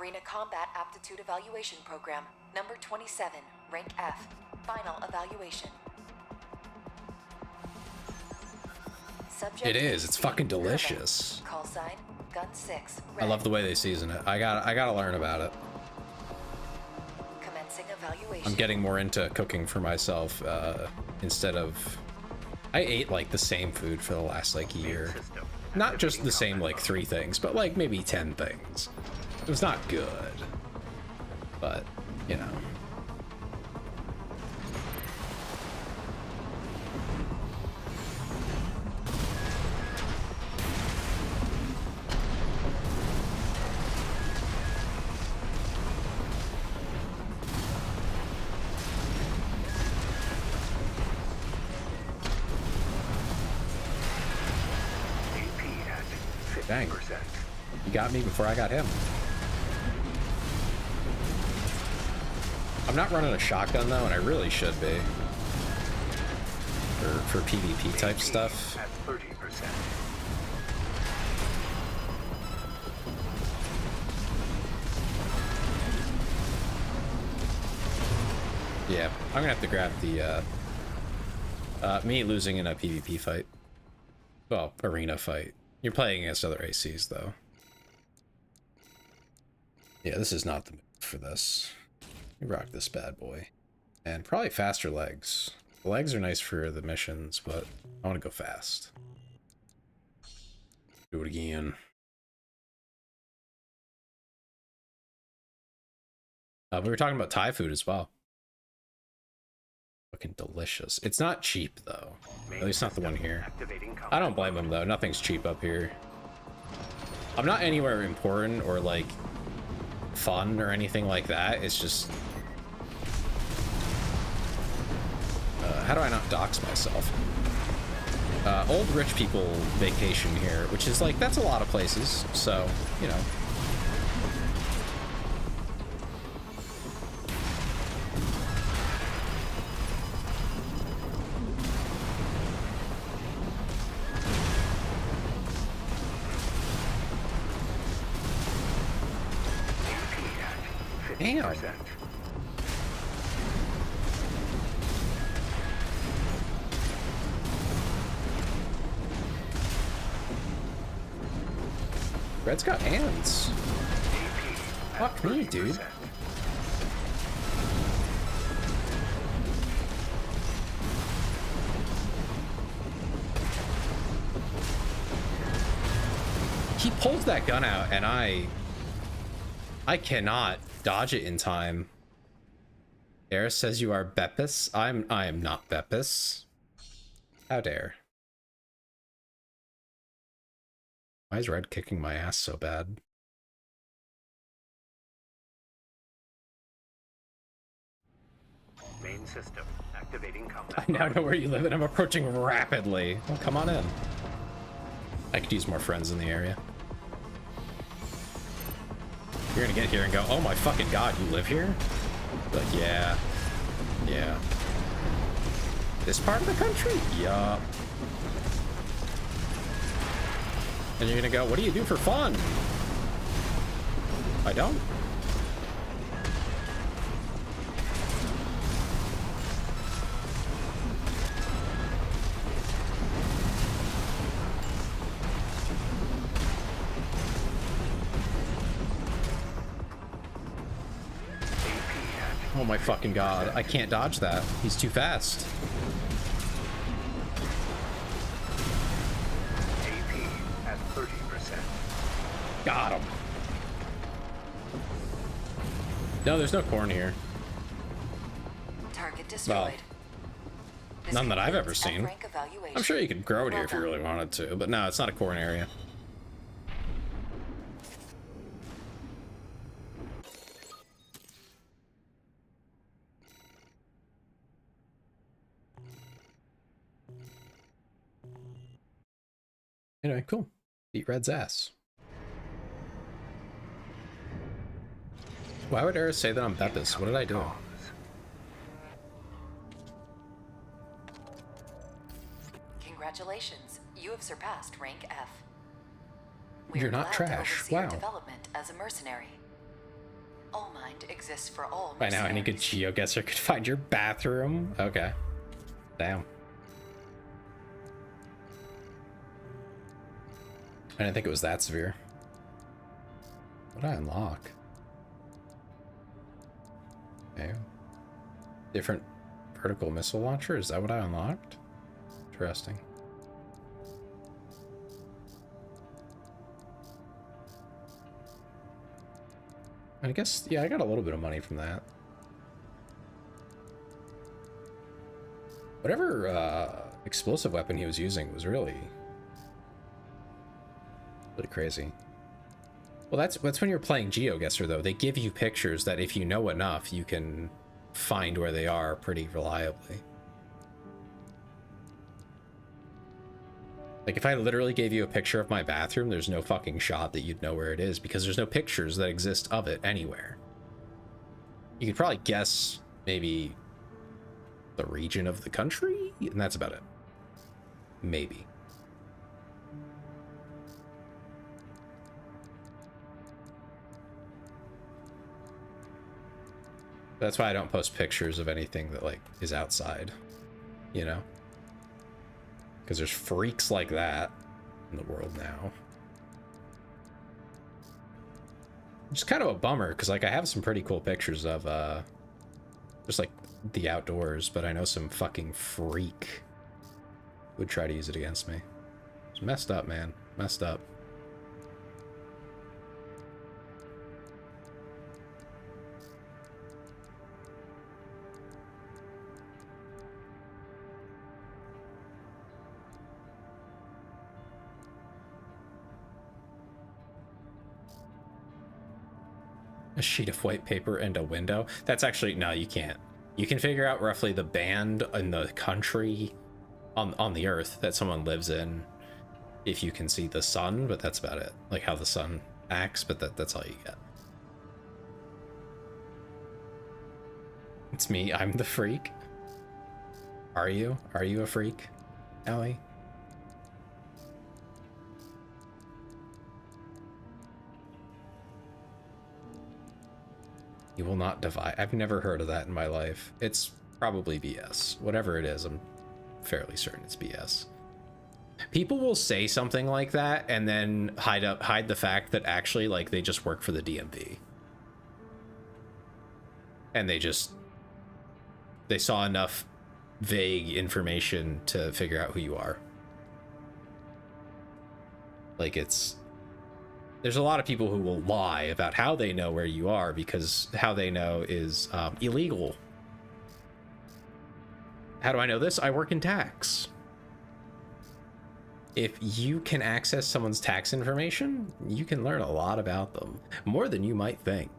Arena Combat Aptitude Evaluation Program, number 27, rank F. Final evaluation. Subject It is. It's AC, fucking Herman. delicious. Call sign, Gun 6, I love the way they season it. I gotta learn about it. Commencing evaluation. I'm getting more into cooking for myself instead of... I ate like the same food for the last like year. Not just the same like 3 things, but like maybe 10 things. It was not good, but you know. Dang. You got me before I got him. I'm not running a shotgun though, and I really should be. For PvP type stuff. At 30%. Yeah, I'm gonna have to grab the me losing in a PvP fight. Well, arena fight. You're playing against other ACs though. Yeah, this is not the move for this. We rock this bad boy. And probably faster legs. The legs are nice for the missions, but I want to go fast. Do it again. We were talking about Thai food as well. Fucking delicious. It's not cheap though. At least not the one here. I don't blame them though. Nothing's cheap up here. I'm not anywhere important or like fun or anything like that. It's just how do I not dox myself? Old rich people vacation here, which is like, that's a lot of places, so you know. Damn. Red's got hands. Fuck me, dude. He pulls that gun out and I cannot dodge it in time. Eris says you are Beppis. I am not Beppis. How dare. Why is Red kicking my ass so bad? Main system activating combat. I now know where you live and I'm approaching rapidly. Well, come on in. I could use more friends in the area. You're gonna get here and go, oh my fucking god, you live here? Like, yeah. Yeah. This part of the country? Yup. And you're gonna go, what do you do for fun? I don't. Oh my fucking god, I can't dodge that. He's too fast. AP at 30%. Got him. No, there's no corn here. Target destroyed. Well, none that I've ever seen. I'm sure you could grow it here if you really wanted to, but no, it's not a corn area. Anyway, cool. Beat Red's ass. Why would Eris say that I'm Beppis? What did I do? Congratulations, you have surpassed rank F. You're not trash. Wow. Development as a mercenary. Allmind exists for all By now, any good geoguesser could find your bathroom. Okay. Damn. I didn't think it was that severe. What did I unlock? Okay. Different vertical missile launcher? Is that what I unlocked? Interesting. I guess, yeah, I got a little bit of money from that. Whatever explosive weapon he was using was really crazy. Well, that's when you're playing GeoGuessr, though. They give you pictures that if you know enough, you can find where they are pretty reliably. Like, if I literally gave you a picture of my bathroom, there's no fucking shot that you'd know where it is, because there's no pictures that exist of it anywhere. You could probably guess maybe the region of the country, and that's about it. Maybe. That's why I don't post pictures of anything that, like, is outside, you know? Because there's freaks like that in the world now. Which is kind of a bummer, because, like, I have some pretty cool pictures of, just, like, the outdoors, but I know some fucking freak would try to use it against me. It's messed up, man. Messed up. A sheet of white paper and a window. That's actually, no, you can't. You can figure out roughly the band in the country on the earth that someone lives in if you can see the sun, but that's about it. Like how the sun acts, but that's all you get. It's me, I'm the freak. Are you? Are you a freak, Ellie? You will not divide. I've never heard of that in my life. It's probably BS. Whatever it is, I'm fairly certain it's BS. People will say something like that and then hide the fact that actually, like, they just work for the DMV. And they saw enough vague information to figure out who you are. Like, there's a lot of people who will lie about how they know where you are because how they know is illegal. How do I know this? I work in tax. If you can access someone's tax information, you can learn a lot about them. More than you might think.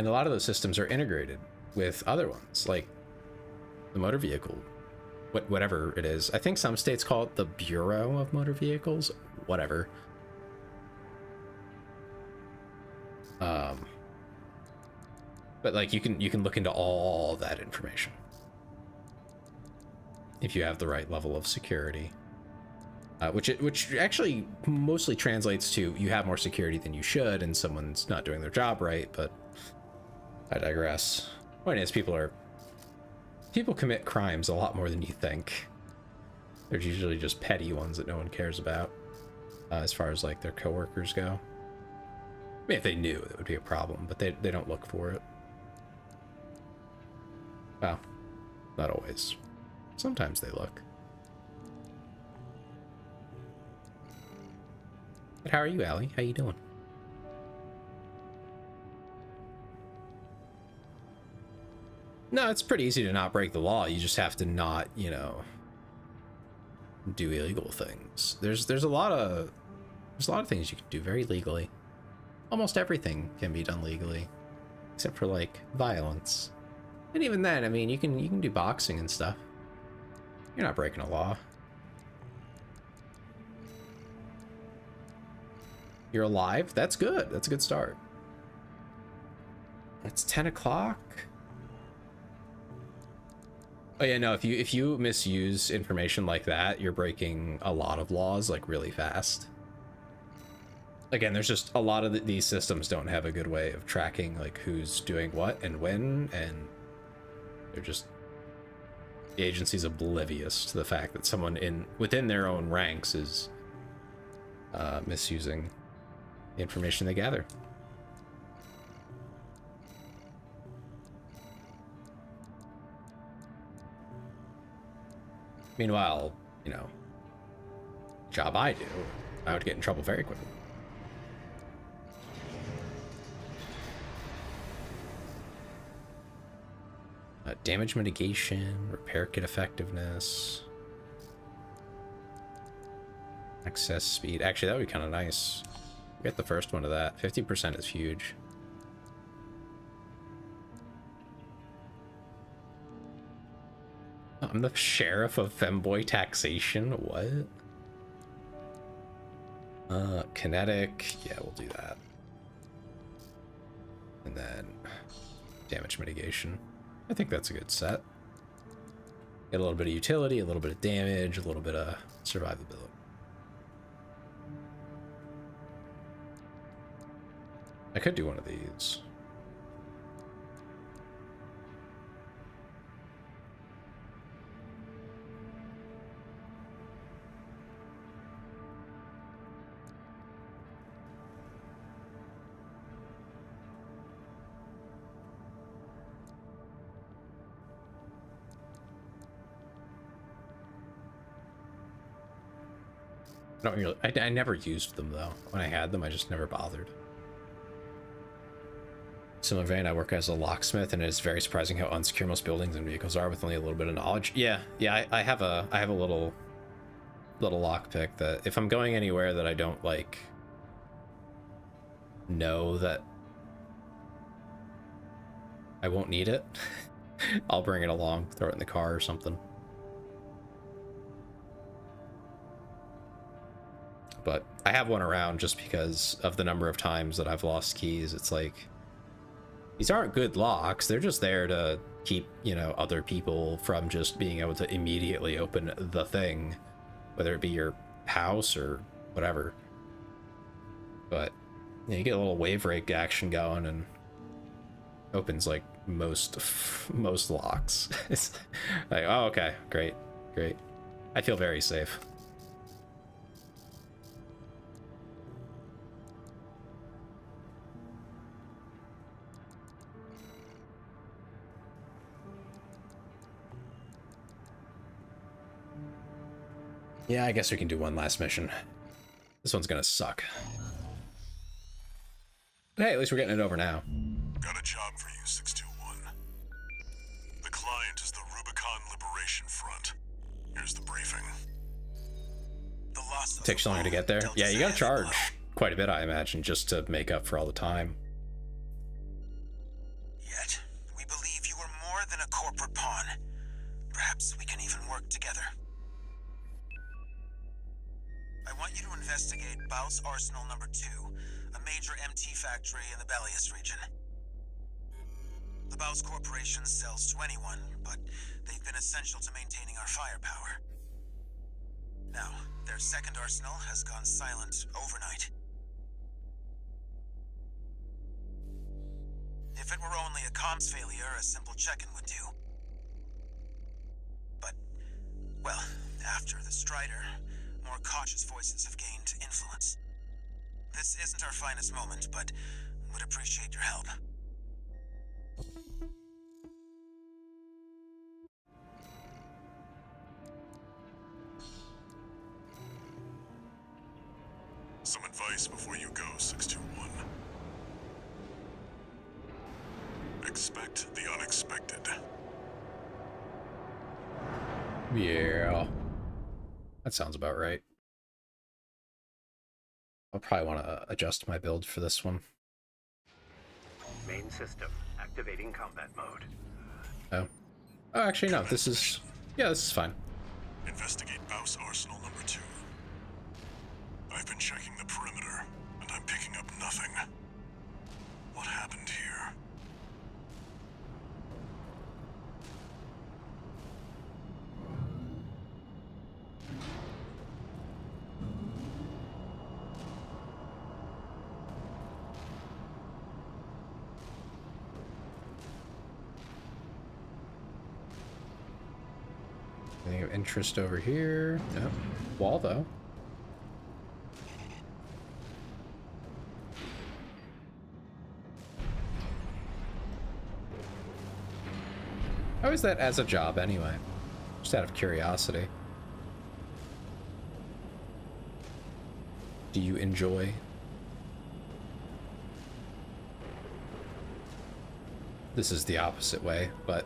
And a lot of those systems are integrated with other ones, like the motor vehicle, whatever it is. I think some states call it the Bureau of Motor Vehicles, whatever. But like you can look into all that information if you have the right level of security, which actually mostly translates to you have more security than you should, and someone's not doing their job right. But I digress. Point is, people commit crimes a lot more than you think. There's usually just petty ones that no one cares about, as far as like their coworkers go. I mean, if they knew, that would be a problem, but they don't look for it. Well, not always. Sometimes they look. But how are you, Allie? How you doing? No, it's pretty easy to not break the law. You just have to not, you know, do illegal things. There's a lot of things you can do very legally. Almost everything can be done legally, except for like violence. And even then, I mean, you can do boxing and stuff. You're not breaking a law. You're alive? That's good. That's a good start. It's 10 o'clock. Oh yeah, no, if you misuse information like that, you're breaking a lot of laws like really fast. Again, there's just a lot of these systems don't have a good way of tracking like who's doing what and when, and they're just, the agency's oblivious to the fact that someone within their own ranks is misusing the information they gather. Meanwhile, you know, job I do, I would get in trouble very quickly. Damage mitigation, repair kit effectiveness, access speed. Actually, that would be kind of nice. Get the first one of that. 50% is huge. I'm the sheriff of Femboy Taxation. What? Kinetic. Yeah, we'll do that. And then damage mitigation. I think that's a good set. Get a little bit of utility, a little bit of damage, a little bit of survivability. I could do one of these. I never used them though. When I had them, I just never bothered. Similar vein, I work as a locksmith, and it is very surprising how unsecure most buildings and vehicles are with only a little bit of knowledge. Yeah, I have a little lockpick that if I'm going anywhere that I don't like know that I won't need it, I'll bring it along, throw it in the car or something. But I have one around just because of the number of times that I've lost keys. It's like, these aren't good locks. They're just there to keep, you know, other people from just being able to immediately open the thing, whether it be your house or whatever. But you know, you get a little wave rake action going and opens like most locks. It's like, oh, okay, great. I feel very safe. Yeah, I guess we can do one last mission. This one's gonna suck. But hey, at least we're getting it over now. Got a job for you, 621. The client is the Rubicon Liberation Front. Here's the briefing. It takes longer to get there. Yeah, you gotta charge quite a bit, I imagine, just to make up for all the time. yet. We believe you are more than a corporate pawn. Perhaps we can even work together. I want you to investigate Baus Arsenal number 2, a major MT factory in the Bellius region. The Baus Corporation sells to anyone, but they've been essential to maintaining our firepower. Now, their second arsenal has gone silent overnight. If it were only a comms failure, a simple check-in would do. But, well, after the Strider, more cautious voices have gained influence. This isn't our finest moment, but would appreciate your help. Some advice before you go, 621. Expect the unexpected. Yeah. That sounds about right. I'll probably want to adjust my build for this one. Main system activating combat mode. Oh. Oh, actually, no. This is... Yeah, this is fine. Investigate Baus Arsenal number 2. I've been checking the perimeter, and I'm picking up nothing. What happened here? Anything of interest over here? No. Wall, though. How is that as a job, anyway? Just out of curiosity. Do you enjoy? This is the opposite way, but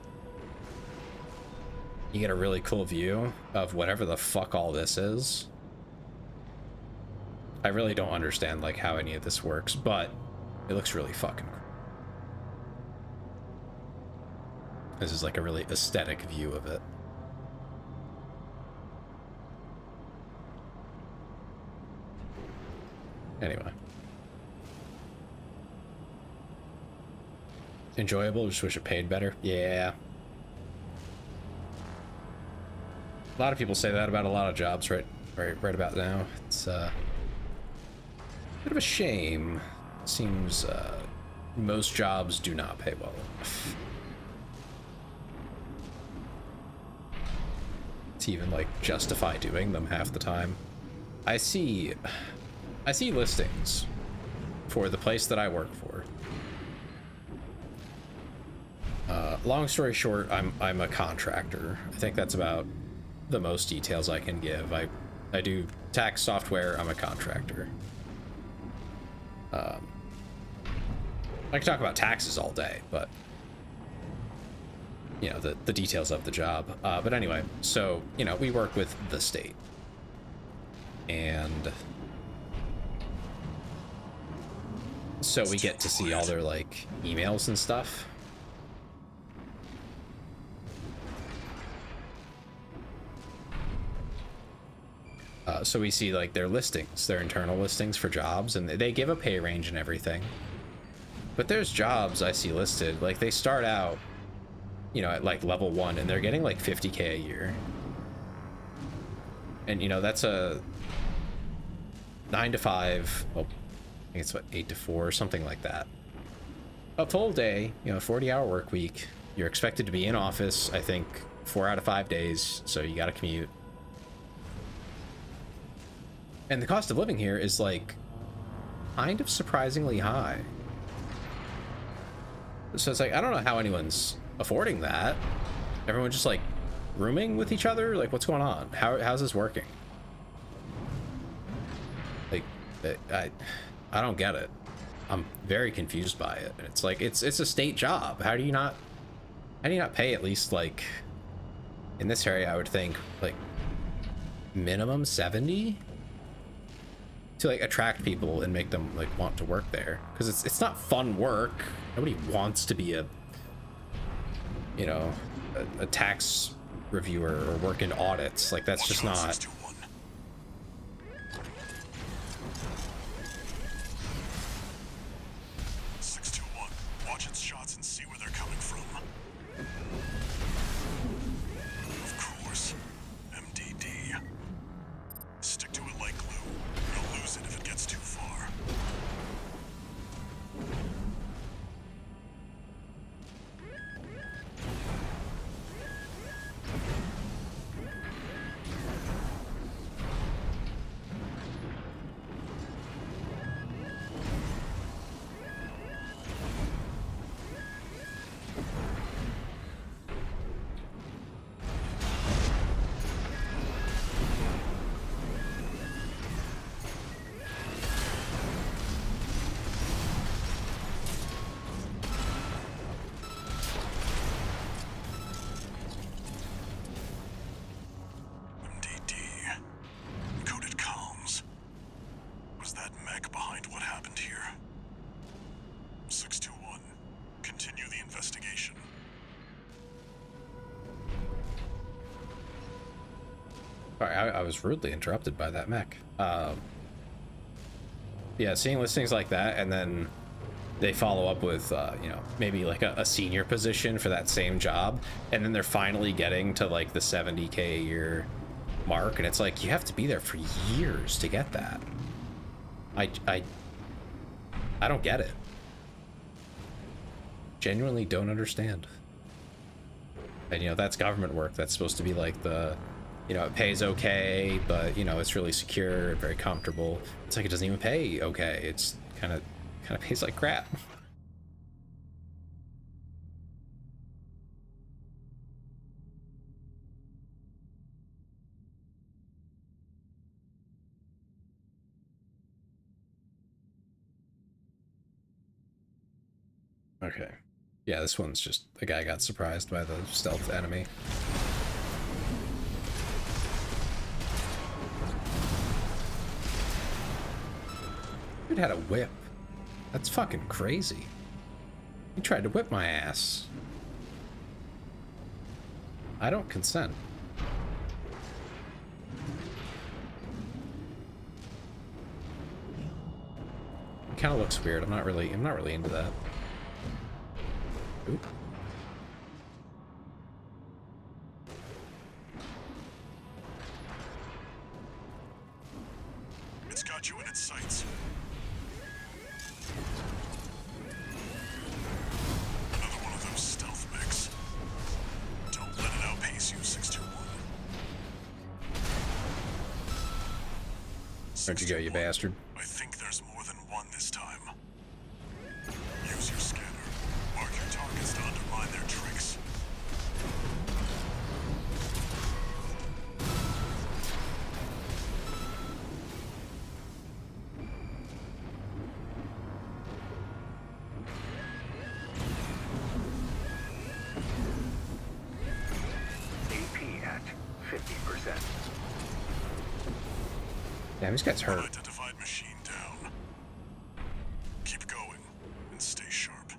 you get a really cool view of whatever the fuck all this is. I really don't understand like how any of this works, but it looks really fucking cool. This is like a really aesthetic view of it. Anyway. Enjoyable, just wish it paid better. Yeah. A lot of people say that about a lot of jobs right about now. It's a bit of a shame. Seems most jobs do not pay well enough to even like justify doing them half the time. I see listings for the place that I work for. Long story short, I'm a contractor. I think that's about the most details I can give. I do tax software. I'm a contractor. I can talk about taxes all day, but you know, the details of the job. But anyway, so, you know, we work with the state, and so we get to see all their like emails and stuff. So we see like their listings, their internal listings for jobs, and they give a pay range and everything. But there's jobs I see listed, like they start out, you know, at like level 1, and they're getting like 50K a year. And you know, that's a 9 to 5, well, I think it's what, 8 to 4 or something like that. A full day, you know, 40-hour work week. You're expected to be in office, I think 4 out of 5 days, so you got to commute. And the cost of living here is like kind of surprisingly high. So it's like, I don't know how anyone's affording that. Everyone just like rooming with each other? Like, what's going on? How's this working? Like, I don't get it. I'm very confused by it. It's like, it's a state job. How do you not pay at least like, in this area, I would think like minimum 70 to like attract people and make them like want to work there, because it's not fun work. Nobody wants to be a you know, a tax reviewer or work in audits. Like, that's just not... 621. Watch its shots and see where they're coming from. Of course. MDD. Stick to it like glue. You'll lose it if it gets too far. I was rudely interrupted by that mech. Yeah, seeing listings like that, and then they follow up with, you know, maybe like a senior position for that same job, and then they're finally getting to like the 70K a year mark, and it's like, you have to be there for years to get that. I don't get it. Genuinely don't understand. And, you know, that's government work. That's supposed to be like the, you know, it pays okay, but, you know, it's really secure, very comfortable. It's like it doesn't even pay okay. It's kind of pays like crap. Okay. Yeah, this one's just the guy got surprised by the stealth enemy. Dude had a whip. That's fucking crazy. He tried to whip my ass. I don't consent. It kind of looks weird. I'm not really into that. Oop. It's got you in its sights. Another one of those stealth mechs. Don't let it outpace you, 621. Where'd you go, you bastard? I think there's more than one this time. Use your scanner. Mark your targets to undermine their tricks. AP at 50%. Damn, this guy's hurt. Unidentified machine down. Keep going and stay sharp.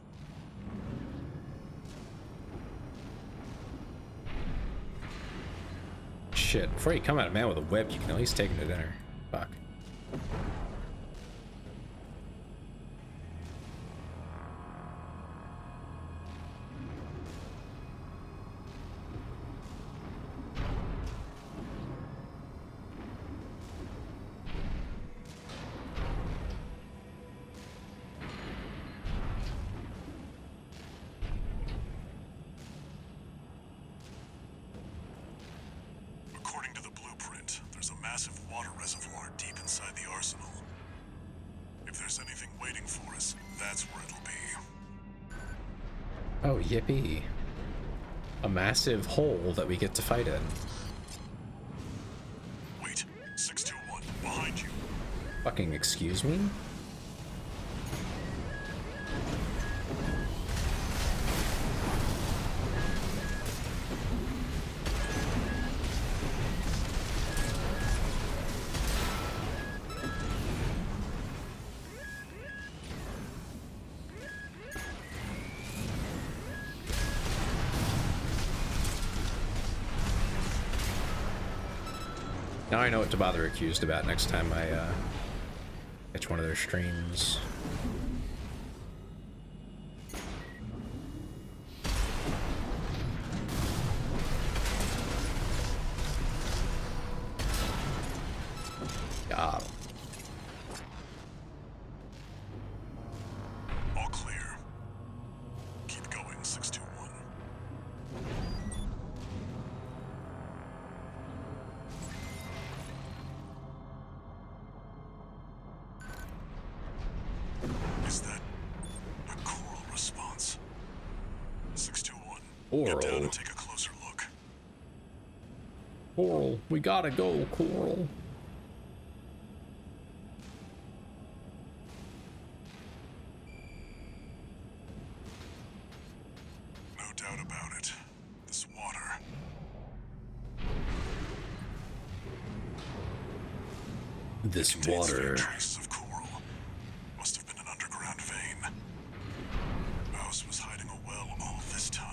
Shit, before you come at a man with a whip, you can at least take him to dinner. Fuck. According to the blueprint, there's a massive water reservoir deep inside the arsenal. If there's anything waiting for us, that's where it'll be. Oh, yippee. A massive hole that we get to fight in. Wait, 621, behind you. Fucking excuse me? Now I know what to bother Accused about next time I catch one of their streams. Got him. All clear. Keep going, 621. Is that a coral response? 621. Coral. Get down and take a closer look. Coral, we gotta go, Coral. No doubt about it. This water. This Contains water. faint traces of coral. Must have been an underground vein. Mouse was hiding a well all this time.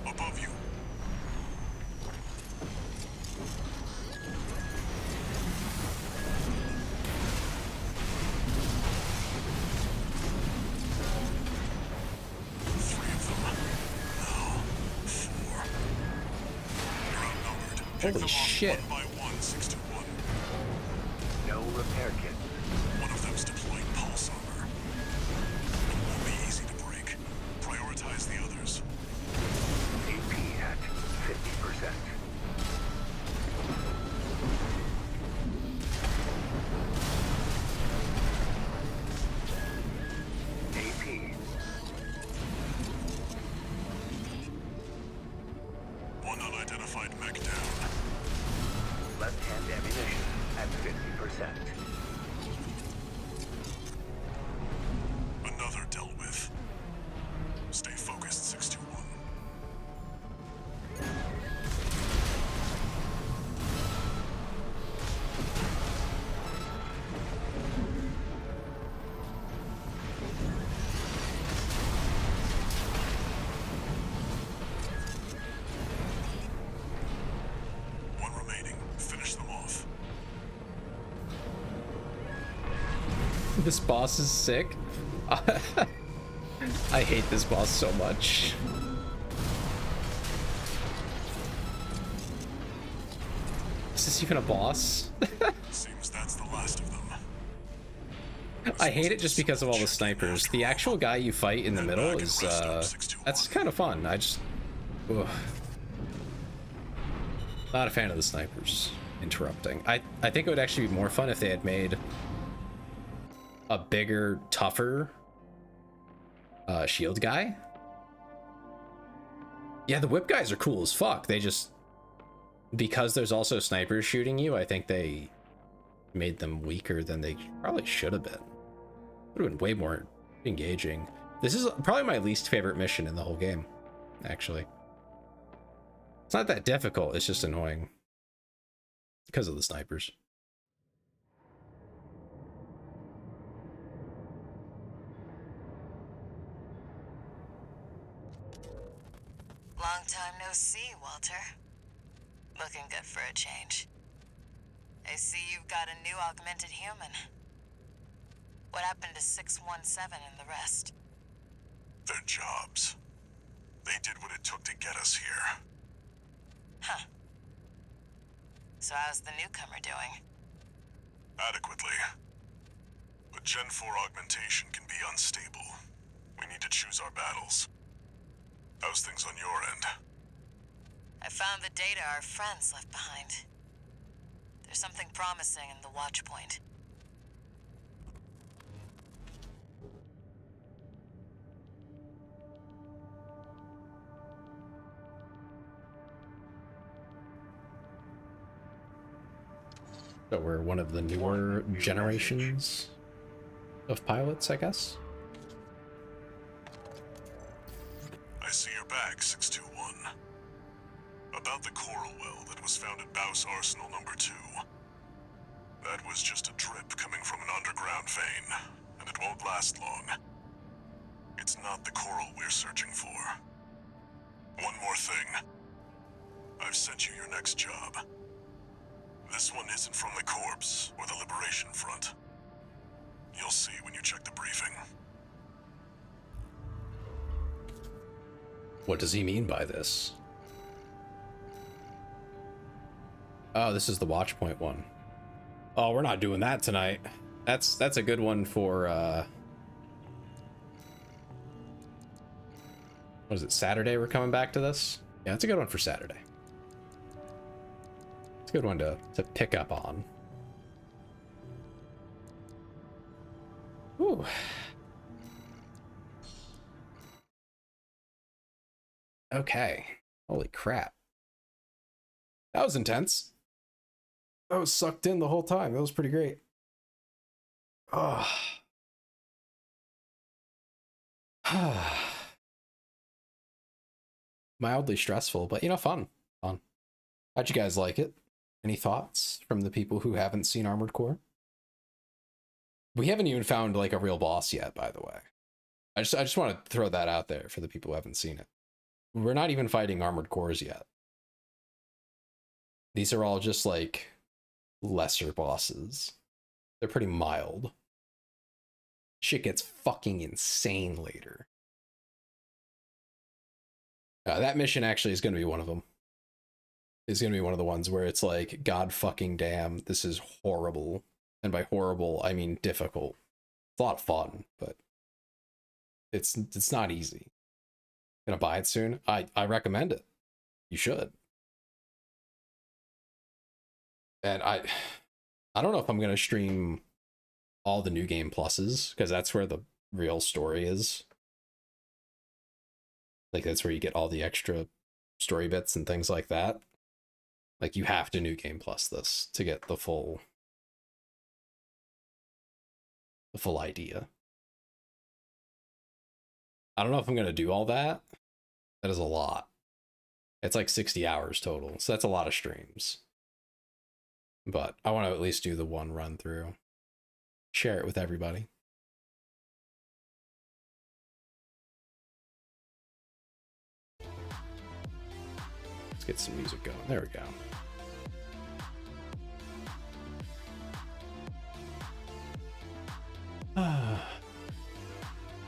Above you. Three of them. No. Four. You're outnumbered. Pick them Holy off shit. one by one, 621. No repair kit. One of them's deploying pulse armor. It won't be easy to break. Prioritize the others. AP at 50%. AP. One unidentified mech down. Left-hand ammunition at 50%. Another dealt with. Stay focused, 621. One remaining. Finish them off. This boss is sick. I hate this boss so much. Is this even a boss? Seems that's the last of them. I hate it just because of all the snipers. The actual guy you fight in the middle is, that's kind of fun. I just... Ugh. Not a fan of the snipers interrupting. I think it would actually be more fun if they had made a bigger, tougher shield guy. Yeah, the whip guys are cool as fuck. They just... Because there's also snipers shooting you, I think they made them weaker than they probably should have been. Would have been way more engaging. This is probably my least favorite mission in the whole game, actually. It's not that difficult, it's just annoying. Because of the snipers. Long time no see, Walter. Looking good for a change. I see you've got a new augmented human. What happened to 617 and the rest? Their jobs. They did what it took to get us here. Huh. So how's the newcomer doing? Adequately. But Gen 4 augmentation can be unstable. We need to choose our battles. How's things on your end? I found the data our friends left behind. There's something promising in the watch point. So we're one of the newer generations of pilots, I guess. I see your back, 621. About the coral well that was found at Baus Arsenal number 2. That was just a drip coming from an underground vein, and it won't last long. It's not the coral we're searching for. One more thing. I've sent you your next job. This one isn't from the Corps or the Liberation Front. You'll see when you check the briefing. What does he mean by this? Oh, this is the Watchpoint one. Oh, we're not doing that tonight. That's a good one for what is it, Saturday we're coming back to this? Yeah, it's a good one for Saturday. It's a good one to pick up on. Whew. Okay. Holy crap. That was intense. I was sucked in the whole time. That was pretty great. Oh. Mildly stressful, but you know, fun. Fun. How'd you guys like it? Any thoughts from the people who haven't seen Armored Core? We haven't even found like a real boss yet, by the way. I just want to throw that out there for the people who haven't seen it. We're not even fighting Armored Cores yet. These are all just like lesser bosses. They're pretty mild. Shit gets fucking insane later. That mission actually is going to be one of them. It's going to be one of the ones where it's like, God fucking damn, this is horrible. And by horrible, I mean difficult. It's a lot of fun, but it's not easy. Gonna buy it soon? I recommend it. You should. And I don't know if I'm gonna stream all the new game pluses, because that's where the real story is. Like that's where you get all the extra story bits and things like that. Like you have to new game plus this to get the full idea. I don't know if I'm gonna do all that. That is a lot. It's like 60 hours total, so that's a lot of streams. But I want to at least do the one run through. Share it with everybody. Let's get some music going. There we go.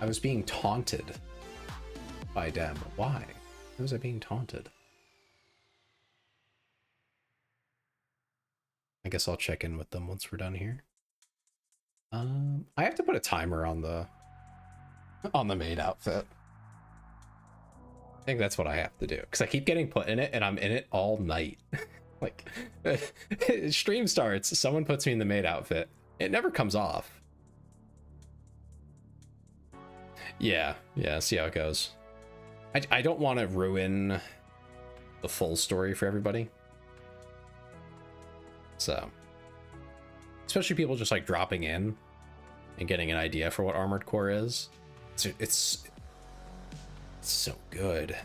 I was being taunted by them. Why? Why was I being taunted? I guess I'll check in with them once we're done here. I have to put a timer on the maid outfit. I think that's what I have to do, because I keep getting put in it and I'm in it all night. Like stream starts, someone puts me in the maid outfit, it never comes off. Yeah, see how it goes. I don't want to ruin the full story for everybody. So, especially people just like dropping in and getting an idea for what Armored Core is. It's so good.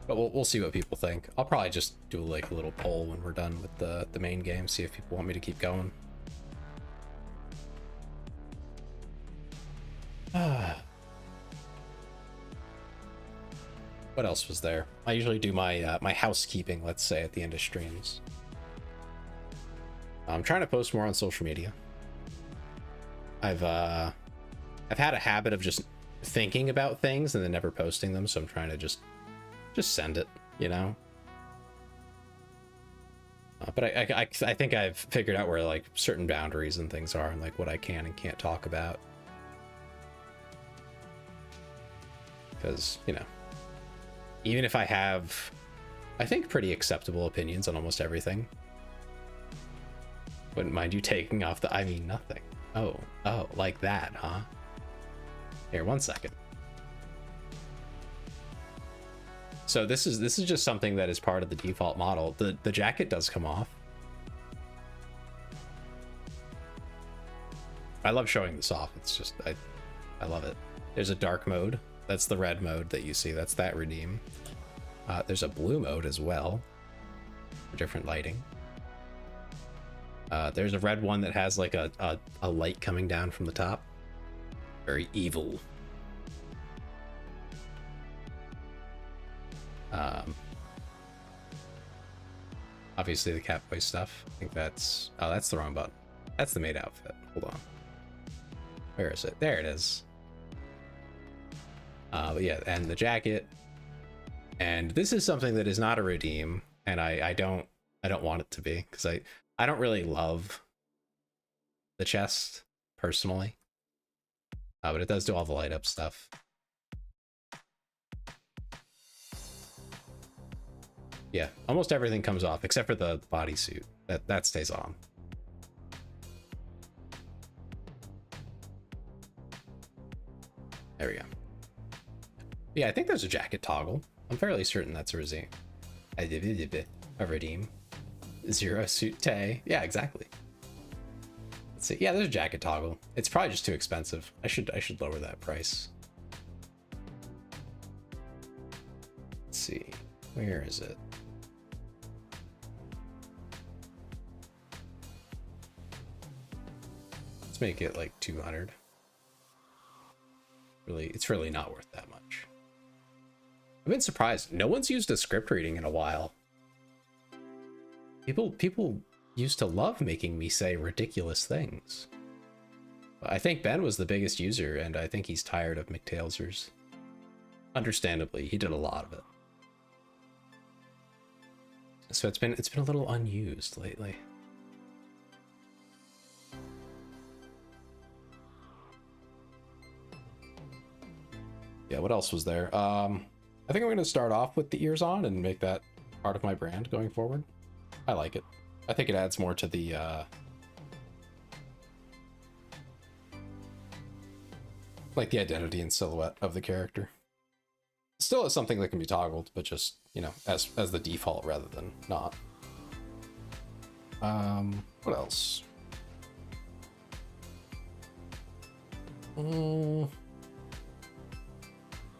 But we'll see what people think. I'll probably just do like a little poll when we're done with the main game, see if people want me to keep going. What else was there? I usually do my my housekeeping, let's say, at the end of streams. I'm trying to post more on social media. I've had a habit of just thinking about things and then never posting them, so I'm trying to just send it, you know. But I think I've figured out where like certain boundaries and things are, and like what I can and can't talk about. Because, you know, even if I have, I think, pretty acceptable opinions on almost everything, wouldn't mind you taking off the I mean nothing. Oh, like that, huh? Here, 1 second. So this is just something that is part of the default model. The jacket does come off. I love showing this off. It's just I love it. There's a dark mode. That's the red mode that you see. That's that redeem. There's a blue mode as well for different lighting. There's a red one that has like a light coming down from the top. Very evil. Obviously the Catboy stuff. I think that's... Oh, that's the wrong button. That's the maid outfit. Hold on. Where is it? There it is. But yeah, and the jacket. And this is something that is not a redeem, and I don't want it to be, because I don't really love the chest personally. But it does do all the light up stuff. Yeah, almost everything comes off except for the bodysuit. That stays on. There we go. Yeah, I think there's a jacket toggle. I'm fairly certain that's a redeem. A redeem. Zero suit Tay. Yeah, exactly. Let's see. Yeah, there's a jacket toggle. It's probably just too expensive. I should lower that price. Let's see. Where is it? Let's make it like 200. Really, it's really not worth that much. I've been surprised. No one's used a script reading in a while. People used to love making me say ridiculous things. I think Ben was the biggest user, and I think he's tired of McTailsers. Understandably, he did a lot of it. So it's been a little unused lately. Yeah, what else was there? I think I'm going to start off with the ears on and make that part of my brand going forward. I like it. I think it adds more to the like the identity and silhouette of the character. Still is something that can be toggled, but just, you know, as the default rather than not. What else?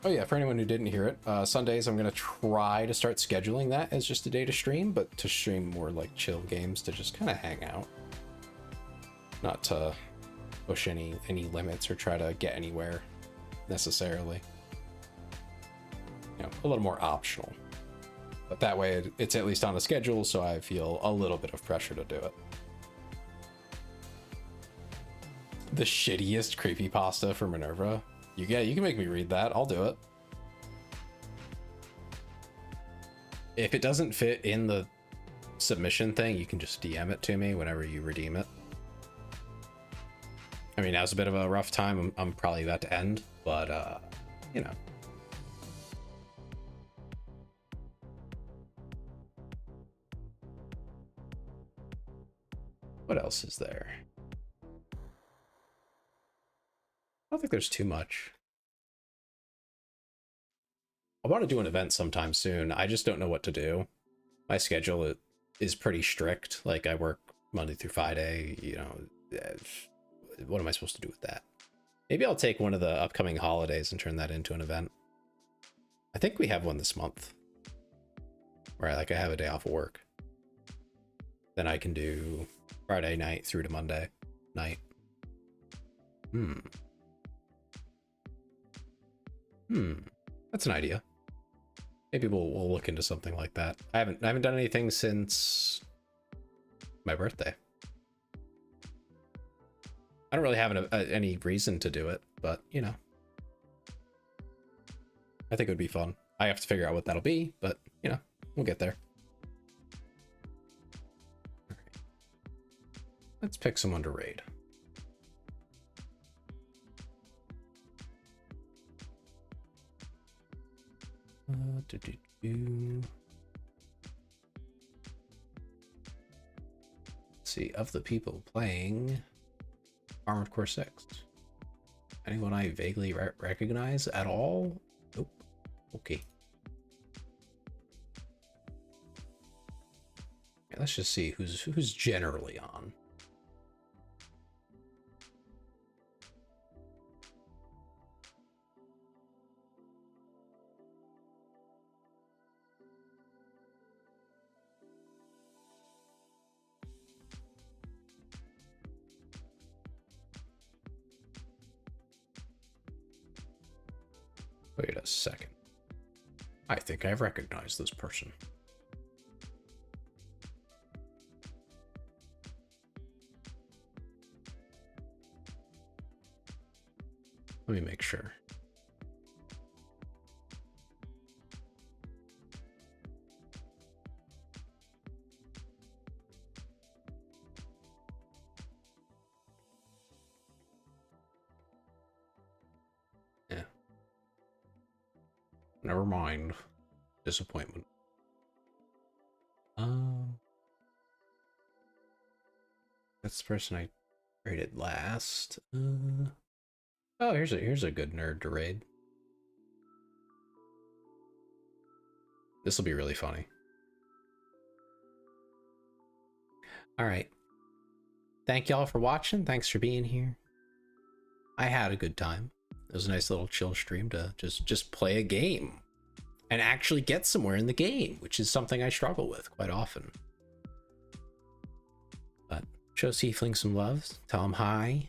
Oh yeah, for anyone who didn't hear it, Sundays I'm going to try to start scheduling that as just a day to stream, but to stream more like chill games to just kind of hang out. Not to push any limits or try to get anywhere necessarily. You know, a little more optional. But that way it's at least on a schedule, so I feel a little bit of pressure to do it. The shittiest creepypasta for Minerva? You can make me read that. I'll do it. If it doesn't fit in the submission thing, you can just DM it to me whenever you redeem it. I mean, that was a bit of a rough time. I'm probably about to end, but you know. What else is there? I don't think there's too much. I want to do an event sometime soon. I just don't know what to do. My schedule is pretty strict. Like, I work Monday through Friday, you know. What am I supposed to do with that? Maybe I'll take one of the upcoming holidays and turn that into an event. I think we have one this month. Where I have a day off of work. Then I can do Friday night through to Monday night. That's an idea. Maybe we'll look into something like that. I haven't done anything since my birthday. I don't really have any reason to do it, but you know, I think it would be fun. I have to figure out what that'll be, but you know, we'll get there. All right. Let's pick someone to raid. Let's see, of the people playing Armored Core 6, anyone I vaguely recognize at all? Nope. Okay. Yeah, let's just see who's generally on. Wait a second. I think I recognize this person. Let me make sure. Yeah. Never mind. Disappointment. That's the person I rated last. Oh, here's a good nerd to raid. This will be really funny. All right. Thank y'all for watching. Thanks for being here. I had a good time. It was a nice little chill stream to just play a game and actually get somewhere in the game, which is something I struggle with quite often. But show Seafling some love. Tell him hi.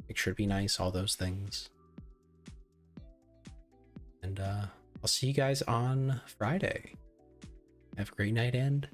Make sure to be nice, all those things. And I'll see you guys on Friday. Have a great night and